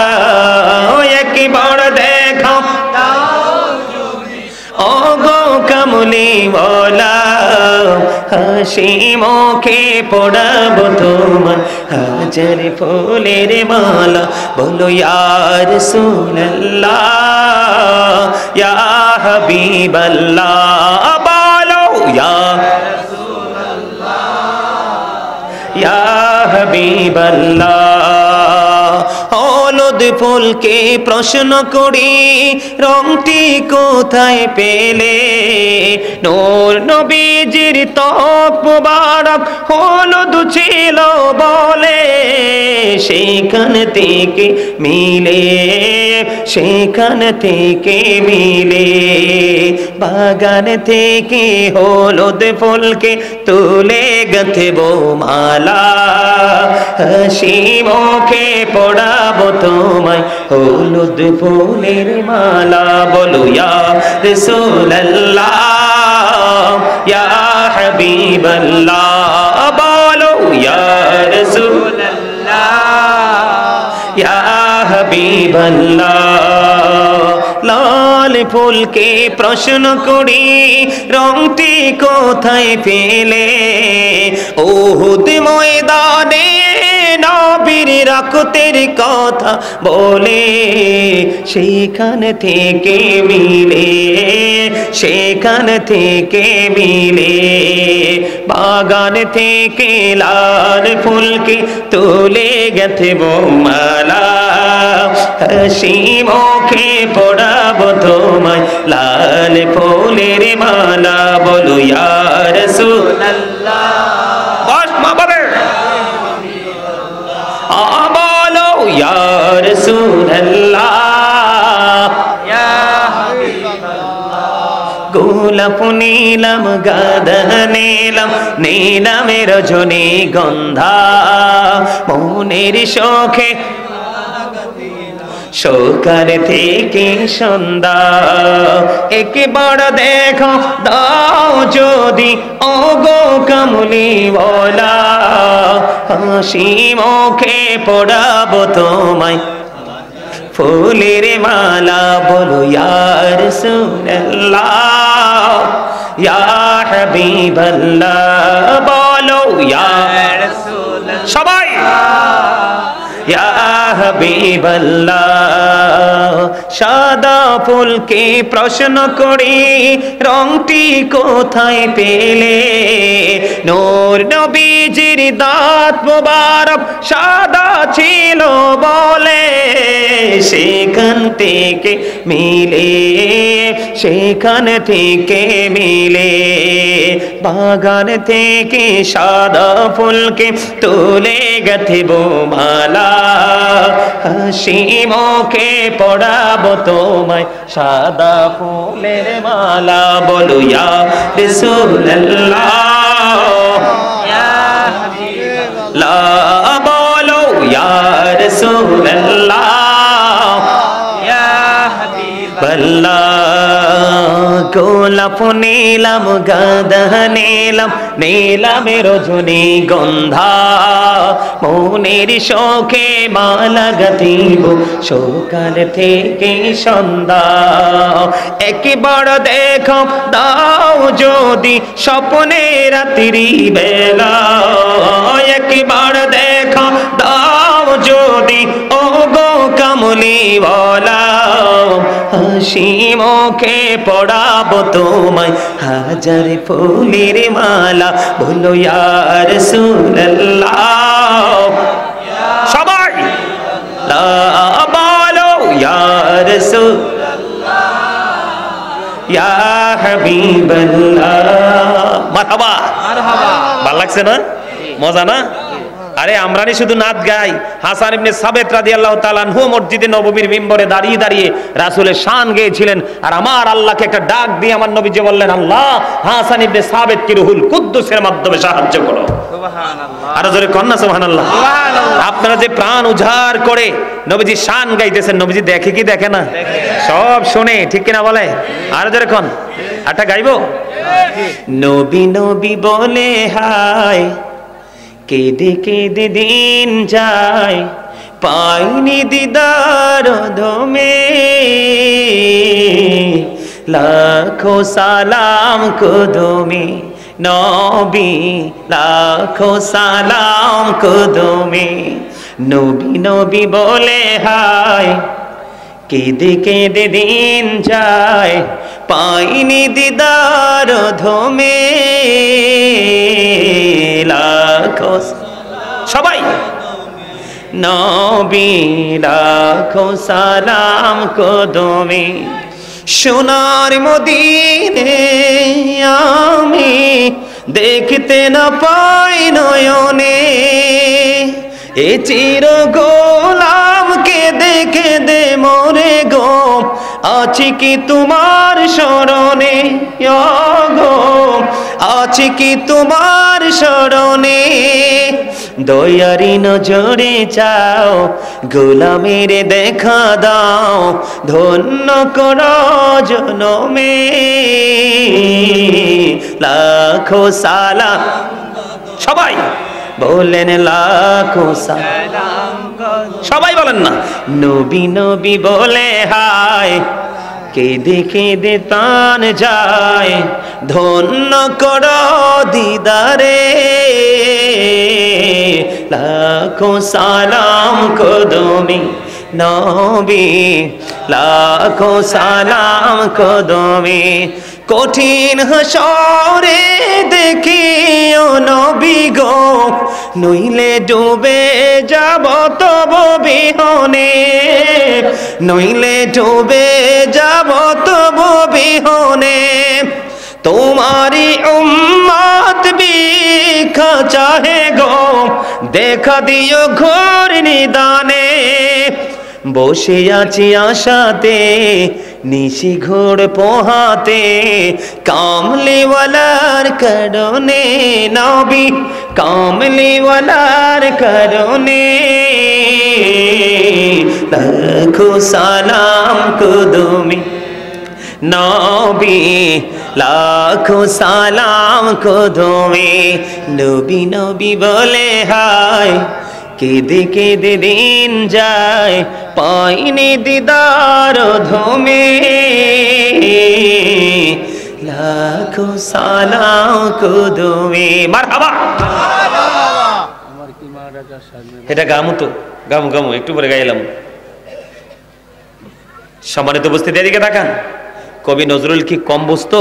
Speaker 1: একবার দেখো ও গো কামলিওয়ালা হাসি মুখে পড়াবো তোমার হাজার ফুলের মালা বলো ইয়া রাসূলুল্লাহ ইয়া হাবিবাল্লাহ বলো ইয়া ইয়া হাবিবাল্লাহ হলুদ ফুলকে প্রশ্ন করি রংটি কোথায় পেলে নূর নবীজির ত্বক মুবারক হলুদ ছিল বলে সেখান থেকে মিলে সেখান থেকে মিলে বাগান থেকে হলুদ ফুলকে তুলে গাঁথব মালা হাসি মুখে পড়াবো তোমায় হলুদ ফুলের মালা বলো ইয়া রাসূলুল্লাহ ইয়া হাবিবাল্লাহ বলো ইয়া রাসূলুল্লাহ ইয়া হাবিবাল্লাহ লাল ফুলকে প্রশ্ন করি রংটি কোথায় পেলে উহুদ ময়দানে নবীর রক্তের কথা বলে সেখান থেকে মিলে সেখান থেকে মিলে বাগান থেকে লাল ফুলকে তুলে গাঁথব মালা হাসি মুখে পড়াবো তোমায় লাল ফুলের মালা বলো ইয়া রাসূলুল্লাহ বস মা বলে বলো ইয়া রাসূলুল্লাহ ইয়া হাবিবাল্লাহ গোলাপ নীলাম গাঁদা নীলাম নীলামে রজনী গন্ধা মনের শোকে সকাল থেকে সন্ধ্যা একবার দেখো দাও যদি ও গো কামলিওয়ালা হাসি মুখে পড়াবো তোমায় ফুলের মালা বলো ইয়া রাসূলুল্লাহ ইয়া হাবিবাল্লাহ বলো ইয়া রাসূলুল্লাহ সবাই ইয়া হাবিবাল্লাহ সাদা ফুলকে প্রশ্ন করি রংটি কোথায় পেলে নূর নবীজির দাঁত মুবারক সাদা ছিল বলে সেখান থেকে মিলে সেখান থেকে মিলে বাগান থেকে সাদা ফুলকে তুলে গাঁথব মালা হাসি মুখে পড়াবো তোমায় সাদা ফুলের মালা বলো ইয়া রাসূলুল্লাহ ইয়া হাবিবাল্লাহ বলো ইয়া রাসূলুল্লাহ ইয়া হাবিবাল্লাহ গোলাপ নীলাম গাঁদা নীলাম নীলামে রজনী গন্ধা মনের শোকে মালা গাঁথব সকাল থেকে সন্ধ্যা একবার দেখো দাও যদি স্বপ্নে রাত্রি বেলা একবার দেখো দাও যদি ও গো কামলিওয়ালা হাসি মুখে পড়াবো তোমায় হাজার ফুলের মালা বলো ইয়া রাসূলুল্লাহ সবাই বলো ইয়া রাসূলুল্লাহ ইয়া হাবিবাল্লাহ মারহাবা মারহাবা ভালো লাগছে না মজা না আরে আমরানি শুধু নাচ গাই। হাসান ইবনে সাবিত রাদিয়াল্লাহু তাআলা আনহু মসজিদে নববীর মিম্বরে দাঁড়িয়ে দাঁড়িয়ে রাসূলের শান গেয়েছিলেন। আর আমার আল্লাহকে একটা ডাক দিয়ে আমার নবীজি বললেন, আল্লাহ হাসান ইবনে সাবিতকে রুহুল কুদ্দুসের মাধ্যমে সাহায্য করো। সুবহানাল্লাহ। আর জোরে কন্না সুবহানাল্লাহ। সুবহানাল্লাহ। আপনারা যে প্রাণ উজাড় করে নবীজি শান গাইতেছেন, নবীজি দেখে কি দেখে না? সব শুনে, ঠিক কিনা বলে? আর জোরে কোন আটা গাইবো? নবী নবী বলে হায়, কেঁদে কেঁদে দিন যায়, পাইনি দিদার দমে, লাখো সালাম কুদুমি নবী, লাখো সালাম কুদুমি। নবী নবী বলে হায়, কেঁদে কেঁদে দিন যায়, পাইনি দিদার ধমে, লাখো সবাই নবী, লাখো সালাম কদমে। সোনার মদিনে আমি দেখতে না পাই নয়নে, এ চির গোলামকে দেখে দে মোরে গো, আছি কি তোমার শরণে গো, আছি কি তোমার শরণে। দয়ারি নজরে চাও, গোলামের দেখা দাও, ধন্য কর জনমে, লাখো সালাম। সবাই বলেন লাখো সালাম, সবাই বলেন না। নবী নবী বলে হায়, কেঁদে কেঁদে তান যায়, ধন্য কর দিদারে, লাখো সালাম কদমে নবী, লাখো সালাম কদমে। কঠিন হাসরে দেখিও নবী গো, নইলে ডুবে যাব তব বিহনে, নইলে ডুবে যাব তব বিহনে। তোমারি উম্মত ভিক্ষা চাহে গো, দেখা দিও ঘোর নিদানে। বসে আছি আশাতে নিশি ঘোর পোহাতে, কামলিওয়ালার করনে নবী, কামলিওয়ালার করনে, লাখো সালাম কুদুমি নবী, লাখো সালাম কুদুমি। নবী নবী বলে হায়, কেঁদে কেঁদে দিন যায়, পাইনি দিদার ধমে, লাখো সালাম কুদুমি। মারহাবা। এটা গামু তো, গামু গামু একটু পরে গাইলাম। সম্মানিত উপস্থিতি, এদিকে তাকান। কবি নজরুল কি কম বুঝতো?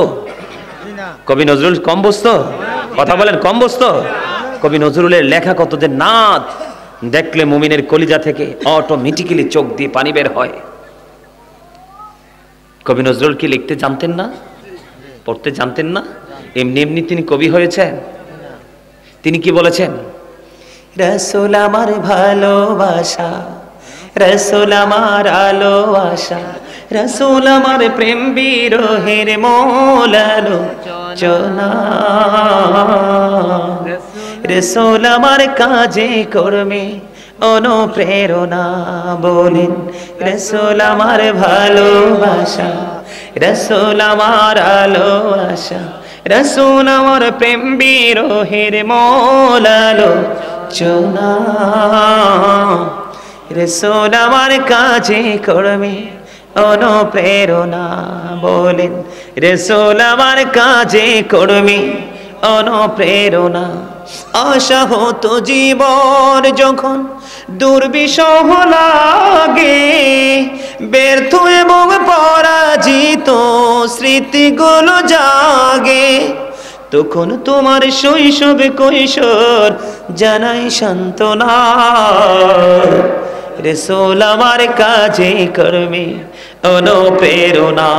Speaker 1: কবি নজরুল কম বুঝতো? কথা বলেন, কম বুঝতো? কবি নজরুলের লেখা কত যে নাদ, দেখলে মুমিনের কলিজা থেকে অটোমেটিক্যালি চোখ দিয়ে পানি বের হয়। কবি নজরুল কি লিখতে জানতেন না? পড়তে জানতেন না? এমনি এমনি তিনি কবি হয়েছেন? তিনি কি বলেছেন? রাসূল আমার ভালোবাসা, রাসূল আমার আলো আশা, রাসূল আমার প্রেম বিরহের মূল আলোচনা, রাসূল আমার কাজে কর্মে অনুপ্রেরণা। বলেন রাসূল আমার ভালোবাসা, রাসূল আমার আলো আশা, রাসূল আমার প্রেম বিরহের মূল আলোচনা, রাসূল আমার কাজে কর্মে অনুপ্রেরণা। বলেন রাসূল আমার কাজে কর্মে অনুপ্রেরণা। আশা হতো জীবন যখন দুর্বিষহ লাগে, ব্যর্থ এবং পরাজিত স্মৃতিগুলো জাগে, তখন তোমার শৈশব কৈশোর জানাই সান্ত্বনা। রাসূল আমার কাজে কর্মে অনুপ্রেরণা।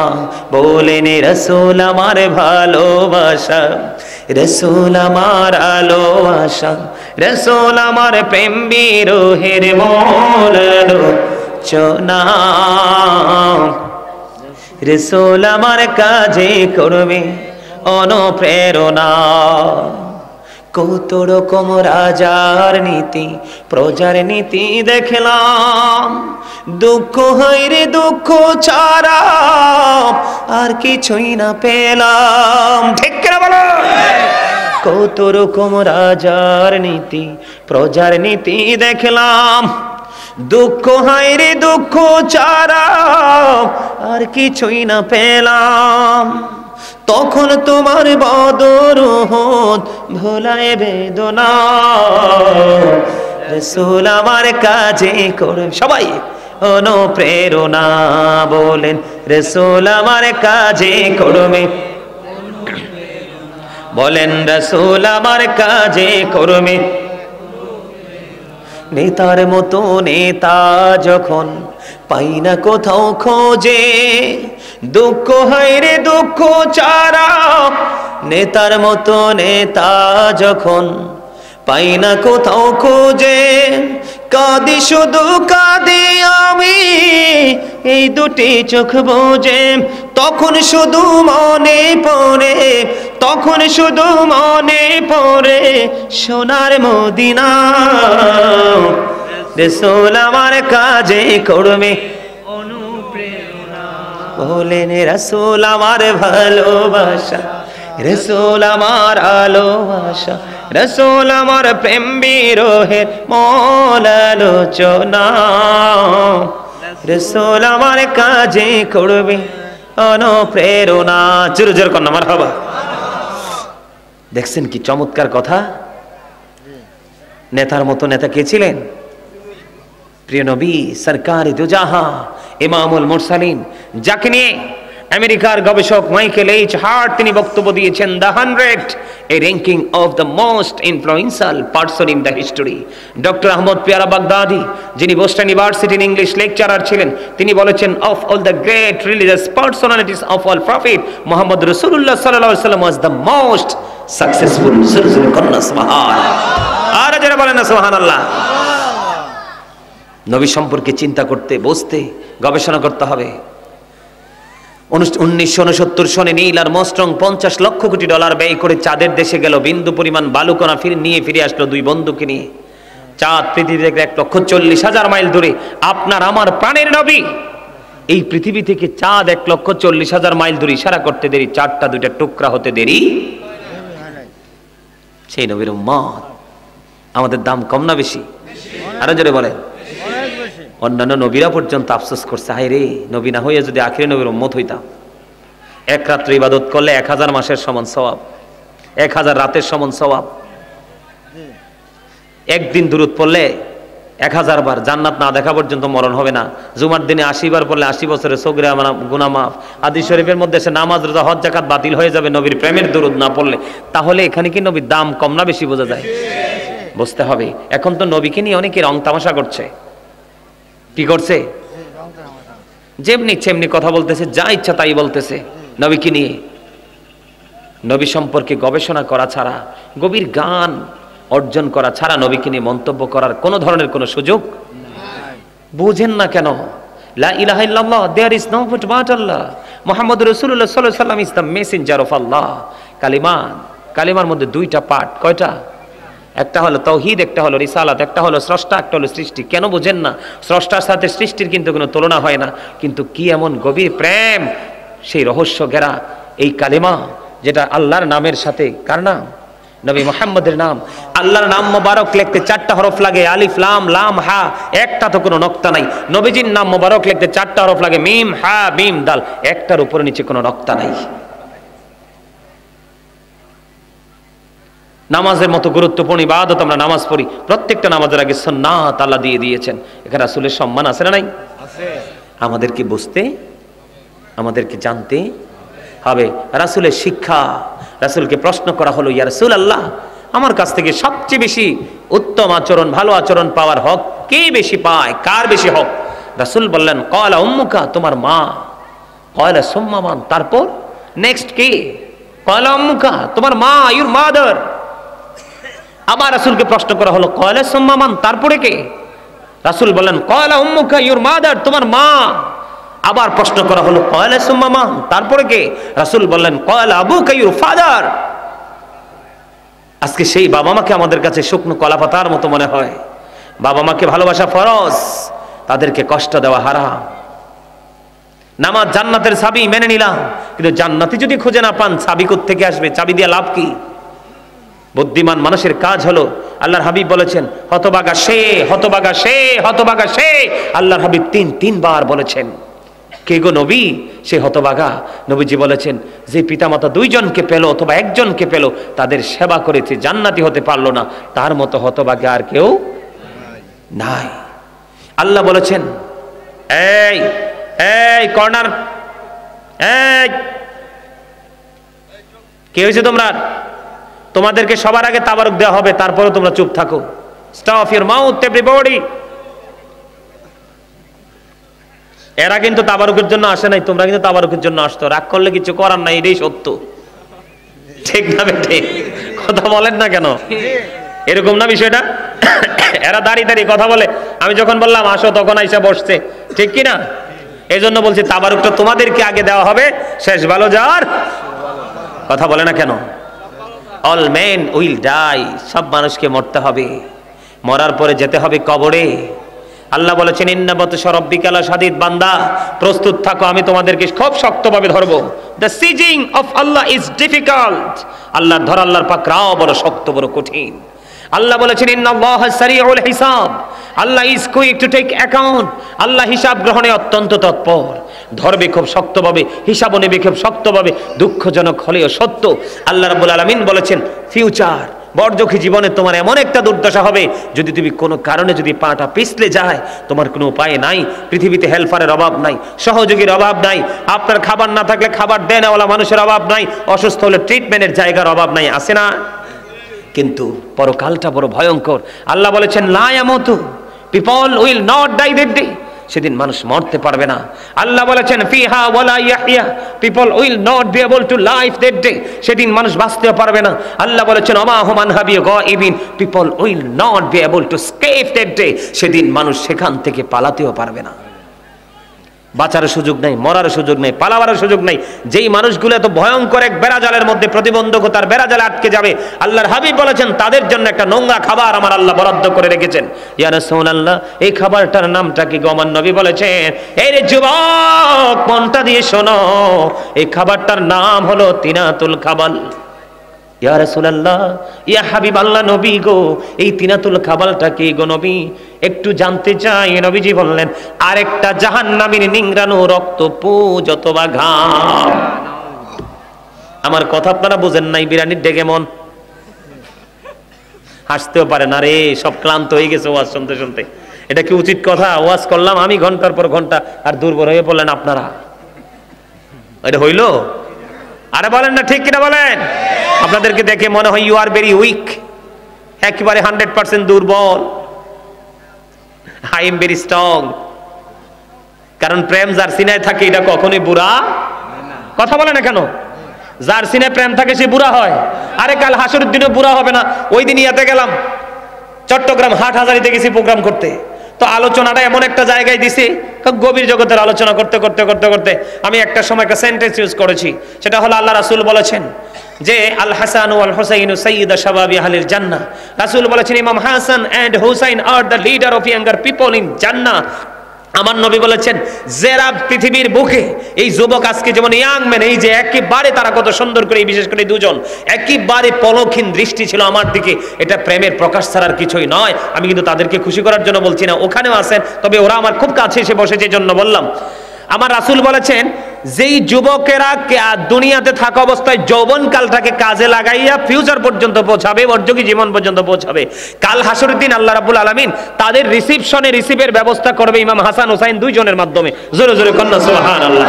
Speaker 1: বলেন রাসূল আমার ভালোবাসা, রাসূল আমার আলো আশা, রাসূল আমার প্রেম বিরহের মূল আলোচনা, রাসূল আমার কাজে করবে অনুপ্রেরণা। কত রকম রাজার নীতি প্রজার নীতি দেখলাম, দুঃখ হয় রে দুঃখ ছাড়া আর কিছুই না পেলাম। ঠিক কিনা বলো? কত রকম রাজার নীতি প্রজার নীতি দেখলাম, দুঃখ হয় রে দুঃখ ছাড়া আর কিছুই না পেলাম। তখন তোমার বদর উহুদ ভোলায় বেদনা, রাসূল আমার কাজে করবে সবাই অনুপ্রেরণা। বলেন রাসূল আমার কাজে করবে, বলেন রাসূল আমার কাজে করবে। নেতার মতো নেতা যখন পাই না কোথাও খোঁজে, দুঃখ হয় রে দুঃখ ছাড়া। নেতার মতো নেতা যখন পাই না কোথাও খোঁজে, কাঁদি শুধু কাঁদি আমি এই দুটি চোখ বোঝে। তখন শুধু মনে পড়ে, তখন শুধু মনে পড়ে সোনার মদিনা, রাসূল আমার কাজে করবে অনুপ্রেরণা। বলেন রাসূল আমার ভালোবাসা, রাসূল আমার ভালোবাসা, রাসূল আমার প্রেম বিরহের মূল আলোচনা, রাসূল আমার কাজে করবে অনুপ্রেরণা। জোরে জোরে কন্যা মারহাবা। দেখছেন কি চমৎকার কথা। নেতার মতো নেতা কে ছিলেন? প্রিয় নবী সরকারে দুজাহা ইমামুল মুরসালিন, যাকে নিয়ে আমেরিকার গবেষক মাইকেল এইচ হার্ট তিনি বক্তব্য দিয়েছেন, the 100 a ranking of the most influential person in the history. Doctor Ahmad Piyara Baghdadi, যিনি বোস্টন ইউনিভার্সিটির ইংলিশ লেকচারার ছিলেন, তিনি বলেছেন, of all the great religious personalities of all prophet, মুহাম্মদ রাসূলুল্লাহ সাল্লাল্লাহু আলাইহি ওয়াসাল্লাম ওয়াজ দ্য মোস্ট সাকসেসফুল। সুরজুল কন্না সুবহানাল্লাহ। আর যারা বলেন না সুবহানাল্লাহ। নবী সম্পর্কে চিন্তা করতে বসতে গবেষণা করতে হবে। 1969 সনে Neil Armstrong 50 lakh crore dollar ব্যয় করে চাঁদের দেশে গেল, বিন্দু পরিমাণ বালুকণা নিয়ে ফিরে আসলো দুই বন্ধুকে নিয়ে। চাঁদ পৃথিবী থেকে 1,40,000 মাইল দূরে। আপনার আমার প্রাণের নবী এই পৃথিবী থেকে চাঁদ 1,40,000 মাইল দূরে, ইশারা করতে দেরি, চারটা দুইটা টুকরা হতে দেরি। সেই নবীর উম্মত আমাদের দাম কম না বেশি? আরো জোরে বলেন। অন্যান্য নবীরা পর্যন্ত আফসোস করছে, হায় রে নবী না হইয়া যদি আখিরি নবীর উম্মত হইতাম। এক রাত্রে ইবাদত করলে 1000 মাসের সমান সওয়াব, 1000 রাতের সমান সওয়াব। একদিন দুরূদ পড়লে 1000 বার, জান্নাত না দেখা পর্যন্ত মরণ হবে না। জুমার দিনে 80 বার পড়লে 80 বছরের সগীরা গুনাহ মাফ। হাদিস শরীফের মধ্যে সে নামাজ রোজা হজ যাকাত বাতিল হয়ে যাবে নবীর প্রেমের দুরূদ না পড়লে। তাহলে এখানে কি নবীর দাম কম না বেশি বোঝা যায়? বুঝতে হবে। এখন তো নবীকে নিয়ে অনেকে রং তামাশা করছে। কি করছে? যেমনি সেমনি কথা বলতেছে, যা ইচ্ছা তাই বলতেছে নবীকে নিয়ে। নবী সম্পর্কে গবেষণা করা ছাড়া, গভীর জ্ঞান অর্জন করা ছাড়া নবীকে নিয়ে মন্তব্য করার কোন ধরনের কোনো সুযোগ বুঝেন না কেন? লা ইলাহা ইল্লাল্লাহ, দেয়ার ইজ নো বাট আল্লাহ, মুহাম্মদ রাসূলুল্লাহ সাল্লাল্লাহু আলাইহি ওয়াসাল্লাম ইজ দ্য মেসেঞ্জার অফ আল্লাহ। কালিমার মধ্যে দুইটা পার্ট। কয়টা? একটা হলো তাওহীদ, একটা হলো রিসালাত, একটা হলো স্রষ্টা, একটা হলো সৃষ্টি। কেন বুঝেন না? স্রষ্টার সাথে সৃষ্টির কিন্তু কোনো তুলনা হয় না। কিন্তু কি এমন গভীর প্রেম, সেই রহস্য ঘেরা এই কালিমা, যেটা আল্লাহর নামের সাথে, কার নাম? নবী মুহাম্মদের নাম। আল্লাহর নাম মোবারক লিখতে 4টা হরফ লাগে, আলিফ লাম লাম হা, একটা তো কোনো নক্তা নাই। নবীজির নাম মোবারক লিখতে 4টা হরফ লাগে, মিম হা মিম দাল, একটার উপরে নিচে কোনো নক্তা নাই। নামাজের মতো গুরুত্বপূর্ণ ইবাদত আমরা নামাজ পড়ি, প্রত্যেকটা নামাজের আগে সুন্নাত আল্লাহ দিয়ে দিয়েছেন। এখানে রাসূলের সম্মান আছে না নাই? আছে। আমাদেরকে বুঝতে, আমাদেরকে জানতে হবে রাসূলের শিক্ষা। রাসূলকে প্রশ্ন করা হলো, ইয়া রাসূলুল্লাহ, আমার কাছ থেকে সবচেয়ে বেশি উত্তম আচরণ, ভালো আচরণ পাওয়ার হক কে বেশি পায়? কার বেশি হক? রাসূল বললেন, ক্বালা উম্মুকা, তোমার মা। ক্বালা সুম্মা মান, তারপর নেক্সট কে? ক্বালা উম্মুকা, তোমার মা, ইউর মাদার। আবার রাসূলকে প্রশ্ন করা হলো কয়লা সুম্মা মান, তারপরে কে? রাসূল বললেন কয়লা উম্মুকা, ইউর মাদার, তোমার মা। আবার প্রশ্ন করা হলো কয়লা সুম্মা মান, তারপরে কে? রাসূল বললেন কয়লা আবুকা, ইউর ফাদার। আজকে সেই বাবা মাকে আমাদের কাছে শুকনো কলা পাতার মতো মনে হয়। বাবা মাকে ভালোবাসা ফরজ, তাদেরকে কষ্ট দেওয়া হারাম। নামাজ জান্নাতের চাবি, মেনে নিলাম, কিন্তু জান্নাতি যদি খুঁজে না পান, চাবি কোত্থেকে আসবে? চাবি দিয়ে লাভ কি? বুদ্ধিমান মানুষের কাজ হলো, আল্লাহর হাবিব বলেছেন হতভাগা সে, হতভাগা সে, হতভাগা সে। আল্লাহর হাবিব তিনবার বলেছেন। কে গো নবী সে হতভাগা? নবীজি বলেছেন যে পিতামাতা দুইজনকে পেল অথবা একজনকে পেল, তাদের সেবা করেছে, জান্নাতি হতে পারলো না, তার মতো হতভাগা আর কেউ নাই। আল্লাহ বলেছেন এই এই কর্নার, এই কে হয়েছে তোমরা? তোমাদেরকে সবার আগে তাবারুক দেওয়া হবে, তারপরে তোমরা চুপ থাকো। Stop your mouth everybody. এরা কিন্তু তাবারুকের জন্য আসে নাই, তোমরা কিন্তু তাবারুকের জন্য আসতো। রাগ করলে কিছু করার নাই, এটাই সত্য। ঠিক না ঠিক? কথা বলেন না কেন? এরকম না বিষয়টা? এরা দাঁড়িয়ে দাঁড়িয়ে কথা বলে, আমি যখন বললাম আসো তখন আইসা বসছে, ঠিক কি না? এই জন্য বলছি তাবারুকটা তোমাদেরকে আগে দেওয়া হবে, শেষ ভালো যার। কথা বলে না কেন? অল মেন উইল ডাই, সব মানুষকে মরতে হবে, মরার পরে যেতে হবে কবরে। আল্লাহ বলেছেন ইন্না বাতশা রাব্বিকা লাশাদীদ, বান্দা প্রস্তুত থাকো, আমি তোমাদেরকে খুব শক্তভাবে ধরবো। The seizing of Allah is difficult, আল্লাহর ধরা, আল্লাহর পাকড়াও বড় শক্ত, বড় কঠিন। আল্লাহ বলেছেন ইন্নাল্লাহা সারিউল হিসাব, Allah is quick to take account, আল্লাহ হিসাব গ্রহণে অত্যন্ত তৎপর। ধরবে খুব শক্তভাবে, হিসাবও নেবে খুব শক্তভাবে, দুঃখজনক হলেও সত্য। আল্লাহ রাব্বুল আলামিন বলেছেন ফিউচার, বর্জখী জীবনে তোমার এমন একটা দুর্দশা হবে, যদি তুমি কোনো কারণে যদি পাটা পিছলে যায়, তোমার কোনো উপায় নাই। পৃথিবীতে হেল্পারের অভাব নাই, সহযোগীর অভাব নাই, আপনার খাবার না থাকলে খাবার দেনওয়ালা মানুষের অভাব নাই, অসুস্থ হলে ট্রিটমেন্টের জায়গার অভাব নাই, আছে না? কিন্তু পরকালটা বড় ভয়ঙ্কর। আল্লাহ বলেছেন লা ইয়ামুতু, people will not die that day, সেদিন মানুষ মরতে পারবে না। আল্লাহ বলেছেন ফিহা ওয়ালা ইয়াহইয়া, people will not be able to live that day, সেদিন মানুষ বাঁচতেও পারবে না। আল্লাহ বলেছেন ওমা হুম আনহা বিগাইবিন, people will not be able to escape that day, সেদিন মানুষ সেখান থেকে পালাতেও পারবে না। বাঁচার সুযোগ নাই, মরার সুযোগ নাই, পালাবার সুযোগ নাই। যেই মানুষগুলো এত ভয়ঙ্কর এক বেড়াজালের মধ্যে, প্রতিবন্ধকতার বেড়াজালে আটকে যাবে, আল্লাহর হাবিব বলেছেন তাদের জন্য একটা নোংরা খাবার আমার আল্লাহ বরাদ্দ করে রেখেছেন। ইয়া রাসূলুল্লাহ, এই খাবারটার নামটা কি গো? আমার নবী বলেছেন এই রে যুবক, মনটা দিয়ে শোনো, এই খাবারটার নাম হলো তিনাতুল খাবাল। ইয়া রাসূলুল্লাহ, ইয়া হাবিবাল্লাহ, নবী গো, এই তিনাতুল খাবালটা কি গো নবী? একটু জানতে চাই। নবীজি বললেন আরেকটা জাহান্নামীর নিংড়ানো রক্ত, পুজ অথবা ঘাম। আমার কথা আপনারা বুঝেন নাই? বিরানির ডেকে মন হাসতেও পারে না রে, সব ক্লান্ত হয়ে গেছে ওয়াজ শুনতে শুনতে। এটা কি উচিত কথা? ওয়াজ করলাম আমি ঘন্টার পর ঘন্টা, আর দুর্বল হয়ে পড়লেন আপনারা। এটা হইল? আরে বলেন না, ঠিক কিনা বলেন? আপনাদেরকে দেখে মনে হয় ইউ আর ভেরি উইক, একেবারে 100% দুর্বল। I am very strong. কারণ প্রেম যার সিনায় থাকে এটা কখনোই বুড়া। কথা বলে না কেন? যার সিনায় প্রেম থাকে সে বুড়া হয়। আরে কাল হাসরের দিনে বুড়া হবে না। ওই দিন ইয়াতে গেলাম, চট্টগ্রাম হাটহাজারীতে গেছি প্রোগ্রাম করতে। তো আলোচনাটা এমন একটা জায়গায় দিছি, গভীর জগতের আলোচনা করতে করতে করতে করতে আমি একটা সময় একটা সেন্টেন্স ইউজ করেছি। সেটা হলো আল্লাহ রাসূল বলেছেন যে আল হাসান ওয়াল হুসাইন সাইয়্যিদা শাবাবি আহলিল জান্নাহ। রাসূল বলেছেন ইমাম Hasan and Husain are the leader of younger people in জান্নাহ। আমার নবী বলেছেন যারা পৃথিবীর বুকে এই যুবক আজকে যেমন ইয়াং ম্যান, এই যে একেবারে তারা কত সুন্দর করে, বিশেষ করে দুজন একেবারে পলকহীন দৃষ্টি ছিল আমার দিকে, এটা প্রেমের প্রকাশ ছাড়ার কিছুই নয়। আমি কিন্তু তাদেরকে খুশি করার জন্য বলছি না, ওখানেও আছেন, তবে ওরা আমার খুব কাছে এসে বসেছে, এই জন্য বললাম। আমার রাসূল বলেছেন যেই যুবকেরা দুনিয়াতে থাকা অবস্থায় যৌবনকালটাকে কাজে লাগাইয়া ফিউচার পর্যন্ত পৌঁছাবে, বর্জকী জীবন পর্যন্ত পৌঁছাবে, কাল হাসরের দিন আল্লাহ রাব্বুল আলামিন তাদের রিসিভের ব্যবস্থা করবে ইমাম হাসান হুসাইন দুইজনের মাধ্যমে। জোরে জোরে কন্যা সুবহানাল্লাহ।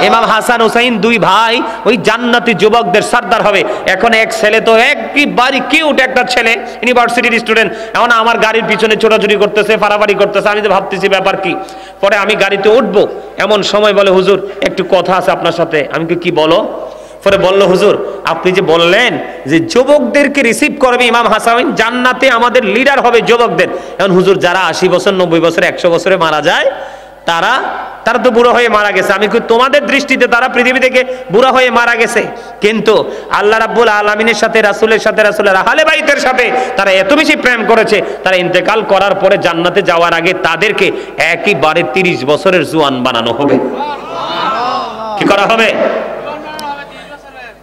Speaker 1: ইমাম হাসান হুসাইন দুই ভাই ওই জান্নাতি যুবকদের সর্দার হবে। এখন এক ছেলে তো একেবারে কিউট একটা ছেলে, ইউনিভার্সিটির স্টুডেন্ট, এখন আমার গাড়ির পিছনে ছোটাছুটি করতেছে, ফাড়াফাড়ি করতেছে। আমি তো ভাবতেছি ব্যাপার কি। পরে আমি গাড়িতে উঠবো, এমন সময় বলে হুজুর একটু কথা আছে আপনার সাথে। আমি কি বলো? পরে বলল, হুজুর আপনি যে বললেন যে যুবকদেরকে রিসিভ করবে ইমাম হাসান, জান্নাতে আমাদের লিডার হবে যুবকদের। এখন হুজুর যারা 80 বছর 90 বছর 100 বছরে মারা যায় তারা তো বুড়ো হয়ে মারা গেছে। আমি কই তোমাদের দৃষ্টিতে তারা পৃথিবী থেকে বুড়া হয়ে মারা গেছে, কিন্তু আল্লাহ রাব্বুল আলামিনের সাথে রাসূলের সাথে রাসূলের আহলে বাইতের সাথে তারা এত বেশি প্রেম করেছে, তারা ইন্তেকাল করার পরে জান্নাতে যাওয়ার আগে তাদেরকে একইবারে 30 বছরের জওয়ান বানানো হবে। কি করা হবে?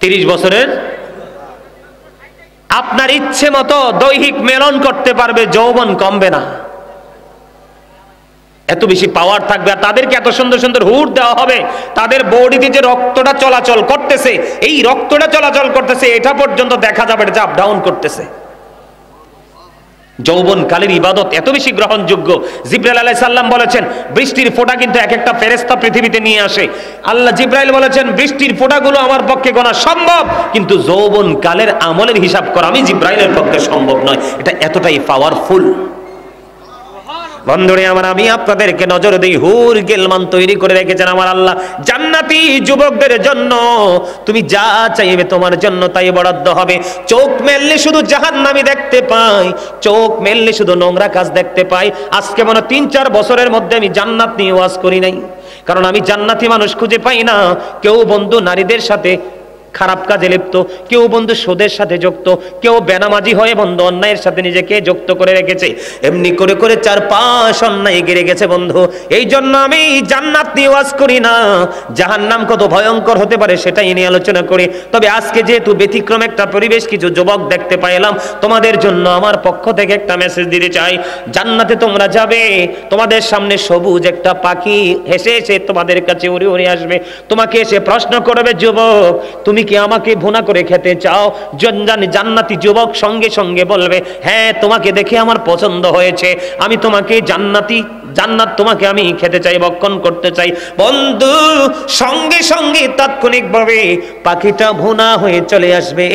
Speaker 1: 30 বছরের। আপনার ইচ্ছে মতো দৈহিক মেলন করতে পারবে, যৌবন কমবে না, এত বেশি পাওয়ার থাকবে। আর তাদেরকে এত সুন্দর সুন্দর হুড দেওয়া হবে, তাদের বডিতে যে রক্তটা চলাচল করতেছে, এই রক্তটা চলাচল করতেছে এটা পর্যন্ত দেখা যাবে যে আপ ডাউন করতেছে। যৌবনকালের ইবাদত এত বেশি গ্রহণযোগ্য। জিবরাইল আলাইহিস সালাম বলেছেন বৃষ্টির ফোঁটা কিন্তু এক একটা ফেরেশতা পৃথিবীতে নিয়ে আসে। আল্লাহ জিবরাইল বলেছেন বৃষ্টির ফোঁটাগুলো আমার পক্ষে গোনা সম্ভব, কিন্তু যৌবনকালের আমলের হিসাব করা আমি জিবরাইলের পক্ষে সম্ভব নয়। এটা এতটাই পাওয়ারফুল। বন্ধুরে আমার, আমি আপনাদেরকে নজর দিই, হুর গেলমান তৈরি করে রেখেছেন আমার আল্লাহ জান্নাতি যুবকদের জন্য। তুমি যা চাইবে তোমার জন্য তাই বরাদ্দ হবে। চোখ মেললে শুধু জাহান্নামী দেখতে পাই, চোখ মেললে শুধু নোংরা কাজ দেখতে পাই। আজকে মনে 3-4 বছরের মধ্যে আমি জান্নাত নিয়ে ওয়াজ করি নাই, কারণ আমি জান্নাতি মানুষ খুঁজে পাই না। কেউ বন্ধু নারীদের সাথে খারাপ কাজে লিপ্ত, কেউ বন্ধু সুদের সাথে যুক্ত, কেউ বেনামাজি হয়ে বন্ধু অন্যায়ের সাথে নিজেকে যুক্ত করে রেখেছে। এমনি করে করে 4-5 অন্যায় গেড়ে গেছে বন্ধু। এই জন্য আমি জান্নাত নিয়ে ওয়াজ করি না, জাহান্নাম কত ভয়ঙ্কর হতে পারে সেটাই নিয়ে আলোচনা করি। তবে আজকে যেহেতু ব্যতিক্রম একটা পরিবেশ, কিছু যুবক দেখতে পাইলাম, তোমাদের জন্য আমার পক্ষ থেকে একটা মেসেজ দিতে চাই। জান্নাতে তোমরা যাবে, তোমাদের সামনে সবুজ একটা পাখি হেসে হেসে তোমাদের কাছে উড়ে উড়ে আসবে, তোমাকে এসে প্রশ্ন করবে, যুবক তুমি কি আমাকে ভুনা করে খেতে চাও? জান্নাতি যুবক সঙ্গে সঙ্গে বলবে, হ্যাঁ তোমাকে দেখে আমার পছন্দ হয়েছে, আমি তোমাকে জান্নাত তোমাকে আমি খেতে চাই, ভক্ষণ করতে চাই। বন্ধু সঙ্গে সঙ্গে তাৎক্ষণিকভাবে পাখিটা ভুনা হয়ে চলে আসবে।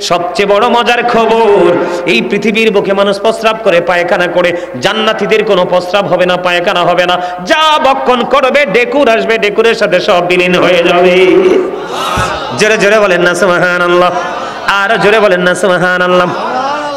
Speaker 1: সবচেয়ে বড় মজার খবর, এই পৃথিবীর বুকে মানুষ প্রস্রাব করে পায়খানা করে, জান্নাতীদের কোনো প্রস্রাব হবে না, পায়খানা হবে না। যা ভক্ষণ করবে ডেকুর আসবে, ডেকুরের সাথে সব বিলীন হয়ে যাবে। জোরে জোরে বলেন না সুবহানাল্লাহ, আর জোরে বলেন না সুবহানাল্লাহ।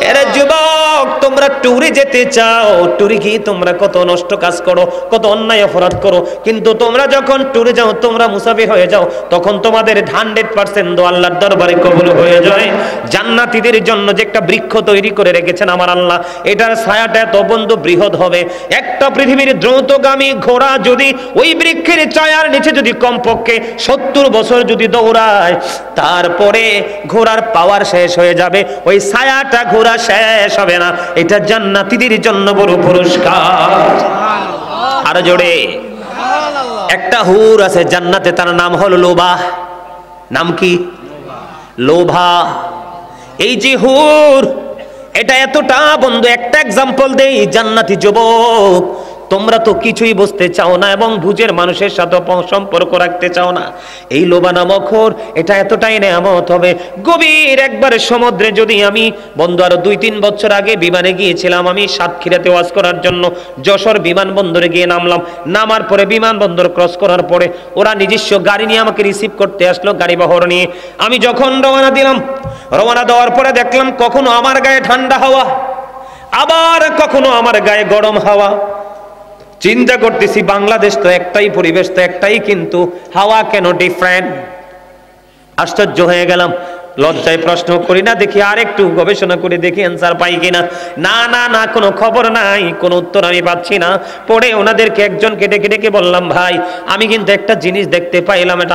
Speaker 1: এরে যুবক, তোমরা ট্যুরে যেতে চাও, ট্যুরে গিয়ে তোমরা কত নষ্ট কাজ করো, কত অন্যায় অপরাধ করো, কিন্তু তোমরা যখন ট্যুরে যাও, তোমরা মুসাফির হয়ে যাও, তখন তোমাদের 100% দোয়া আল্লাহর দরবারে কবুল হয়ে যায়। জান্নাতীদের জন্য যে একটা বৃক্ষ তৈরি করে রেখেছেন আমার আল্লাহ, এটার ছায়াটা এত বন্ধু বৃহৎ হবে, একটা পৃথিবীর দ্রুতগামী ঘোড়া যদি ওই বৃক্ষের ছায়ার নিচে যদি কমপক্ষে 70 বছর যদি দৌড়ায়, তারপরে ঘোড়ার পাওয়ার শেষ হয়ে যাবে, ওই ছায়াটা ঘোড়া শেষ হবে না। এটা জান্নাতীদের জন্য বড় পুরস্কার। আর জোরে একটা হুর আছে জান্নাতে, তার নাম হলো লোভা। নাম কি? লোভা। এই যে হুর, এটা এতটা বন্ধু, একটা এক্সাম্পল দেই, জান্নাতি যুবক তোমরা তো কিছুই বুঝতে চাও না এবং বুঝের মানুষের সাথে সম্পর্ক রাখতে চাও না। এই লোভা নামক হুর, এটা এতটাই নেয়ামত হবে। গভীর একবারে সমুদ্রে যদি আমি বন্ধু আরো 2-3 বছর আগে বিমানে গিয়েছিলাম আমি সাতক্ষীরাতে ওয়াজ করার জন্য, যশোর বিমানবন্দরে গিয়ে নামলাম। নামার পরে বিমানবন্দর ক্রস করার পরে ওরা নিজস্ব গাড়ি নিয়ে আমাকে রিসিভ করতে আসলো, গাড়ি বহর নিয়ে। আমি যখন রওনা দিলাম, রওনা দেওয়ার পরে দেখলাম কখনো আমার গায়ে ঠান্ডা হাওয়া, আবার কখনো আমার গায়ে গরম হাওয়া। চিন্তা করতেছি বাংলাদেশ তো একটাই, পরিবেশ তো একটাই, কিন্তু হাওয়া কেন ডিফারেন্ট? আশ্চর্য হয়ে গেলাম। লজ্জায় প্রশ্ন করি না, দেখি আর একটু গবেষণা করে দেখি অ্যান্সার পাই কিনা। না না না, কোনো খবর নাই, কোনো উত্তর আমি পাচ্ছি না। পরে ওনাদেরকে একজনকে ডেকে ডেকে বললাম, ভাই আমি কিন্তু একটা জিনিস দেখতে পাইলাম, এটা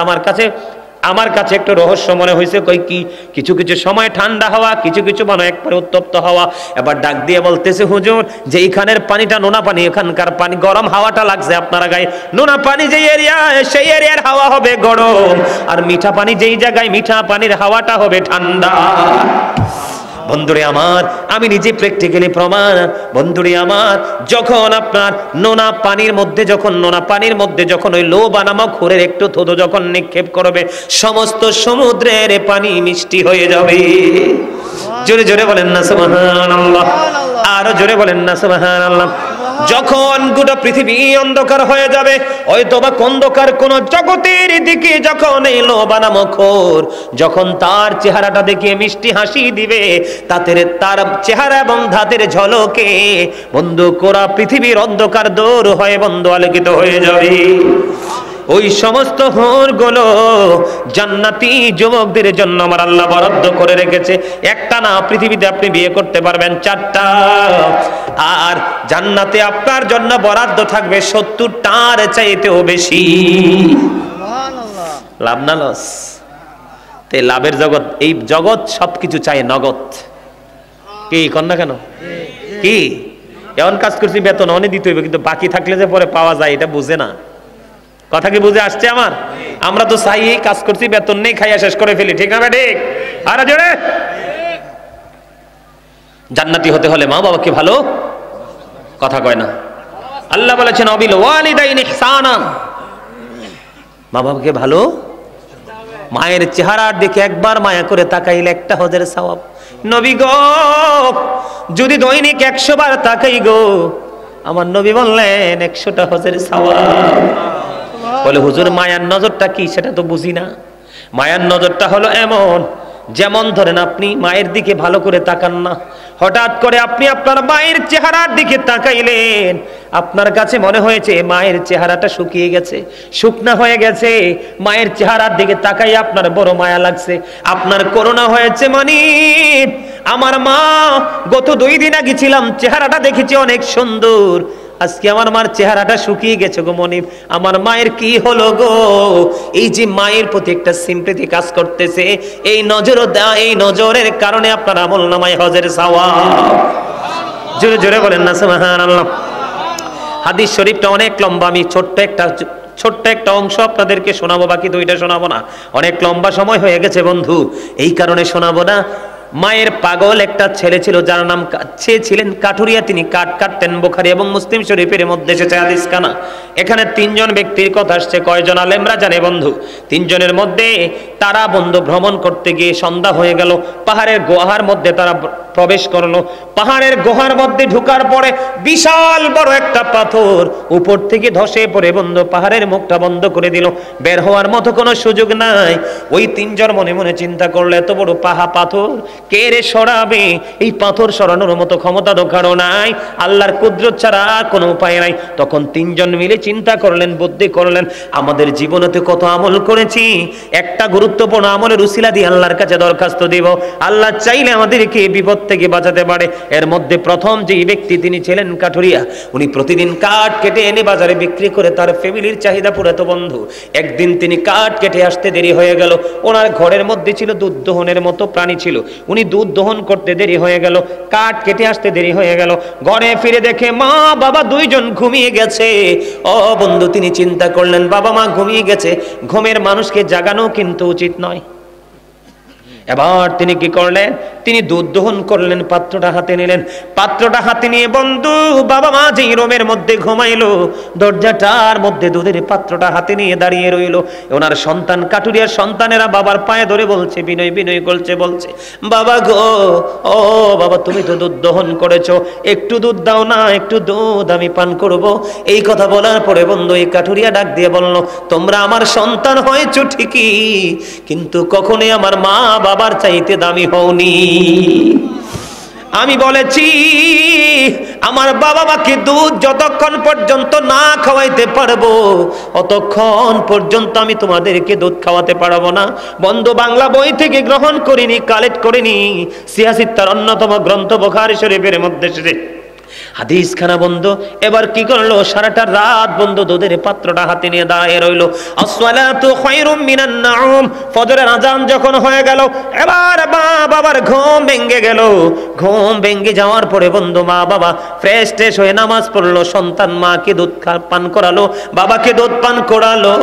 Speaker 1: আমার কাছে একটু রহস্য মনে হয়েছে। কই কি? কিছু কিছু সময় ঠান্ডা হাওয়া, কিছু কিছু মানে একবারে উত্তপ্ত হাওয়া। এবার ডাক দিয়ে বলতেছে, হুজুর যে এইখানের পানিটা নোনা পানি, এখানকার পানি গরম, হাওয়াটা লাগছে আপনারা গায়ে। নোনা পানি যেই এরিয়া, সেই এরিয়ার হাওয়া হবে গরম, আর মিঠা পানি যেই জায়গায়, মিঠা পানির হাওয়াটা হবে ঠান্ডা। বন্ধুরে আমার, আমি নিজে প্র্যাকটিক্যালি প্রমাণ। বন্ধুরে আমার, যখন আপনার নোনা পানির মধ্যে যখন ওই লোভা নামক হুরের একটু থুতু যখন নিক্ষেপ করবে, সমস্ত সমুদ্রের পানি মিষ্টি হয়ে যাবে। জোরে জোরে বলেন না সুবহানাল্লাহ, আরো জোরে বলেন না সুবহানাল্লাহ। যখন গোটা পৃথিবী অন্ধকার হয়ে যাবে, হয়তোবা অন্ধকার কোন জগতের দিকে যখন এই লোভা নামক খোর যখন তার চেহারাটা দেখে মিষ্টি হাসি দিবে, তার চেহারা এবং ধাতের ঝলকে বন্ধু কোরা পৃথিবীর অন্ধকার দূর হয়ে বন্ধু আলোকিত হয়ে যাবে। ওই সমস্ত হুরগুলো জান্নাতি যুবকদের জন্য আমার আল্লাহ বরাদ্দ করে রেখেছে। একটা না, পৃথিবীতে আপনি বিয়ে করতে পারবেন 4টা, আর জান্নাতে আপনার জন্য বরাদ্দ থাকবে 70টার চাইতেও বেশি। লাভ না লস? তে লাভের জগৎ, এই জগৎ সবকিছু চাই নগদ। কি কন্যা কেন কি এমন কাজ করছি বেতন অনেক দিতে হইবে, কিন্তু বাকি থাকলে যে পরে পাওয়া যায় এটা বুঝে না। কথা কি বুঝে আসছে আমার? আমরা তো চাই এই কাজ করছি, বেতন নেই, খাইয়া শেষ করে ফেলি, ঠিক না ঠিক? আরে জোরে। জান্নাতি হতে হলে মা বাবাকে ভালো কথা কয় না। আল্লাহ বলেছেন অবিল ওয়ালিদাইনি ইহসানা, মা বাবাকে ভালো, মায়ের চেহারার দিকে একবার মায়া করে তাকাইলে একটা হজের সওয়াব। নবী গো যদি দৈনিক 100 বার তাকাই গো, আমার নবী বললেন 100টা হজের সওয়াব। বলে হুজুর মায়ার নজরটা কি সেটা তো বুঝি না। মায়ার নজরটা হলো এমন, যেমন ধরেন আপনি মায়ের দিকে ভালো করে তাকান না, হঠাৎ করে আপনি আপনার মায়ের চেহারার দিকে তাকাইলেন, আপনার কাছে মনে হয়েছে মায়ের চেহারাটা শুকিয়ে গেছে, শুকনা হয়ে গেছে, মায়ের চেহারার দিকে তাকাই আপনার বড় মায়া লাগছে। আপনার করোনা হয়েছে মানে আমার মা গত 2 দিন আগে ছিলাম, চেহারাটা দেখেছি অনেক সুন্দর, আজকে আমার মার চেহারাটা শুকিয়ে গেছে গো মনিব, আমার মায়ের কি হলো গো? এই যে মায়ের প্রতি একটা সিম্পথি কাজ করতেছে, এই নজরের কারণে আপনার আমলনামায় হজের সওয়াব। জোরে জোরে বলেন না সুবহানাল্লাহ। হাদিস শরীফটা অনেক লম্বা, আমি ছোট্ট একটা অংশ আপনাদেরকে শোনাবো, বাকি 2টা শোনাবো না, অনেক লম্বা সময় হয়ে গেছে বন্ধু, এই কারণে শোনাবো না। মায়ের পাগল একটা ছেলে ছিল, যার নাম সে ছিলেন কাঠুরিয়া, তিনি কাঠ কাটতেন। বুখারী এবং মুসলিম শরীফের মধ্যে এসেছে হাদিস খানা। এখানে 3 জন ব্যক্তির কথা আসছে, কয়জন আলেমরা জানে বন্ধু? 3 জনের মধ্যে তারা বন্ধু ভ্রমণ করতে গিয়ে সন্ধ্যা হয়ে গেল, পাহাড়ের গুহার মধ্যে তারা প্রবেশ করলো। পাহাড়ের গুহার মধ্যে ঢোকার পরে বিশাল বড় একটা পাথর উপর থেকে ধসে পড়ে বন্ধু পাহাড়ের মুখটা বন্ধ করে দিল, বের হওয়ার মতো কোনো সুযোগ নাই। ওই 3 জন মনে মনে চিন্তা করলো, এত বড় পাথর কে রে সরাবে? এই পাথর সরানোর মতো ক্ষমতা তো কারো নাই, আল্লাহর কুদরত ছাড়া কোনো উপায় নাই। তখন 3 জন মিলে চিন্তা করলেন, বুদ্ধি করলেন, আমাদের জীবনেতে কত আমল করেছি, একটা গুরুত্বপূর্ণ আমলের উসিলা দিয়ে আল্লাহর কাছে দরখাস্ত দিব, আল্লাহ চাইলে আমাদেরকে বিপদ থেকে বাঁচাতে পারে। এর মধ্যে প্রথম যে ব্যক্তি তিনি ছিলেন কাঠুরিয়া, উনি প্রতিদিন কাঠ কেটে এনে বাজারে বিক্রি করে তার ফ্যামিলির চাহিদা পুরাতো বন্ধু। একদিন তিনি কাঠ কেটে আসতে দেরি হয়ে গেল, ওনার ঘরের মধ্যে ছিল দুধ দহনের মতো প্রাণী ছিল, উনি দুধ দহন করতে দেরি হয়ে গেল, কাঠ কেটে আসতে দেরি হয়ে গেল, ঘরে ফিরে দেখে মা বাবা 2 জন ঘুমিয়ে গেছে। ও বন্ধু, তিনি চিন্তা করলেন বাবা মা ঘুমিয়ে গেছে, ঘুমের মানুষকে জাগানো কিন্তু উচিত নয়। এবার তিনি কি করলেন, তিনি দুধ দহন করলেন, পাত্রটা হাতে নিলেন, পাত্রটা হাতে নিয়ে বন্ধু বাবা মা যেই রুমের মধ্যে ঘুমাইলো, দরজাটার মধ্যে দুধের পাত্রটা হাতে নিয়ে দাঁড়িয়ে রইল। ওনার সন্তান কাঠুরিয়ার সন্তানেরা বাবার পায়ে ধরে বলছে, বিনয় বিনয় করছে, বলছে বাবা গো, ও বাবা তুমি তো দুধ দহন করেছো, একটু দুধ দাও না, একটু দুধ আমি পান করব। এই কথা বলার পরে বন্ধু এই কাঠুরিয়া ডাক দিয়ে বলল, তোমরা আমার সন্তান হয়েছো ঠিকই, কিন্তু কখনোই আমার মা বাবার চাইতে দামি হওনি। আমি বলেছি আমার বাবা মাকে দুধ যতক্ষণ পর্যন্ত না খাওয়াইতে পারবো, অতক্ষণ পর্যন্ত আমি তোমাদেরকে দুধ খাওয়াতে পারবো না। বন্ধু বাংলা বই থেকে গ্রহণ করিনি, কালেক্ট করিনি, সিয়াসিত্তার অন্যতম গ্রন্থ বুখারী শরীফের মধ্যে এসেছে হাদিস খানা। বন্ধু এবার কি করলো, সারাটা রাত বন্ধু দুধের পাত্রটা হাতে নিয়ে দাঁড়িয়ে রইলো। আসসালাতু খায়রুম মিনান নাউম, ফজরের আজান যখন হয়ে গেল, এবার মা বাবার ঘুম ভেঙে গেল। ঘুম ভেঙে যাওয়ার পরে বন্ধু মা বাবা ফ্রেশ হয়ে নামাজ পড়লো, সন্তান মাকে দুধ পান করালো, বাবাকে দুধ পান করালো।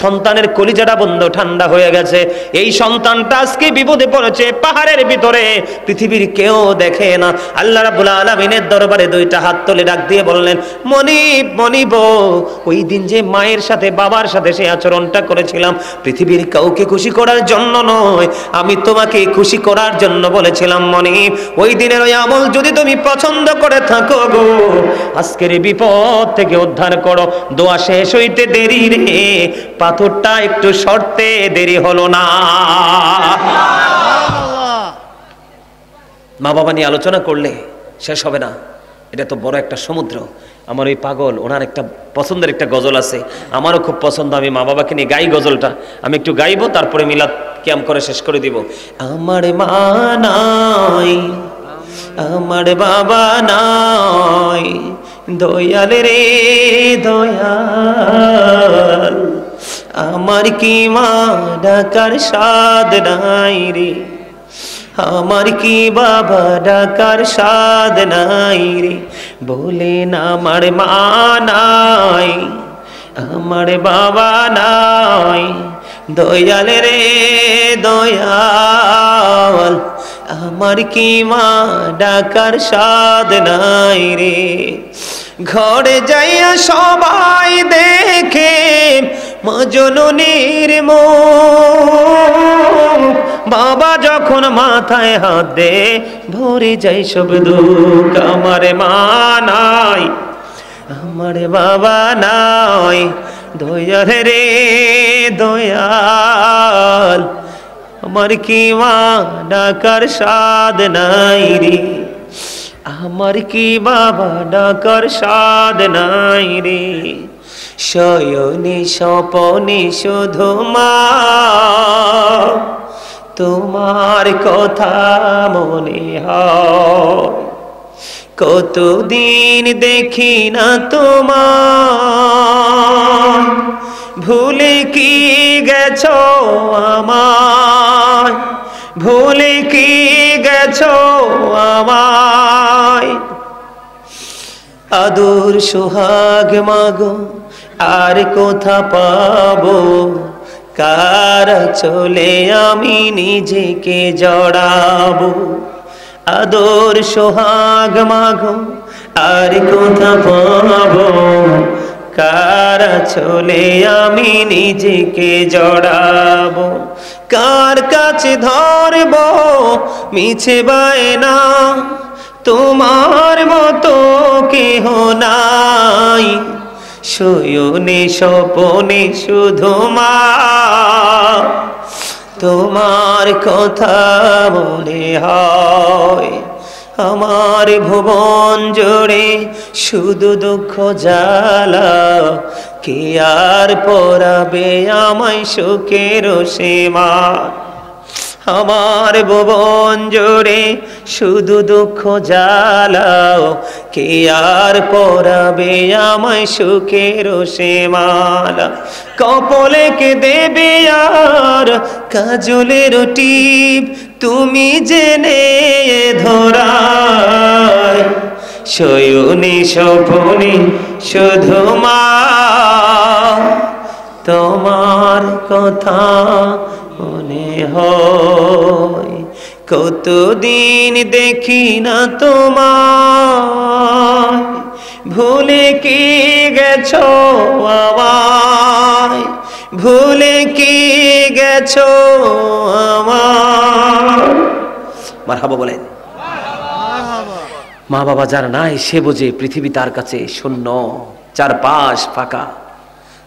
Speaker 1: সন্তানের কলিজাটা বন্ধু ঠান্ডা হয়ে গেছে। এই সন্তানটা আজকে বিপদে পড়েছে, পাহাড়ের ভিতরে, পৃথিবীর কেউ দেখে না। আল্লাহ রাব্বুল আলামিনের দরবারে 2টা হাত তুলে ডাক দিয়ে বললেন, মনিব মনিব, ওই দিন যে মায়ের সাথে বাবার সাথে সেই আচরণটা করেছিলাম, পৃথিবীর কাউকে খুশি করার জন্য নয়, আমি তোমাকে খুশি করার জন্য বলেছিলাম মনিব। ওই দিনের ওই আমল যদি তুমি পছন্দ করে থাকো গো, আজকের এই বিপদ থেকে উদ্ধার করো। দোয়া শেষ হইতে দেরি রে, পাথরটা একটু সরতে দেরি হলো না। মা বাবা নিয়ে আলোচনা করলে শেষ হবে না, এটা তো বড় একটা সমুদ্র। আমার ওই পাগল ওনার একটা পছন্দের একটা গজল আছে, আমারও খুব পছন্দ। আমি মা বাবাকে নিয়ে গাই গজলটা, আমি একটু গাইবো, তারপরে মিলাদ ক্যাম্প করে শেষ করে দিব। আমার মা নাই, আমার বাবা নাই, দয়াল রে দয়াল, আমার কি মা ডাকার সাদ নাই রে, আমার কি বাবা ডাকার সাদ নাই রে, বলেন আমার মা নাই, আমার বাবা নাই, দয়াল রে দয়াল, আমার কি মা ডাকার সাদ নাই রে। ঘরে যাইয়া সবাই দেখে মা জননীর মুখ, বাবা যখন মাথায় হাত দে ভরে যাই সব দুঃখ। আমার মা নাই, আমার বাবা নাই, দয়াল রে দয়াল, আমার কি মা ডাকার সাদ নাই রে, আমার কি বাবা ডাকার সাদ নাই রে। শয়নে স্বপনে শুধু মা তোমার কথা মনে হয়, কতদিন দেখি না তোমার, ভুলে কি গেছো আমায়, ভুলে কি গেছো আমায়। আদর সোহাগ মাগো আর কোথা পাবো, কার চলে আমি নিজেকে জড়াবো। আদর সোহাগ মাগো আর কোথা পাবো, কার চলে আমি নিজেকে জড়াবো। কার কাছে ধরবো মিছে বায়না, তোমার মতো কেহ নাই, শয়নে স্বপনে শুধু মা তোমার কথা মনে হয়। আমার ভুবন জোড়ে শুধু দুঃখ জ্বালা, কে আর পরাবে আমায় সুখের সীমা। আমার ভুবন জোড়ে শুধু দুঃখ জ্বালাও, কে আর পরাবে আমায় সুখের সীমালা। কপলে কে দেবে আর কাজলের টিপ, তুমি জেনে ধরায়, শয়নে স্বপনে শুধু মা তোমার কথা মনে হয়, কতদিন দেখি না তোমার, ভুলে কি গেছো আমায়, ভুলে কি গেছো আমার। মারহাবা বলেন। মা বাবা যার নাই সে বোঝে পৃথিবী তার কাছে শূন্য, চারপাশ ফাঁকা।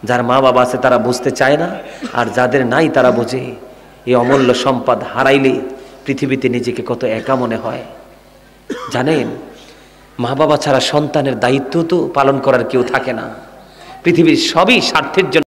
Speaker 1: যার মা বাবা আছে তারা বুঝতে চায় না, আর যাদের নাই তারা বোঝে এই অমূল্য সম্পদ হারাইলে পৃথিবীতে নিজেকে কত একা মনে হয়। জানেন, মা বাবা ছাড়া সন্তানের দায়িত্ব তো পালন করার কেউ থাকে না। পৃথিবীর সবই স্বার্থের জন্য।